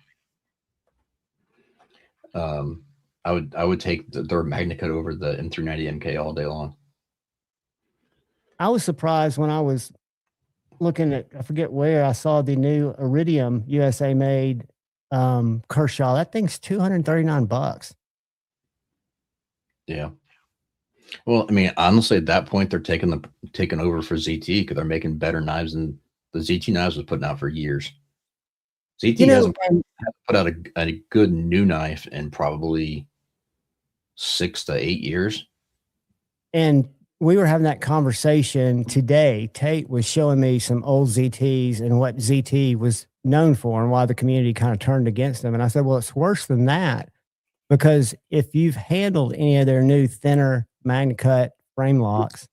I would take their MagnaCut over the M390 MK all day long. I was surprised when I was looking at, I forget where, I saw the new Iridium USA made Kershaw. That thing's $239. Yeah. Well, I mean, honestly, at that point, they're taking over for ZT because they're making better knives than the ZT knives was putting out for years. ZT hasn't put out a good new knife in probably 6 to 8 years. And we were having that conversation today. Tate was showing me some old ZTs and what ZT was known for and why the community kind of turned against them. And I said, well, it's worse than that, because if you've handled any of their new thinner MagnaCut frame locks,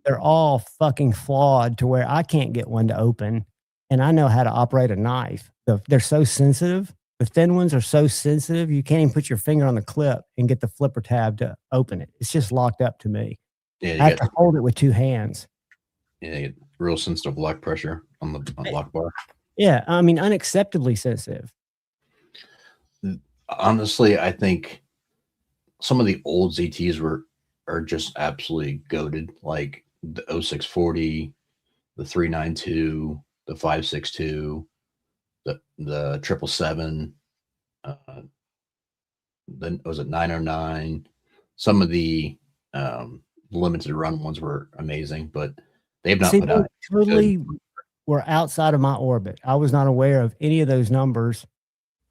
they're all fucking flawed to where I can't get one to open, and I know how to operate a knife. They're so sensitive. The thin ones are so sensitive, you can't even put your finger on the clip and get the flipper tab to open it. It's just locked up to me. Yeah, I have to hold it with two hands. Yeah, real sensitive lock pressure on the lock bar. Yeah, I mean, unacceptably sensitive. Honestly, I think some of the old ZTs are just absolutely goated, like the 0640, the 392, the 562, the 777, then was it 909? Some of the limited run ones were amazing, but they've not put out totally were outside of my orbit. I was not aware of any of those numbers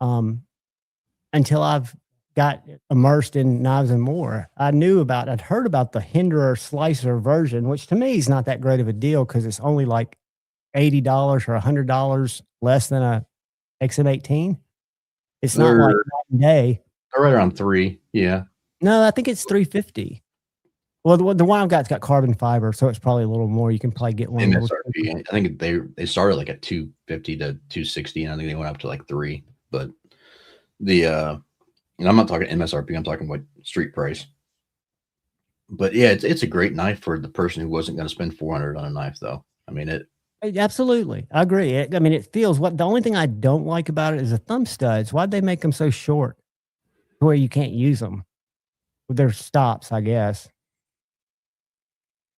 until I've got immersed in Knives and More. I'd heard about the Hinderer Slicer version, which to me is not that great of a deal because it's only like $80 or $100 less than a XM18. It's not like night and day. They're right around 3. Yeah. No, I think it's 350. Well, the one I've got's got carbon fiber, so it's probably a little more. You can probably get one. MSRP. I think they started like at 250 to 260, and I think they went up to like 3. But and I'm not talking MSRP. I'm talking like street price. But yeah, it's a great knife for the person who wasn't going to spend $400 on a knife, though. I mean it. Absolutely, I agree. It feels what the only thing I don't like about it is the thumb studs. Why'd they make them so short, where you can't use them? With their stops, I guess.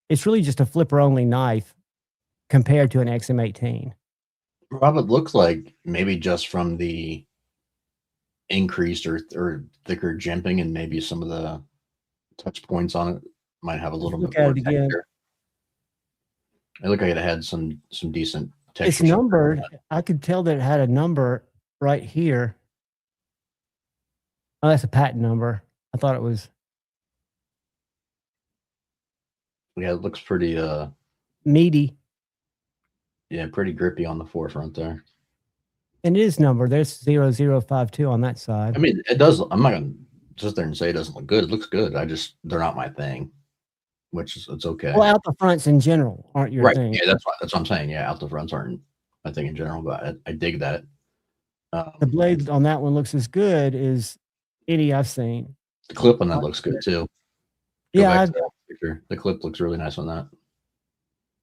It's really just a flipper only knife compared to an XM18. Rob, it looks like maybe just from the increased or thicker jimping and maybe some of the touch points on it might have a little bit more texture. It looked like it had some decent texture. It's numbered. I could tell that it had a number right here. Oh, that's a patent number. I thought it was. Yeah, it looks pretty meaty. Yeah, pretty grippy on the forefront there. And it is numbered. There's 0052 on that side. I mean, it does. I'm not gonna sit there and say it doesn't look good. It looks good. They're not my thing. Which is it's okay. Well, out the fronts in general aren't your thing. Yeah, that's what I'm saying. Yeah, out the fronts aren't my thing in general, but I dig that. The blade on that one looks as good as any I've seen. The clip on that looks good too. Yeah, the clip looks really nice on that.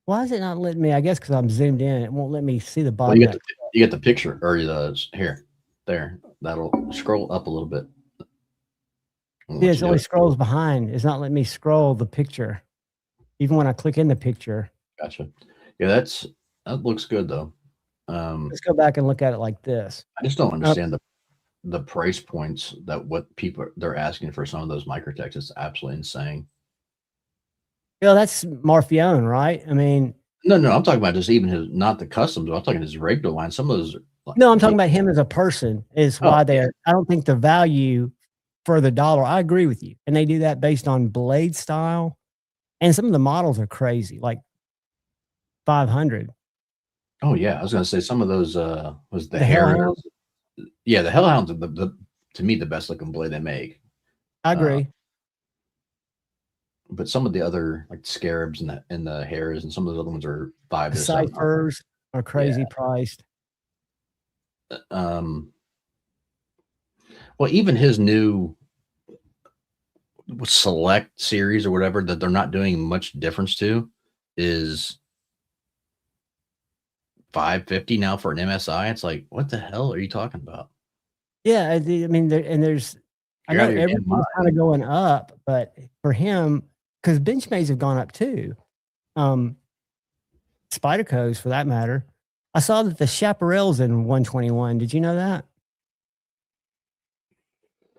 Why is it not letting me? I guess because I'm zoomed in, it won't let me see the bottom. Well, you get the picture, or there. That'll scroll up a little bit. Yeah, it only scrolls behind. It's not letting me scroll the picture, even when I click in the picture. Gotcha. Yeah, that looks good though. Let's go back and look at it like this. I just don't understand the price points that what people they're asking for some of those Microtechs. It's absolutely insane. Yeah, that's Marfione, right? I mean, no, I'm talking about just even his, not the customs. I'm talking his regular line. Some of those. No, I'm talking about him as a person. Is why they're. I don't think the value for the dollar. I agree with you, and they do that based on blade style, and some of the models are crazy, like 500. Oh yeah, I was gonna say some of those was the Hellhounds. Yeah, the Hellhounds are to me the best looking blade they make. I agree. But some of the other like Scarabs and the Hares and some of those other ones are 5 to 7. Ciphers are crazy priced. Well, even his new Select series or whatever that they're not doing much difference to is $550 now for an MSI. It's like, what the hell are you talking about? Yeah, I mean, there's. I know everything's kind of going up, but for him, because Benchmays have gone up too. Spyderco's for that matter. I saw that the Chaparral's in 121. Did you know that?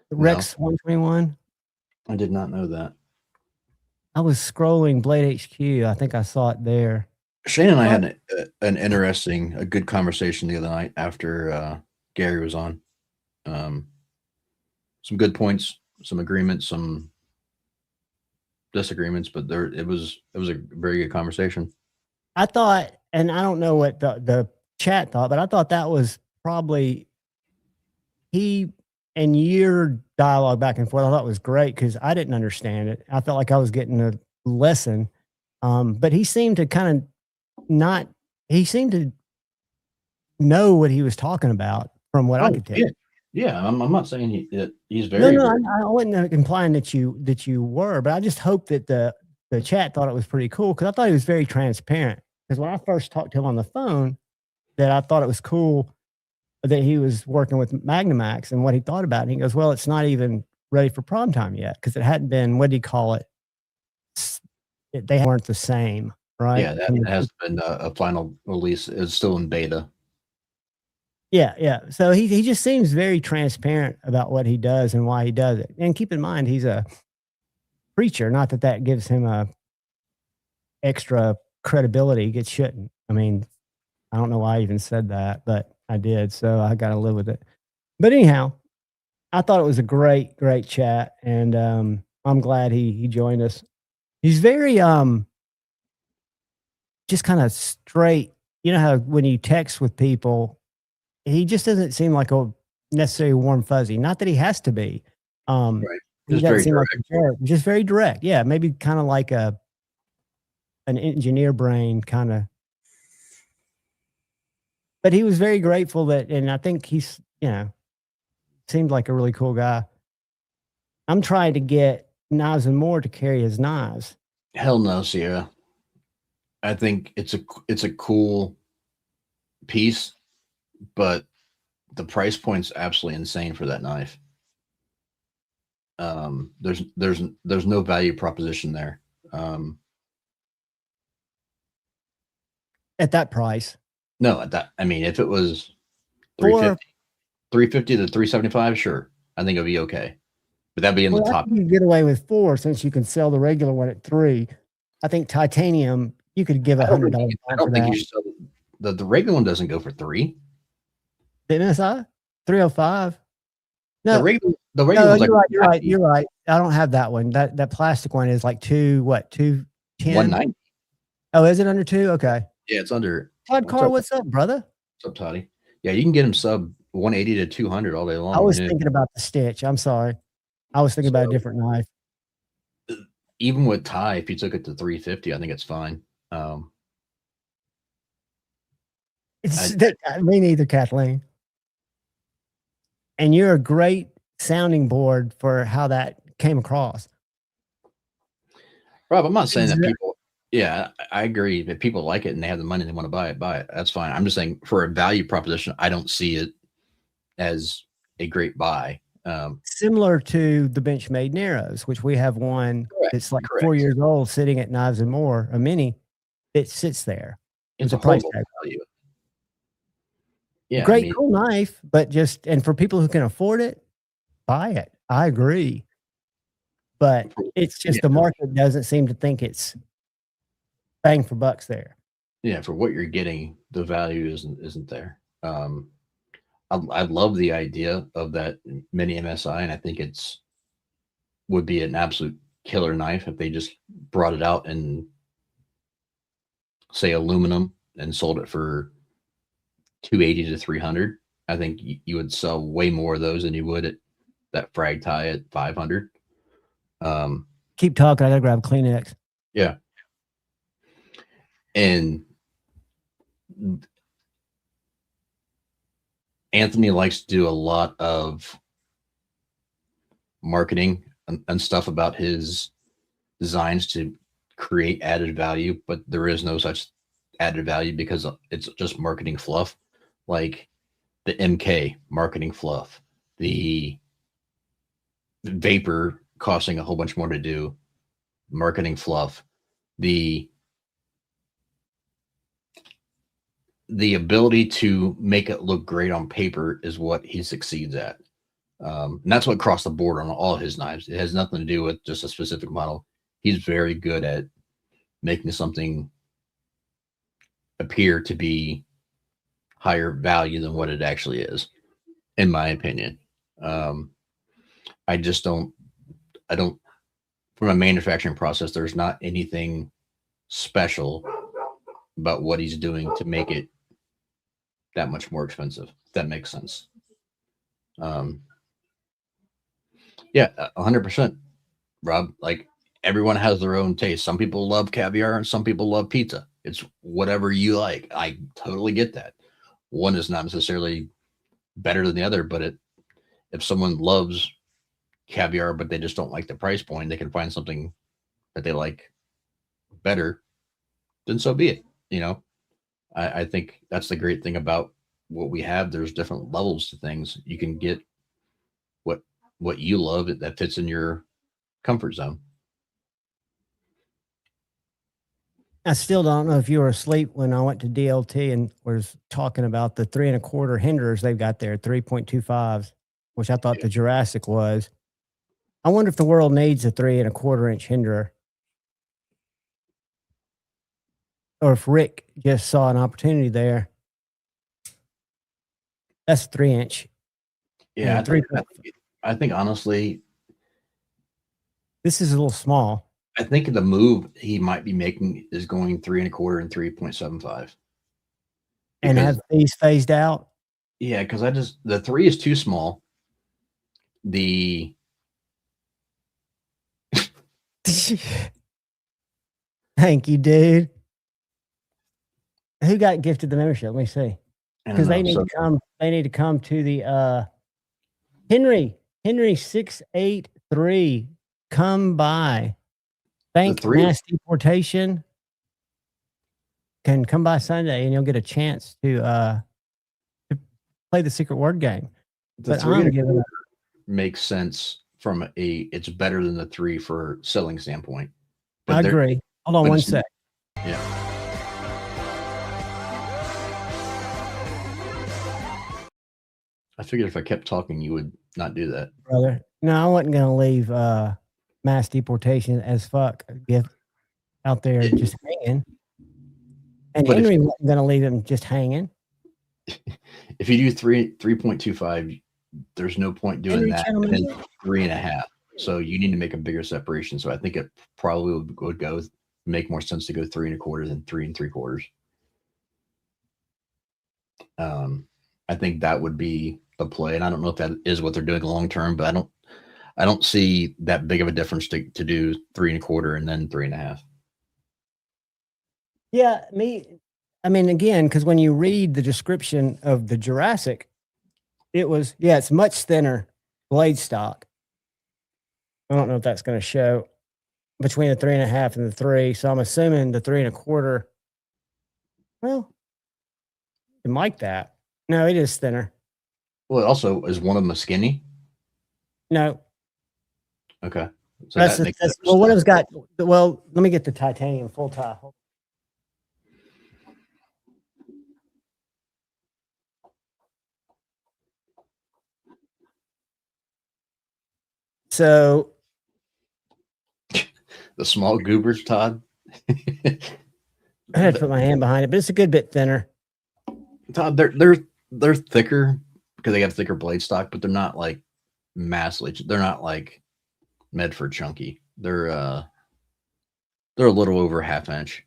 The Rex 121. I did not know that. I was scrolling Blade HQ. I think I saw it there. Shane and I had a good conversation the other night after Gary was on. Some good points, some agreements, some disagreements, but it was a very good conversation. I thought, and I don't know what the chat thought, but I thought that was probably he and your dialogue back and forth. I thought was great because I didn't understand it. I felt like I was getting a lesson, but he seemed to kind of not. He seemed to know what he was talking about from what I could tell. Yeah, I'm not saying he's very. No, I wasn't implying that you were, but I just hope that the the chat thought it was pretty cool because I thought he was very transparent. Because when I first talked to him on the phone, that I thought it was cool that he was working with Magnamax and what he thought about it. And he goes, well, it's not even ready for prime time yet because it hadn't been, what do you call it? They weren't the same, right? Yeah, that has been a final release. It's still in beta. Yeah, yeah. So he just seems very transparent about what he does and why he does it. And keep in mind, he's a preacher. Not that that gives him a extra credibility. It shouldn't. I mean, I don't know why I even said that, but I did. So I got to live with it. But anyhow, I thought it was a great, great chat, and I'm glad he joined us. He's very just kind of straight. You know how when you text with people, he just doesn't seem like a necessarily warm fuzzy. Not that he has to be. Right. He doesn't seem like a jerk. Just very direct. Yeah, maybe kind of like an engineer brain kind of. But he was very grateful that, and I think he's, seemed like a really cool guy. I'm trying to get Knives and More to carry his knives. Hell no, Sierra. I think it's a cool piece, but the price point's absolutely insane for that knife. There's no value proposition there. At that price. No, I mean, if it was 350 to 375, sure, I think it'd be okay. But that'd be in the top. You get away with 4 since you can sell the regular one at 3. I think titanium, you could give $100. I don't think you should sell the regular one. Doesn't go for 3. The MSI 305. No, the regular one's you're right. I don't have that one. That plastic one is like 210? 190. Oh, is it under 2? Okay. Yeah, it's under. Todd Carr, what's up, brother? What's up, Toddy? Yeah, you can get him sub 180 to 200 all day long. I was thinking about the Stitch. I'm sorry. I was thinking about a different knife. Even with Ty, if you took it to 350, I think it's fine. Me neither, Kathleen. And you're a great sounding board for how that came across. Rob, I'm not saying that people. Yeah, I agree. If people like it and they have the money and they want to buy it. That's fine. I'm just saying for a value proposition, I don't see it as a great buy. Similar to the Benchmade Narrows, which we have one that's like 4 years old sitting at Knives and More, a mini. It sits there. It's a price tag value. Yeah, great, cool knife, but and for people who can afford it, buy it. I agree. But it's just the market doesn't seem to think it's bang for bucks there. Yeah, for what you're getting, the value isn't there. I love the idea of that mini MSI, and I think would be an absolute killer knife if they just brought it out in, say, aluminum and sold it for 280 to 300. I think you would sell way more of those than you would at that frag tie at 500. Keep talking. I gotta grab Kleenex. Yeah. And Anthony likes to do a lot of marketing and stuff about his designs to create added value, but there is no such added value because it's just marketing fluff. Like the MK marketing fluff, the Vapor costing a whole bunch more to do, marketing fluff, the ability to make it look great on paper is what he succeeds at. And that's what across the board on all his knives. It has nothing to do with just a specific model. He's very good at making something appear to be higher value than what it actually is, in my opinion. I don't, from a manufacturing process, there's not anything special about what he's doing to make it that much more expensive, if that makes sense. Yeah, 100%, Rob. Like, everyone has their own taste. Some people love caviar and some people love pizza. It's whatever you like. I totally get that. One is not necessarily better than the other, but if someone loves caviar but they just don't like the price point, they can find something that they like better, then so be it. You know, I think that's the great thing about what we have. There's different levels to things. You can get what you love that fits in your comfort zone. I still don't know if you were asleep when I went to DLT and was talking about the 3 1/4 Hinders they've got there, 3.25s, which I thought the Jurassic was. I wonder if the world needs a 3 1/4 inch Hinder, or if Rick just saw an opportunity there. That's 3 inch. Yeah, I think honestly, this is a little small. I think the move he might be making is going 3 1/4 and 3.75, and have these phased out. Yeah, because the 3 is too small. Thank you, dude. Who got gifted the membership? Let me see. Because they need to come. They need to come to the Henry 683. Come by. Thank Mass Deportation. Can come by Sunday and you'll get a chance to play the secret word game. The 3 makes sense from it's better than the 3 for selling standpoint. But I agree. Hold on one sec. Yeah. I figured if I kept talking, you would not do that. Brother. No, I wasn't going to leave Mass Deportation as fuck gift out there just hanging. And but Henry wasn't going to leave him just hanging. If you do 3.25, there's no point doing that. And then 3.5. So you need to make a bigger separation. So I think it probably would make more sense to go 3 1/4 than 3 3/4. I think that would be the play, and I don't know if that is what they're doing long term, but I don't see that big of a difference to do 3 1/4 and then 3.5. Yeah, I mean, again, because when you read the description of the Jurassic, it's much thinner blade stock. I don't know if that's going to show between the 3.5 and the 3. So I'm assuming the 3 1/4. Well, it might that. No, it is thinner. Well, it also is one of them a skinny. No. Okay. So that's well, one of them's got. Well, let me get the titanium full tie. So the small goobers, Todd. I had to put my hand behind it, but it's a good bit thinner. Todd, they're thicker because they got thicker blade stock, but they're not like massively. They're not like Medford chunky. They're a little over 1/2 inch.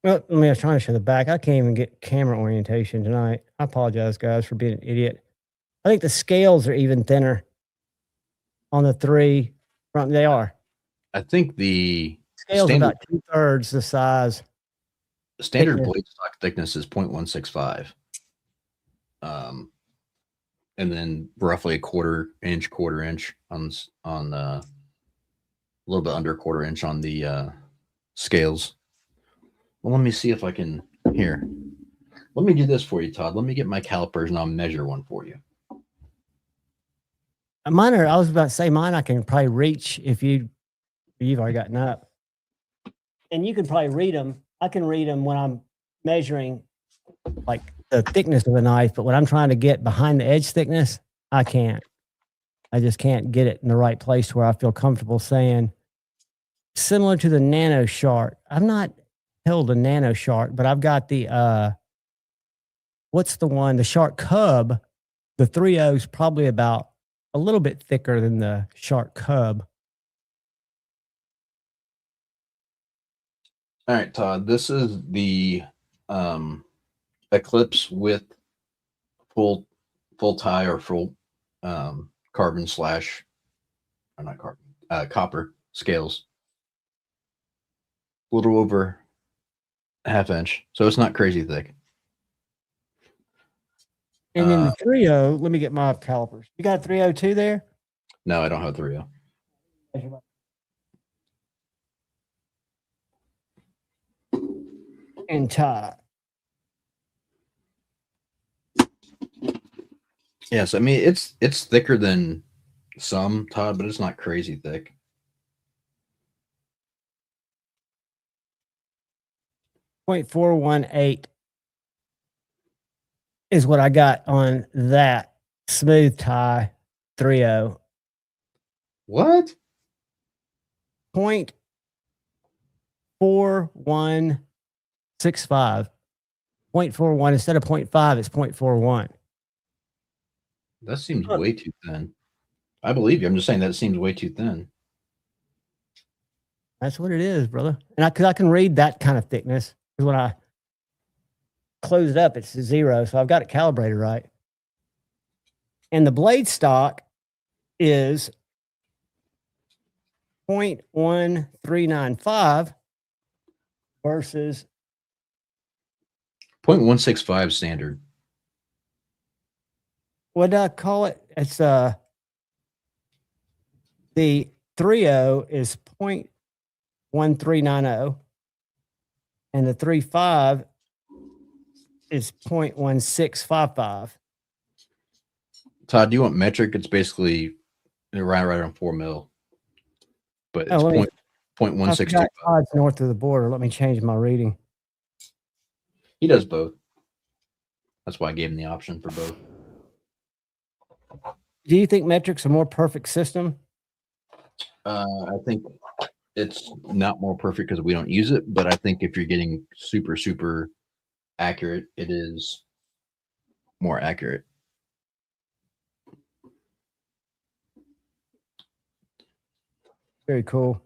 Well, I was trying to show the back. I can't even get camera orientation tonight. I apologize, guys, for being an idiot. I think the scales are even thinner on the 3 front. They are. I think the scales are about 2/3 the size. The standard blade stock thickness is 0.165. And then roughly a quarter inch on a little bit under a 1/4 inch on the scales. Well, let me see if I can here. Let me do this for you, Todd. Let me get my calipers and I'll measure one for you. Mine I was about to say mine I can probably reach if you've already gotten up. And you can probably read them. I can read them when I'm measuring like the thickness of a knife, but when I'm trying to get behind the edge thickness, I can't. I just can't get it in the right place where I feel comfortable saying, similar to the Nano Shark. I've not held a Nano Shark, but I've got the what's the one? The Shark Cub. The 3.0 is probably about a little bit thicker than the Shark Cub. All right, Todd, this is the Eclipse with full tie or full carbon slash, or not carbon, copper scales. A little over 1/2 inch, so it's not crazy thick. And then the 3.0, let me get my calipers. You got a 3.02 there? No, I don't have a 3.0. and tie. Yes, I mean it's thicker than some, Todd, but it's not crazy thick. .418 is what I got on that smooth tie 3.0. What? 0.4165. 0.41 instead of 0.5, it's 0.41. That seems way too thin. I believe you. I'm just saying that seems way too thin. That's what it is, brother. And I can read that kind of thickness, because when I close it up, it's 0. So I've got it calibrated right. And the blade stock is 0.1395 versus 0.165 standard. what did I call it? It's the 3.0 is 0.1390, and the 3.5 is 0.1655. Todd, do you want metric? It's basically right around 4 mil, but it's 0.162. Todd's north of the border. Let me change my reading. He does both. That's why I gave him the option for both. Do you think metric's a more perfect system? I think it's not more perfect because we don't use it, but I think if you're getting super, super accurate, it is more accurate. Very cool.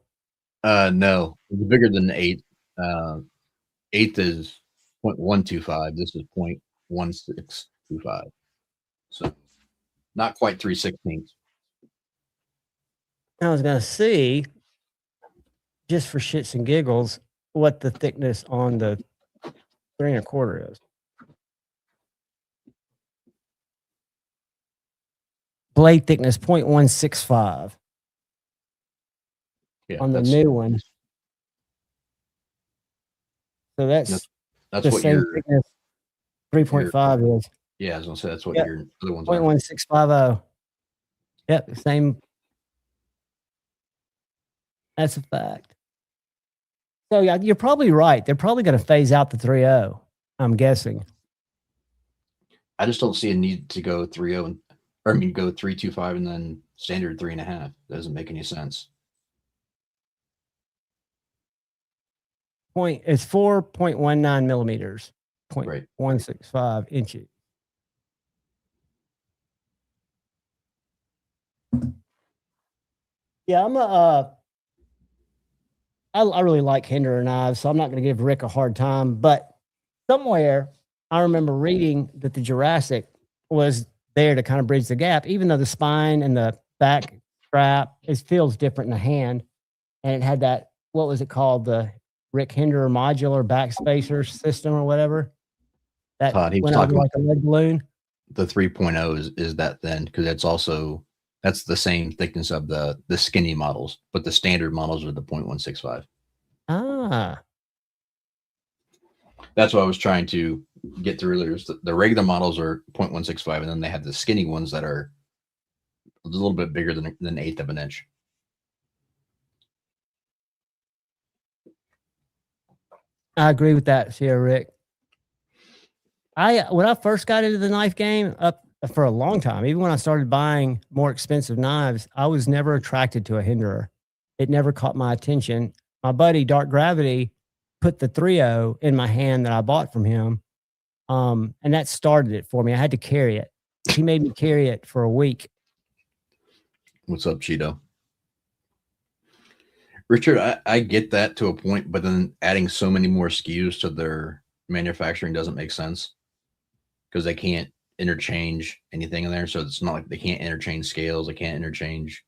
No, it's bigger than 8. 8 is 0.125. This is 0.1625. So not quite 3/16. I was going to see, just for shits and giggles, what the thickness on the 3 1/4 is. Blade thickness 0.165 on the new one. So that's the what same your thickness 3.5 is. Yeah, I was gonna say that's what Yep. your other ones are. 0.1650. Yep, same. That's a fact. So yeah, you're probably right. They're probably going to phase out the 3.0. I'm guessing. I just don't see a need to go 3.0 go 3.25 and then standard 3.5. Doesn't make any sense. It's 4.19 millimeters, 0.165 inches. Yeah, I really like Hinderer knives, so I'm not going to give Rick a hard time. But somewhere I remember reading that the Jurassic was there to kind of bridge the gap, even though the spine and the back strap feels different in the hand, and it had that, what was it called, the Rick Hinderer modular back spacer system or whatever. That Todd, he was went over talking like a lead balloon. The 3.0 is that thin because that's the same thickness of the skinny models, but the standard models are the 0.165. Ah. That's what I was trying to get through earlier. The regular models are 0.165, and then they have the skinny ones that are a little bit bigger than 1/8 of an inch. I agree with that, Sierra Rick. When I first got into the knife game, up for a long time, even when I started buying more expensive knives, I was never attracted to a Hinderer. It never caught my attention. My buddy Dark Gravity put the 3.0 in my hand that I bought from him, and that started it for me. I had to carry it. He made me carry it for a week. What's up, Cheeto? Richard, I get that to a point, but then adding so many more SKUs to their manufacturing doesn't make sense because they can't interchange anything in there. So it's not like they can't interchange scales. They can't interchange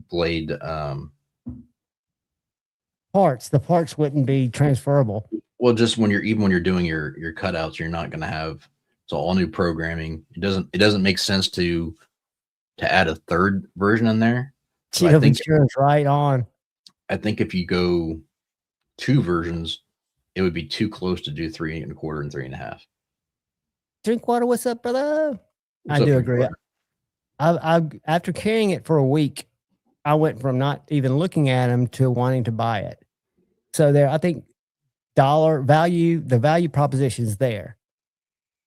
blade parts. The parts wouldn't be transferable. Well, just when you're doing your cutouts, you're not going to have, it's all new programming. It doesn't make sense to add a third version in there. So Cheeto insurance right on. I think if you go 2 versions, it would be too close to do 3 1/4 and 3 1/2. Drinkwater, what's up, brother? What's I up, do agree. Drinkwater? I after carrying it for a week, I went from not even looking at them to wanting to buy it. So there, I think the value proposition is there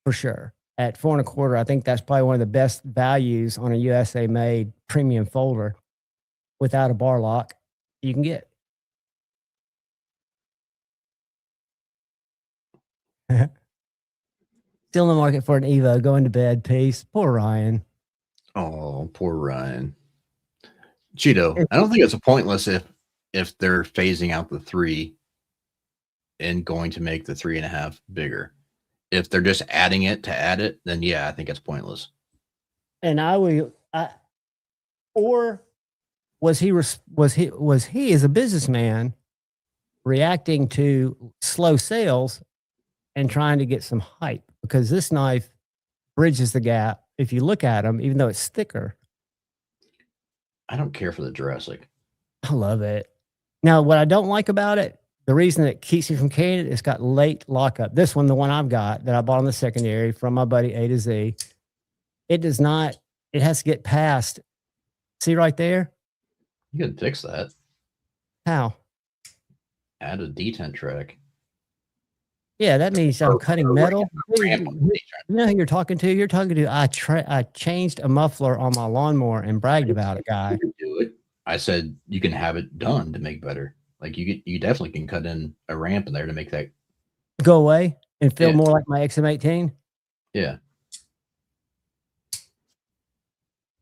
for sure. At 4 1/4, I think that's probably one of the best values on a USA made premium folder without a bar lock you can get. Still in the market for an Evo, going to bed, peace. Poor Ryan. Oh, poor Ryan. Cheeto, I don't think it's a pointless if they're phasing out the 3 and going to make the 3 1/2 bigger. If they're just adding it to add it, then yeah, I think it's pointless. And or was he as a businessman reacting to slow sales and trying to get some hype? Because this knife bridges the gap. If you look at them, even though it's thicker. I don't care for the Jurassic. I love it. Now, what I don't like about it, the reason it keeps me from carrying it, it's got late lockup. This one, the one I've got that I bought on the secondary from my buddy A to Z, it does not, it has to get past. See right there? You can fix that. How? Add a detent track. Yeah, that means I'm cutting metal. You know who you're talking to? You're talking to, I changed a muffler on my lawnmower and bragged about it, guy. You can do it. I said you can have it done to make better. Like you definitely can cut in a ramp in there to make that go away and feel more like my XM18. Yeah.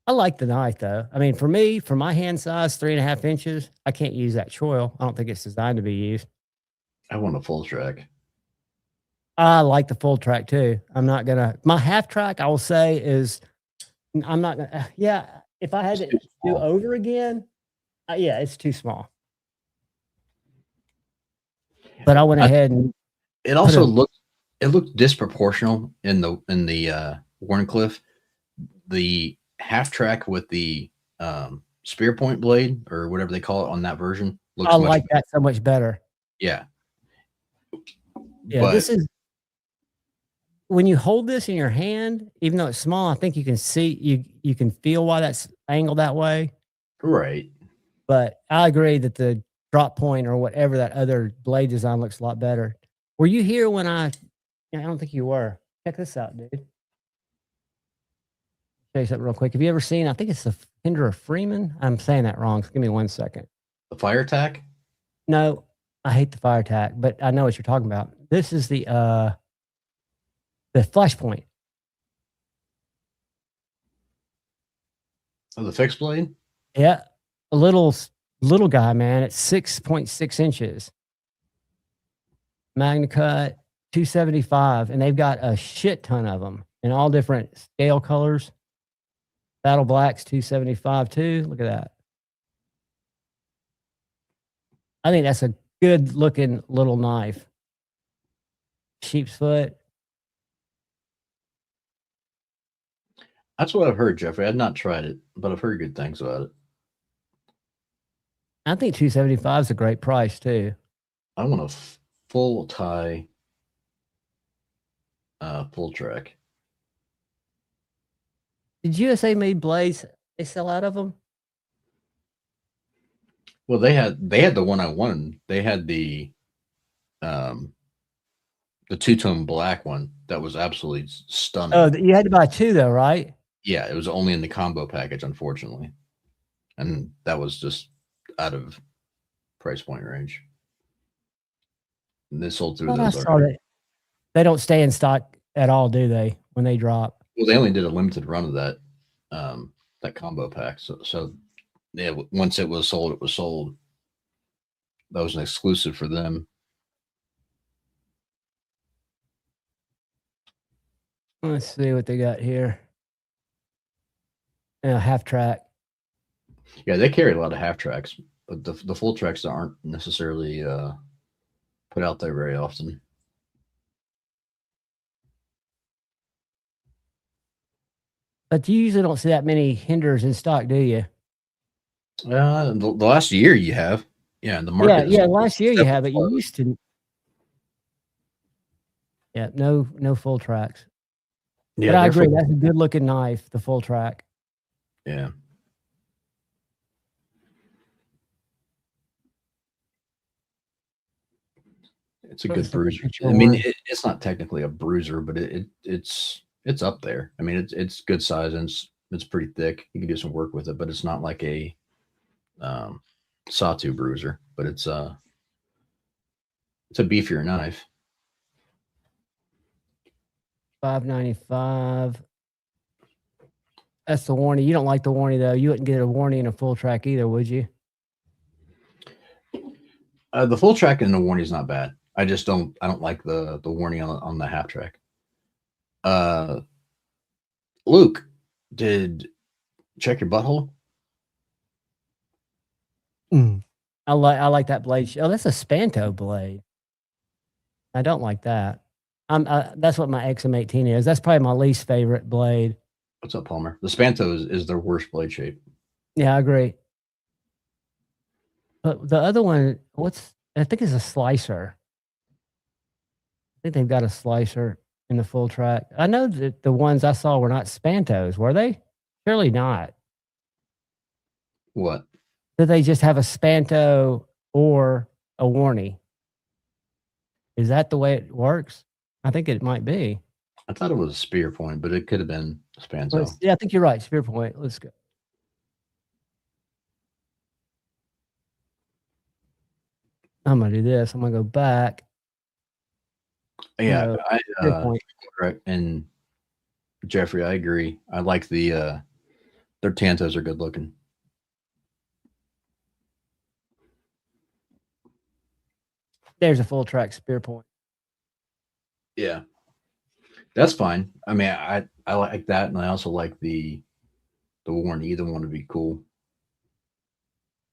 I like the knife though. I mean, for me, for my hand size, 3 1/2 inches, I can't use that choil. I don't think it's designed to be used. I want a full track. I like the full track too. I'm not gonna. My half track, I will say, is I'm not gonna. Yeah, if I had to do over again, yeah, it's too small. But I went ahead and it also looked disproportional in the Warncliffe. The half track with the spear point blade or whatever they call it on that version looks I like that so much better. Yeah. Yeah, but this is when you hold this in your hand, even though it's small, I think you can see you can feel why that's angled that way. Right. But I agree that the drop point or whatever that other blade design looks a lot better. Were you here when I don't think you were. Check this out, dude. Show you something real quick. Have you ever seen, I think it's the Hinder of Freeman? I'm saying that wrong. So give me 1 second. The fire tack? No, I hate the fire tack, but I know what you're talking about. This is the flash point. Oh, the fixed blade? Yeah. A little guy, man. It's 6.6 inches. Magna Cut, 275. And they've got a shit ton of them in all different scale colors. Battle Blacks, 275 too. Look at that. I think that's a good looking little knife. Sheep's foot. That's what I've heard, Jeffrey. I've not tried it, but I've heard good things about it. I think 275 is a great price too. I want a full tie, full track. Did USA made blades? They sell out of them? Well, they had the one I wanted. They had the two-tone black one that was absolutely stunning. Oh, you had to buy two though, right? Yeah, it was only in the combo package, unfortunately, and that was just out of price point range. And they sold through those. They don't stay in stock at all, do they? When they drop. Well, they only did a limited run of that that combo pack. So yeah, once it was sold, it was sold. That was an exclusive for them. Let's see what they got here. Yeah, half track. Yeah, they carry a lot of half tracks, but the full tracks aren't necessarily put out there very often. But you usually don't see that many Hinders in stock, do you? The last year you have. Yeah, the market. Yeah, last year you have, but you used to. Yeah, no full tracks. Yeah, but I agree. That's a good looking knife, the full track. Yeah. It's a good bruiser. I mean, it's not technically a bruiser, but it's up there. I mean, it's good size and it's pretty thick. You can do some work with it, but it's not like a sawtooth bruiser. But it's a beefier knife. $5.95. That's the warranty. You don't like the warranty though. You wouldn't get a warranty in a full track either, would you? The full track and the warranty is not bad. I just don't like the warranty on the half track. Luke, did check your butthole? I like that blade. Oh, that's a Spanto blade. I don't like that. That's what my XM18 is. That's probably my least favorite blade. What's up, Palmer? The Spanto is their worst blade shape. Yeah, I agree. But the other one, I think it's a slicer. I think they've got a slicer in the full track. I know that the ones I saw were not Spantos, were they? Surely not. What? Did they just have a Spanto or a warranty? Is that the way it works? I think it might be. I thought it was a Spear Point, but it could have been Spanto. Yeah, I think you're right. Spear Point. Let's go. I'm gonna do this. I'm gonna go back. Yeah, correct. And Jeffrey, I agree. I like their Tantos are good looking. There's a full track Spear Point. Yeah, that's fine. I mean, I like that, and I also like the warranty. Either one would be cool.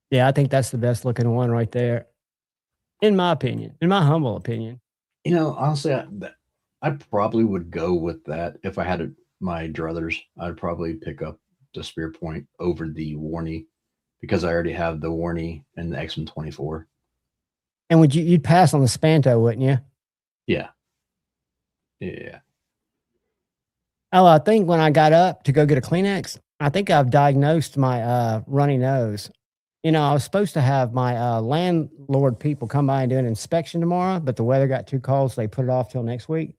Yeah, I think that's the best looking one right there, in my opinion, in my humble opinion. You know, honestly, I probably would go with that if I had my druthers. I'd probably pick up the Spear Point over the warranty because I already have the warranty and the XM24. And you'd pass on the Spanto, wouldn't you? Yeah. Yeah. Oh, I think when I got up to go get a Kleenex, I think I've diagnosed my runny nose. You know, I was supposed to have my landlord people come by and do an inspection tomorrow, but the weather got too cold, so they put it off till next week.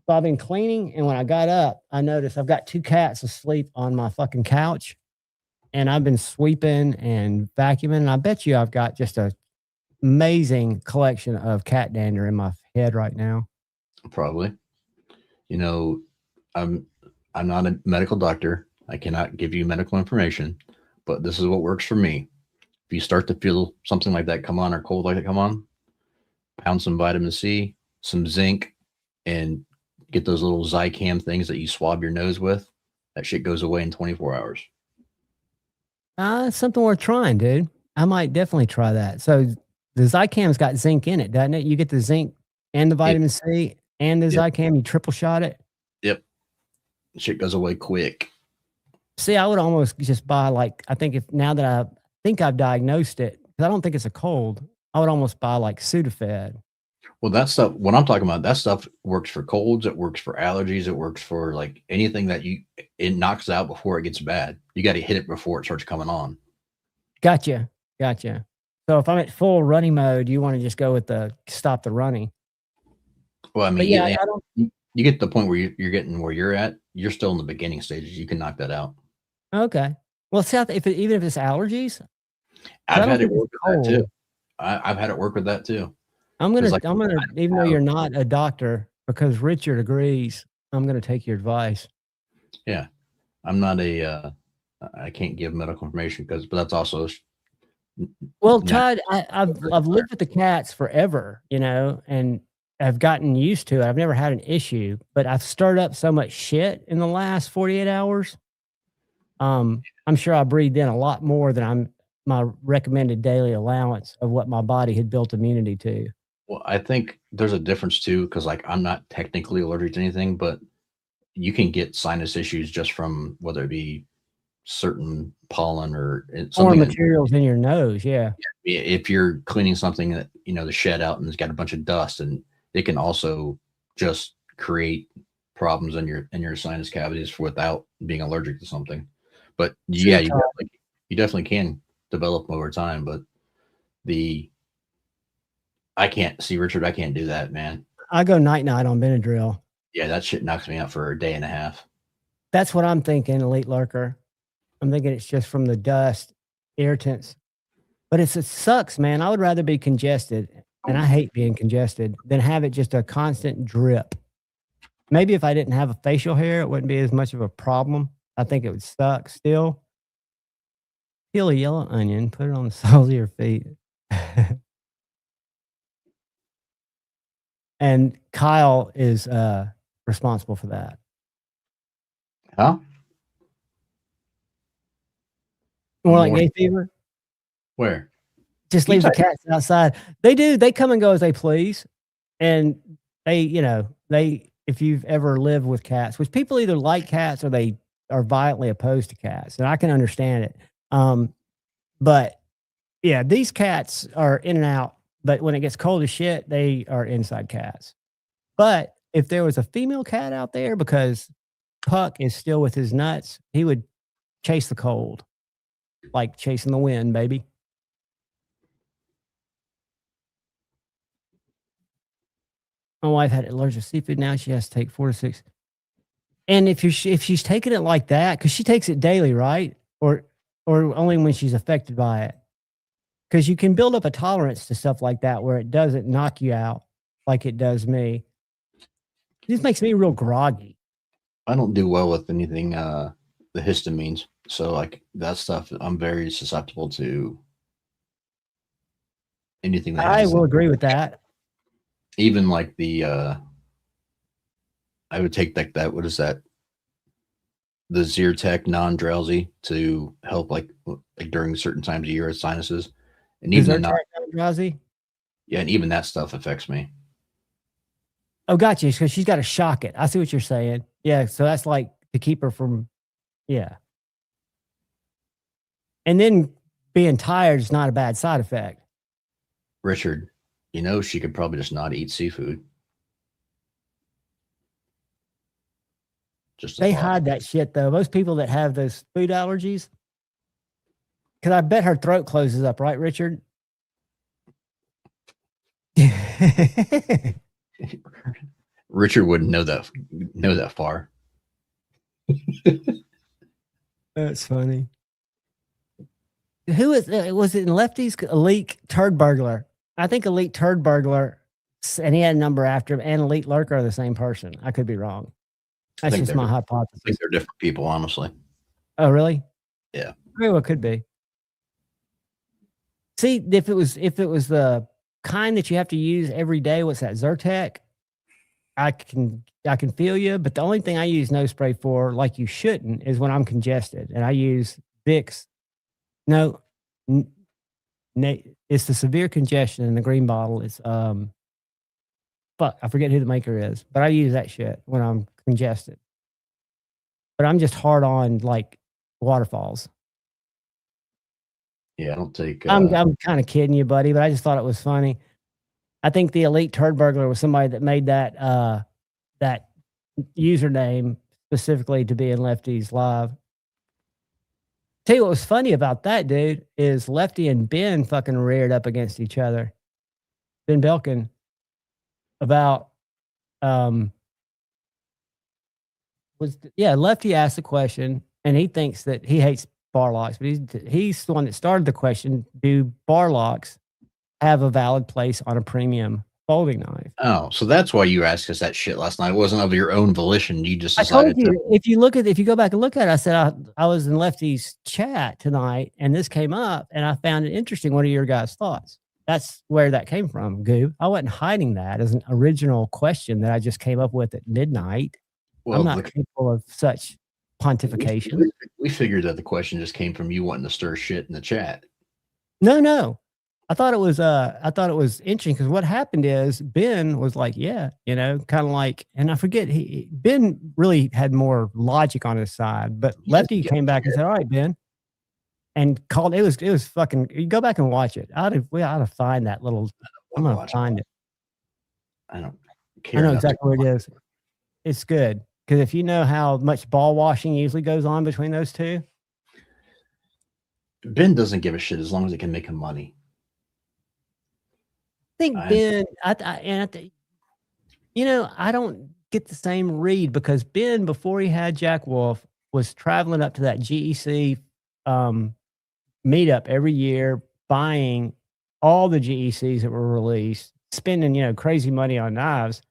So I've been cleaning, and when I got up, I noticed I've got 2 cats asleep on my fucking couch, and I've been sweeping and vacuuming, and I bet you I've got just a amazing collection of cat dander in my head right now. Probably. You know, I'm not a medical doctor. I cannot give you medical information, but this is what works for me. If you start to feel something like that come on or cold like that come on, pound some vitamin C, some zinc, and get those little Zicam things that you swab your nose with. That shit goes away in 24 hours. It's something worth trying, dude. I might definitely try that. So the Zicam's got zinc in it, doesn't it? You get the zinc and the vitamin C and the Zicam, you triple shot it. Yep. Shit goes away quick. See, I would almost just buy now that I think I've diagnosed it, because I don't think it's a cold, I would almost buy like Sudafed. Well, that stuff, what I'm talking about, that stuff works for colds, it works for allergies, it works for like anything that it knocks out before it gets bad. You got to hit it before it starts coming on. Gotcha. So if I'm at full running mode, you want to just go with the stop the running. Well, I mean, you get to the point where you're getting where you're at. You're still in the beginning stages. You can knock that out. Okay. Well, see, even if it's allergies, I've had it work with that too. I've had it work with that too. I'm gonna, even though you're not a doctor, because Richard agrees, I'm gonna take your advice. Yeah, I'm not I can't give medical information but that's also. Well, Todd, I've lived with the cats forever, you know, and I've gotten used to it. I've never had an issue, but I've stirred up so much shit in the last 48 hours. I'm sure I breathed in a lot more than my recommended daily allowance of what my body had built immunity to. Well, I think there's a difference too, because like I'm not technically allergic to anything, but you can get sinus issues just from whether it be certain pollen or something materials in your nose. Yeah. If you're cleaning something that, the shed out and it's got a bunch of dust, and it can also just create problems in your sinus cavities without being allergic to something. But yeah, you definitely can develop them over time. But I can't see, Richard. I can't do that, man. I go night on Benadryl. Yeah, that shit knocks me out for a day and a half. That's what I'm thinking, Elite Lurker. I'm thinking it's just from the dust, irritants. But it sucks, man. I would rather be congested, and I hate being congested, than have it just a constant drip. Maybe if I didn't have a facial hair, it wouldn't be as much of a problem. I think it would suck still. Peel a yellow onion, put it on the soles of your feet. And Kyle is responsible for that. Huh? More like hay fever? Where? Just leave the cats outside. They do. They come and go as they please. And if you've ever lived with cats, which people either like cats or they are violently opposed to cats. And I can understand it. But yeah, these cats are in and out. But when it gets cold as shit, they are inside cats. But if there was a female cat out there, because Puck is still with his nuts, he would chase the cold. Like chasing the wind, baby. My wife had allergic to seafood. Now she has to take 4 to 6. And if she's taking it like that, because she takes it daily, right? Or only when she's affected by it. Because you can build up a tolerance to stuff like that where it doesn't knock you out like it does me. This makes me real groggy. I don't do well with anything, the histamines. So like that stuff, I'm very susceptible to anything that I will agree with that. Even like I would take like that. What is that? The Zyrtec non-drowsy to help like during certain times of year with sinuses. And even non-drowsy? Yeah, and even that stuff affects me. Oh, gotcha. Because she's got to shock it. I see what you're saying. Yeah, so that's like to keep her from, yeah. And then being tired is not a bad side effect. Richard, she could probably just not eat seafood. They hide that shit, though. Most people that have those food allergies, because I bet her throat closes up, right, Richard? Richard wouldn't know that far. That's funny. Who was it in Lefty's? Elite Turd Burglar. I think Elite Turd Burglar, and he had a number after him, and Elite Lurker are the same person. I could be wrong. That's just my hypothesis. I think they're different people, honestly. Oh, really? Yeah. Very well could be. See, if it was the kind that you have to use every day, what's that, Zyrtec? I can feel you, but the only thing I use nose spray for, like you shouldn't, is when I'm congested, and I use Vicks. No, it's the severe congestion in the green bottle. It's I forget who the maker is, but I use that shit when I'm congested. But I'm just hard on like waterfalls. Yeah, I don't take. I'm kind of kidding you, buddy, but I just thought it was funny. I think the Elite Turd Burglar was somebody that made that that username specifically to be in Lefty's live. Tell you what was funny about that, dude, is Lefty and Ben fucking reared up against each other. Ben Belkin about Lefty asked the question, and he thinks that he hates bar locks, but he's the one that started the question: do bar locks have a valid place on a premium folding knife? Oh, so that's why you asked us that shit last night. It wasn't of your own volition. You just decided if you go back and look at it, I said I was in Lefty's chat tonight, and this came up, and I found it interesting. What are your guys' thoughts? That's where that came from, Goob. I wasn't hiding that as an original question that I just came up with at midnight. Well, I'm not capable of such pontification. We figured that the question just came from you wanting to stir shit in the chat. No. I thought it was interesting because what happened is Ben was like, yeah, kind of like, and I forget, Ben really had more logic on his side, but Lefty came back and said, all right, Ben, and called, it was fucking, you go back and watch it. We ought to find that little, I'm going to find it. I don't care. I know exactly where it is. it's good. Because if you know how much ball washing usually goes on between those two. Ben doesn't give a shit as long as it can make him money. I think Ben, I don't get the same read because Ben, before he had Jack Wolf, was traveling up to that GEC meetup every year, buying all the GECs that were released, spending, crazy money on knives.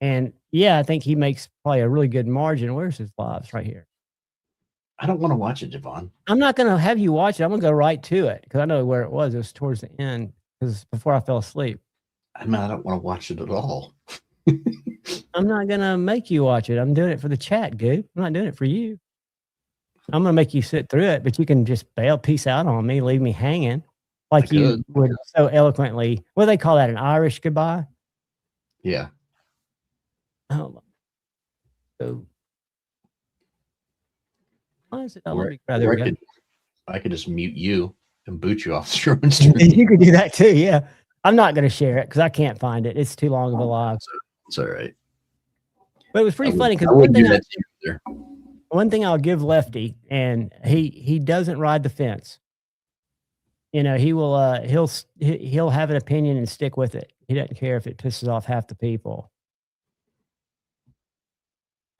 And yeah, I think he makes probably a really good margin. Where's his lives? Right here. I don't want to watch it, Javon. I'm not going to have you watch it. I'm going to go right to it because I know where it was. It was towards the end because before I fell asleep. I mean, I don't want to watch it at all. I'm not going to make you watch it. I'm doing it for the chat, Goop. I'm not doing it for you. I'm going to make you sit through it, but you can just bail, peace out on me, leave me hanging like you would so eloquently. What do they call that? An Irish goodbye? Yeah. Oh, so why is it? I could just mute you and boot you off the stream. You could do that too. Yeah, I'm not going to share it because I can't find it. It's too long of a live. It's all right. But it was pretty funny because one thing I'll give Lefty, and he doesn't ride the fence. He will he'll have an opinion and stick with it. He doesn't care if it pisses off half the people.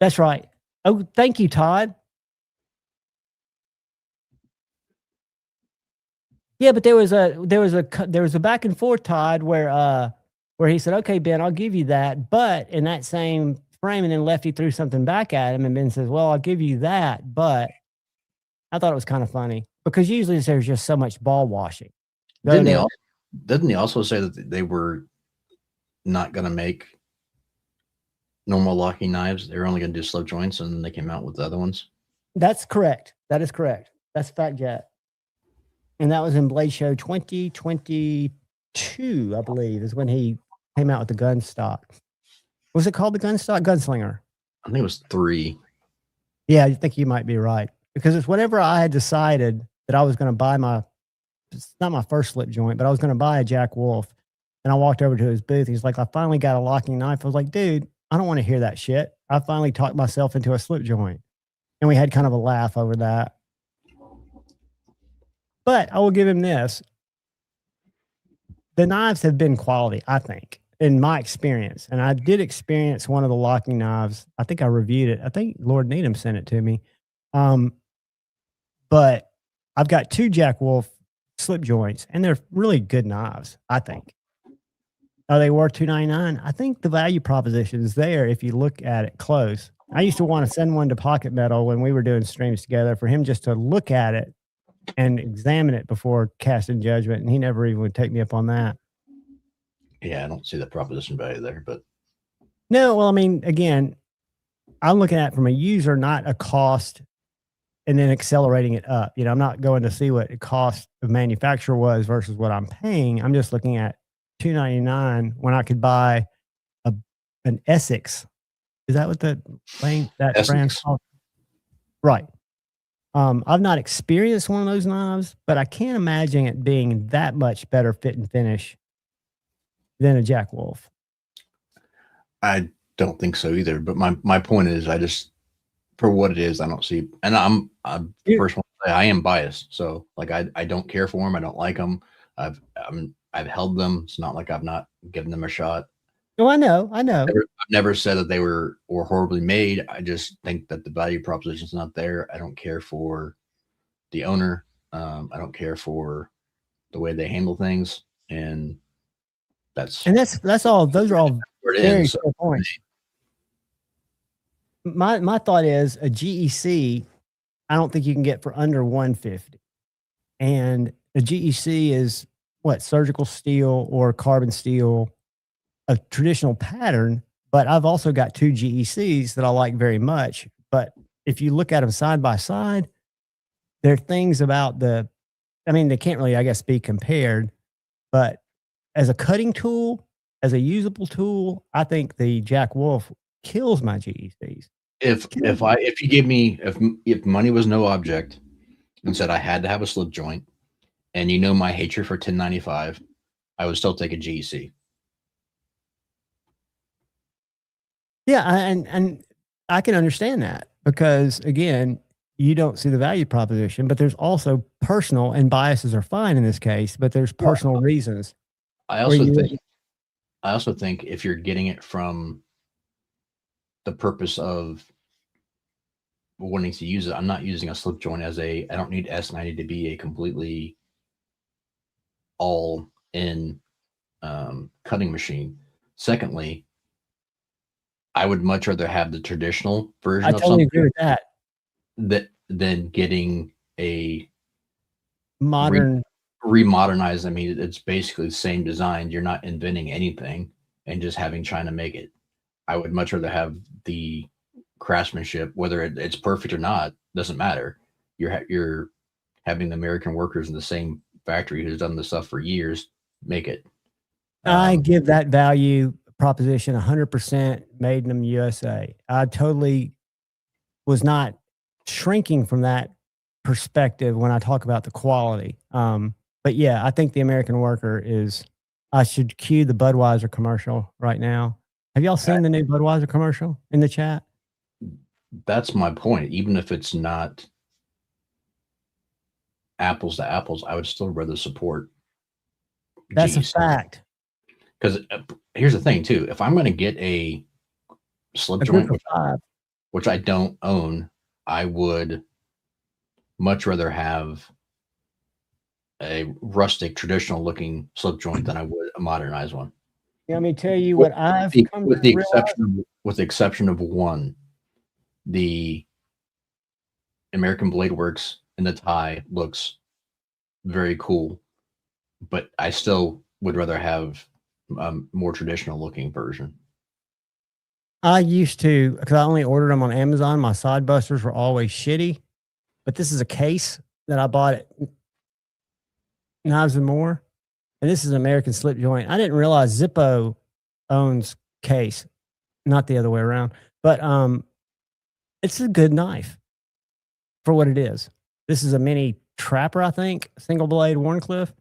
That's right. Oh, thank you, Todd. Yeah, but there was a back and forth, Todd, where he said, "Okay, Ben, I'll give you that," but in that same frame, and then Lefty threw something back at him, and Ben says, "Well, I'll give you that," but I thought it was kind of funny because usually there's just so much ball washing. Didn't he also say that they were not going to make normal locking knives? They were only going to do slip joints, and then they came out with the other ones. That's correct. That is correct. That's Fact Jet. And that was in Blade Show 2022, I believe, is when he came out with the gun stock. Was it called the gun stock? Gunslinger. I think it was 3. Yeah, I think you might be right. Because it's whenever I had decided that I was going to buy it's not my first slip joint, but I was going to buy a Jack Wolf. And I walked over to his booth. He's like, "I finally got a locking knife." I was like, "Dude, I don't want to hear that shit. I finally talked myself into a slip joint." And we had kind of a laugh over that. But I will give him this. The knives have been quality, I think, in my experience. And I did experience one of the locking knives. I think I reviewed it. I think Lord Needham sent it to me. But I've got 2 Jack Wolf slip joints, and they're really good knives, I think. Are they worth $299? I think the value proposition is there if you look at it close. I used to want to send one to Pocket Metal when we were doing streams together for him just to look at it and examine it before casting judgment, and he never even would take me up on that. Yeah, I don't see the proposition value there, but no. Well, I mean, again, I'm looking at it from a user, not a cost, and then accelerating it up. I'm not going to see what the cost of manufacturer was versus what I'm paying. I'm just looking at $299 when I could buy an Essex. Is that what that brand's called? Right. I've not experienced one of those knives, but I can't imagine it being that much better fit and finish than a Jack Wolf. I don't think so either. But my point is, I just, for what it is, I don't see. And I'm first one to say I am biased. So like I don't care for them. I don't like them. I've held them. It's not like I've not given them a shot. Oh, I know. I've never said that they were horribly made. I just think that the value proposition is not there. I don't care for the owner. I don't care for the way they handle things, and that's all. Those are all very fair points. My thought is a GEC. I don't think you can get for under $150, and a GEC is what, surgical steel or carbon steel. A traditional pattern, but I've also got 2 GECs that I like very much. But if you look at them side by side, there are things about they can't really, I guess, be compared. But as a cutting tool, as a usable tool, I think the Jack Wolf kills my GECs. If you give me, if money was no object and said I had to have a slip joint, and my hatred for 1095, I would still take a GEC. Yeah, and I can understand that because again, you don't see the value proposition, but there's also personal and biases are fine in this case, but there's personal reasons. I also think if you're getting it from the purpose of wanting to use it, I'm not using a slip joint as I don't need S90 to be a completely all in cutting machine. Secondly, I would much rather have the traditional version I of totally something agree with that. than getting a Modern. remodernized. I mean, it's basically the same design. You're not inventing anything and just having China make it. I would much rather have the craftsmanship, whether it's perfect or not, doesn't matter. You're having the American workers in the same factory who's done this stuff for years make it. I give that value proposition 100% made in the USA. I totally was not shrinking from that perspective when I talk about the quality. But yeah, I think the American worker is, I should cue the Budweiser commercial right now. Have y'all seen the new Budweiser commercial in the chat? That's my point. Even if it's not apples to apples, I would still rather support That's GEC. a fact. Because here's the thing too, if I'm going to get a slip joint, which I don't own, I would much rather have a rustic, traditional looking slip joint than I would a modernized one. Let me tell you what I've come with to the exception of one, the American Blade Works in the tie looks very cool, but I still would rather have a more traditional looking version. I used to, because I only ordered them on Amazon. My side busters were always shitty, but this is a case that I bought at Knives and More, and this is an American slip joint. I didn't realize Zippo owns case, not the other way around. But it's a good knife for what it is. This is a mini trapper, I think, single blade Warncliffe.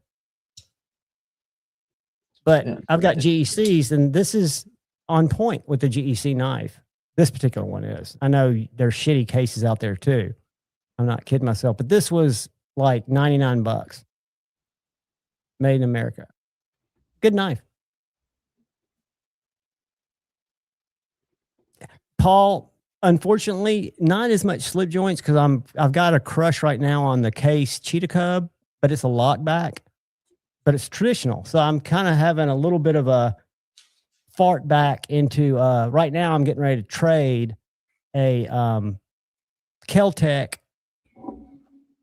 But yeah, I've got GECs, and this is on point with the GEC knife. This particular one is. I know there's shitty cases out there too. I'm not kidding myself, but this was like $99. Made in America. Good knife. Paul, unfortunately, not as much slip joints because I've got a crush right now on the case Cheetah Cub, but it's a lock back, but it's traditional. So I'm kind of having a little bit of a fart back into right now I'm getting ready to trade a Keltec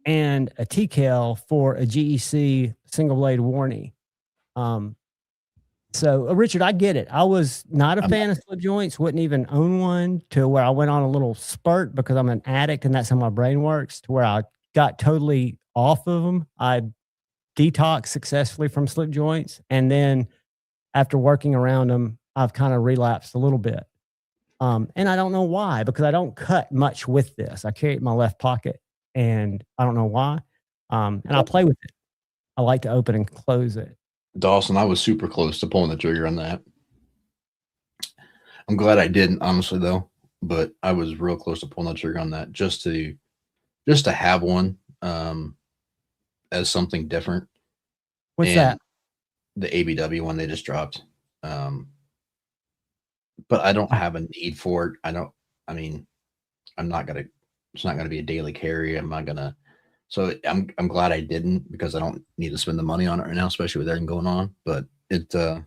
and a TKL for a GEC single blade Warney. So Richard, I get it. I was not a fan of slip joints, wouldn't even own one, to where I went on a little spurt because I'm an addict and that's how my brain works, to where I got totally off of them. I detoxed successfully from slip joints. And then after working around them, I've kind of relapsed a little bit. And I don't know why, because I don't cut much with this. I carry it in my left pocket and I don't know why. And I play with it. I like to open and close it. Dawson, I was super close to pulling the trigger on that. I'm glad I didn't, honestly, though. But I was real close to pulling the trigger on that, just to have one as something different. What's that? The ABW one they just dropped. But I don't have a need for it. I'm not gonna. It's not gonna be a daily carry. I'm not gonna. So I'm glad I didn't, because I don't need to spend the money on it right now, especially with everything going on. But it's a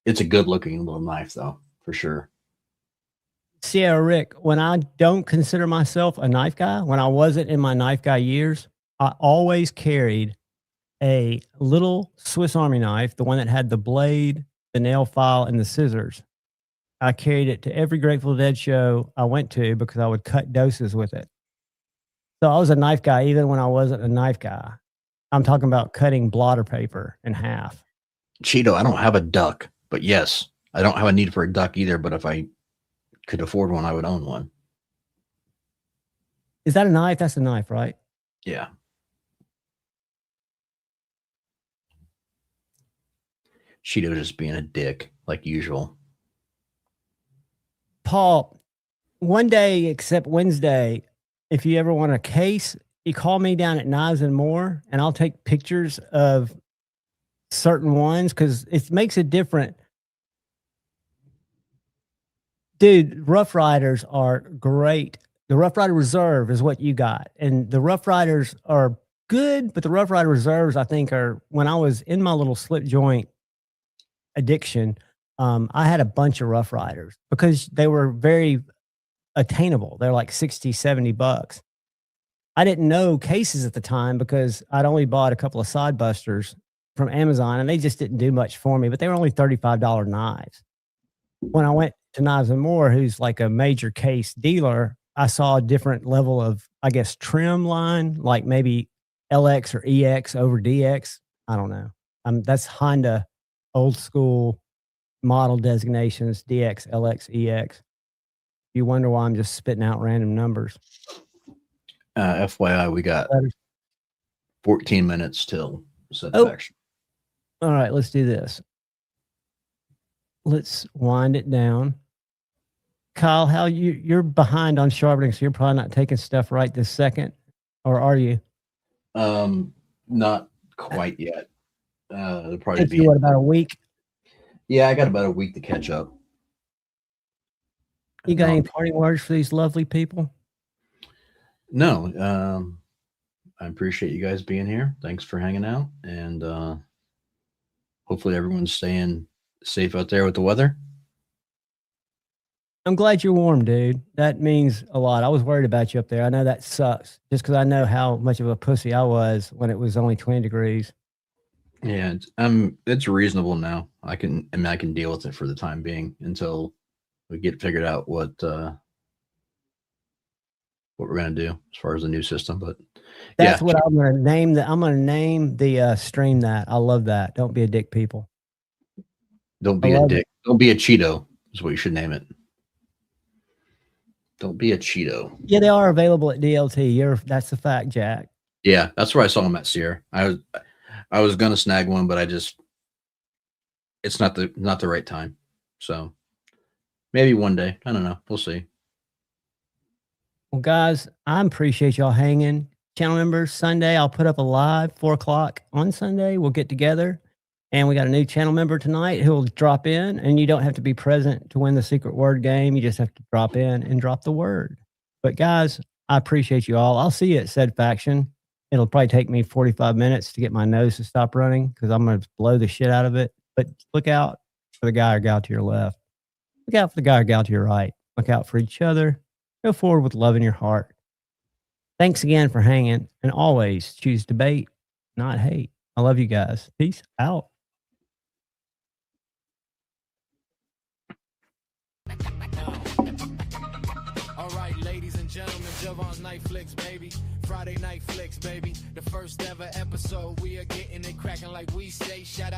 good looking little knife, though, for sure. Sierra Rick, when I don't consider myself a knife guy, when I wasn't in my knife guy years, I always carried a little Swiss Army knife, the one that had the blade, the nail file, and the scissors. I carried it to every Grateful Dead show I went to because I would cut doses with it. So I was a knife guy even when I wasn't a knife guy. I'm talking about cutting blotter paper in half. Cheeto, I don't have a duck, but yes, I don't have a need for a duck either. But if I could afford one, I would own one. Is that a knife? That's a knife, right? Yeah. Cheeto just being a dick like usual. Paul, one day except Wednesday, if you ever want a case, you call me down at Knives and More, and I'll take pictures of certain ones because it makes it different. Dude, Rough Riders are great. The Rough Rider Reserve is what you got. And the Rough Riders are good, but the Rough Rider Reserves, I think, are when I was in my little slip joint addiction, I had a bunch of Rough Riders because they were very attainable. They're like 60, 70 bucks. I didn't know cases at the time because I'd only bought a couple of side busters from Amazon and they just didn't do much for me, but they were only $35 knives. When I went to Knives and More, who's like a major case dealer, I saw a different level of, I guess, trim line, like maybe LX or EX over DX. I don't know. That's Honda old school model designations, DX, LX, EX. You wonder why I'm just spitting out random numbers. FYI, we got 14 minutes till set of action. All right, let's do this. Let's wind it down. Kyle, how you're behind on sharpening, so you're probably not taking stuff right this second, or are you? Not quite yet. It'll probably be about a week. Yeah, I got about a week to catch up. You got any parting words for these lovely people? No. I appreciate you guys being here. Thanks for hanging out, and hopefully everyone's staying safe out there with the weather. I'm glad you're warm, dude. That means a lot. I was worried about you up there. I know that sucks just because I know how much of a pussy I was when it was only 20 degrees. Yeah, it's reasonable now. I can deal with it for the time being until we get figured out what we're gonna do as far as the new system. But that's what I'm gonna name. I'm gonna name the stream that. I love that. Don't be a dick, people. Don't be a dick. Don't be a Cheeto is what you should name it. Don't be a Cheeto. Yeah, they are available at DLT. That's the fact, Jack. Yeah, that's where I saw them at Sierra. I was gonna snag one, but it's not the right time. So maybe one day. I don't know. We'll see. Well, guys, I appreciate y'all hanging. Channel members, Sunday, I'll put up a live 4 o'clock on Sunday. We'll get together. And we got a new channel member tonight who will drop in, and you don't have to be present to win the secret word game. You just have to drop in and drop the word. But guys, I appreciate you all. I'll see you at said faction. It'll probably take me 45 minutes to get my nose to stop running because I'm going to blow the shit out of it. But look out for the guy or gal to your left. Look out for the guy or gal to your right. Look out for each other. Go forward with love in your heart. Thanks again for hanging, and always choose debate, not hate. I love you guys. Peace out. Javon's Night Flicks, baby. Friday Night Flicks, baby. The first ever episode. We are getting it cracking like we say. Shout out.